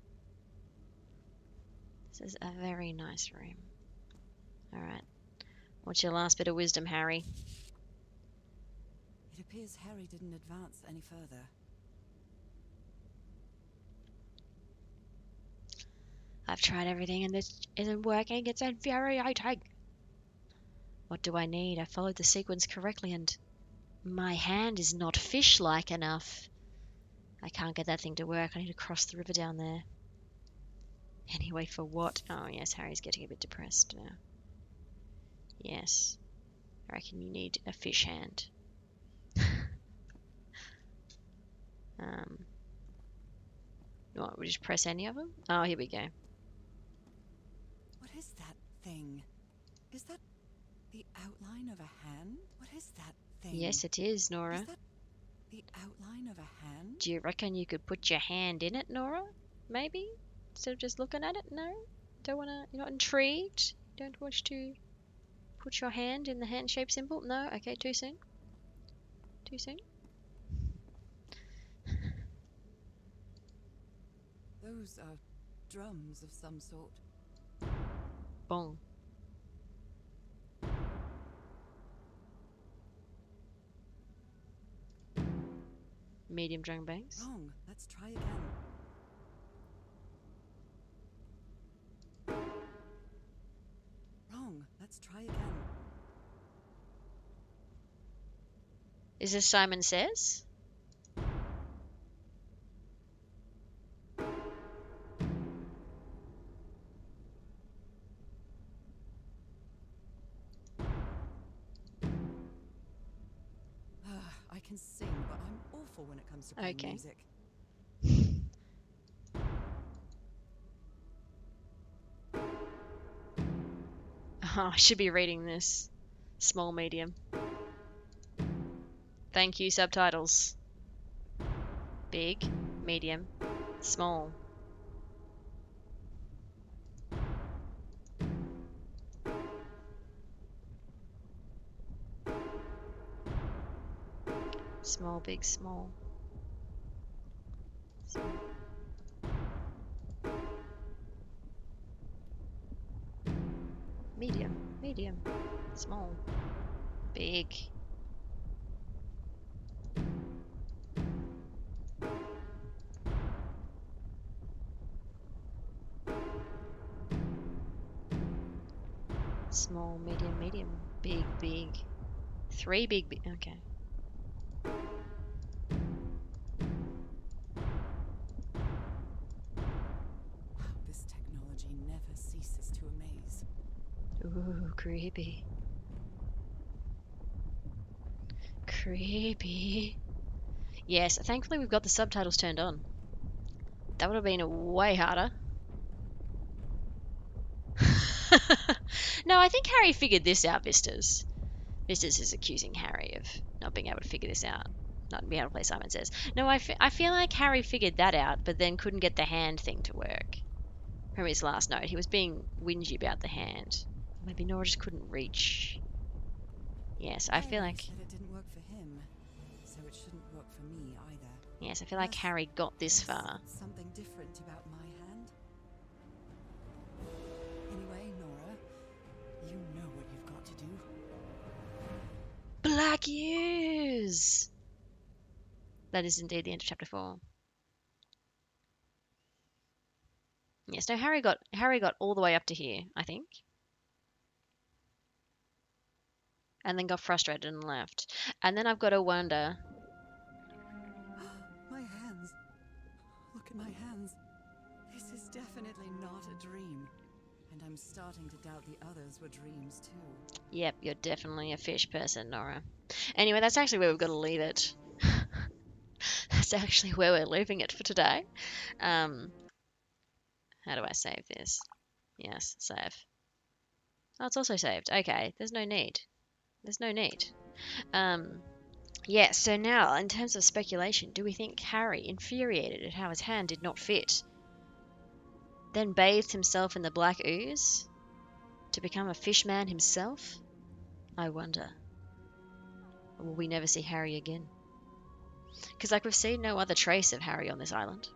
This is a very nice room. Alright. What's your last bit of wisdom, Harry? It appears Harry didn't advance any further. I've tried everything and this isn't working. It's infuriating. What do I need? I followed the sequence correctly and my hand is not fish-like enough. I can't get that thing to work. I need to cross the river down there. Anyway, for what? Oh, yes, Harry's getting a bit depressed now. Yes. I reckon you need a fish hand. What, we just press any of them? Oh, here we go. What is that thing? Is that the outline of a hand? What is that thing? Yes, it is, Nora. Is that the outline of a hand? Do you reckon you could put your hand in it, Nora? Maybe? Instead of just looking at it? No? Don't wanna, you're not intrigued? You don't wish to put your hand in the hand shape symbol? No? Okay, too soon? Too soon? Those are drums of some sort. Bong. Medium drum bangs. Wrong. Let's try again. Wrong. Let's try again. Is this Simon Says? I can sing, but I'm awful when it comes to playing Okay. music. Oh, I should be reading this. Small, medium. Thank you, subtitles. Big, medium, small. Small, big, small. Small. Medium, medium, small, big. big. 3 big. Okay. This technology never ceases to amaze. Ooh, creepy. Creepy. Yes, thankfully we've got the subtitles turned on. That would have been way harder. No, I think Harry figured this out, Vistas. Vistas is accusing Harry of not being able to figure this out. Not being able to play Simon Says. No, I feel like Harry figured that out, but then couldn't get the hand thing to work. From his last note, he was being whingy about the hand. Maybe Nora just couldn't reach. Yes, I feel Harry like... said it didn't work for him, so it shouldn't work for me either. Yes, I feel like Unless Harry got this there's far. something different about my hand. Anyway, Nora, you know what you've got to do. Black Years! That is indeed the end of chapter 4. Yes, no, Harry got all the way up to here, I think. And then got frustrated and left. And then I've got to wonder... My hands. Look at my hands. This is definitely not a dream. And I'm starting to doubt the others were dreams too. Yep, you're definitely a fish person, Nora. Anyway, that's actually where we've got to leave it. That's actually where we're leaving it for today. How do I save this? Yes, save. Oh, it's also saved. Okay, there's no need. There's no need. Yeah, so now, in terms of speculation, do we think Harry, infuriated at how his hand did not fit, then bathed himself in the black ooze to become a fishman himself? I wonder. Or will we never see Harry again? Because, like, we've seen no other trace of Harry on this island.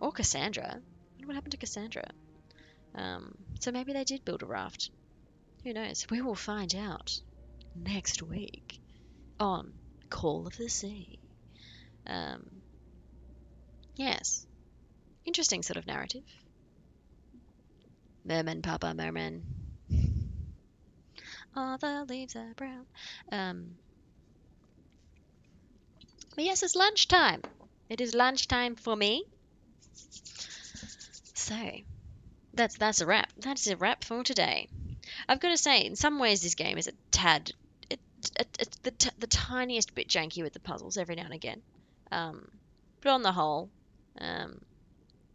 Or Cassandra. I wonder what happened to Cassandra. So maybe they did build a raft. Who knows? We will find out next week on Call of the Sea. Yes. Interesting sort of narrative. Merman, Papa, Merman. All the leaves are brown. But yes, it's lunchtime. It is lunchtime for me. So, that's a wrap. That's a wrap for today. I've got to say, in some ways, this game is a tad, it's the tiniest bit janky with the puzzles every now and again. But on the whole,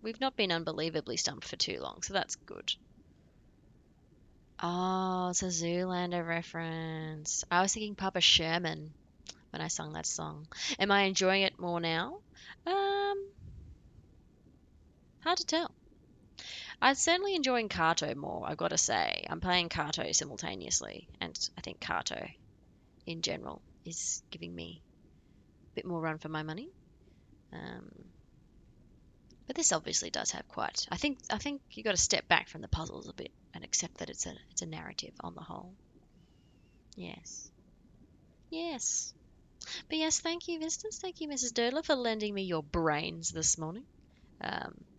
we've not been unbelievably stumped for too long, so that's good. Oh, it's a Zoolander reference. I was thinking Papa Sherman when I sung that song. Am I enjoying it more now? Hard to tell. I'm certainly enjoying Kato more, I've got to say. I'm playing Kato simultaneously, and I think Kato, in general, is giving me a bit more run for my money. But this obviously does have quite... I think you got to step back from the puzzles a bit and accept that it's a narrative on the whole. Yes. Yes. But yes, thank you, Vistas. Thank you, Mrs. Durdler, for lending me your brains this morning.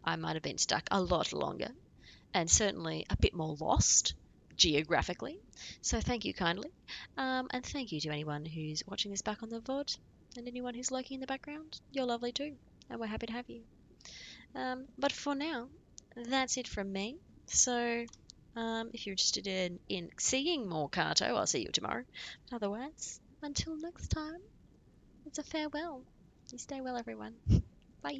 I might have been stuck a lot longer, and certainly a bit more lost geographically. So thank you kindly. And thank you to anyone who's watching this back on the VOD, and anyone who's lurking in the background. You're lovely too, and we're happy to have you. But for now, that's it from me. So if you're interested in seeing more Kato, I'll see you tomorrow. But otherwise, until next time, it's a farewell. You stay well, everyone. Bye.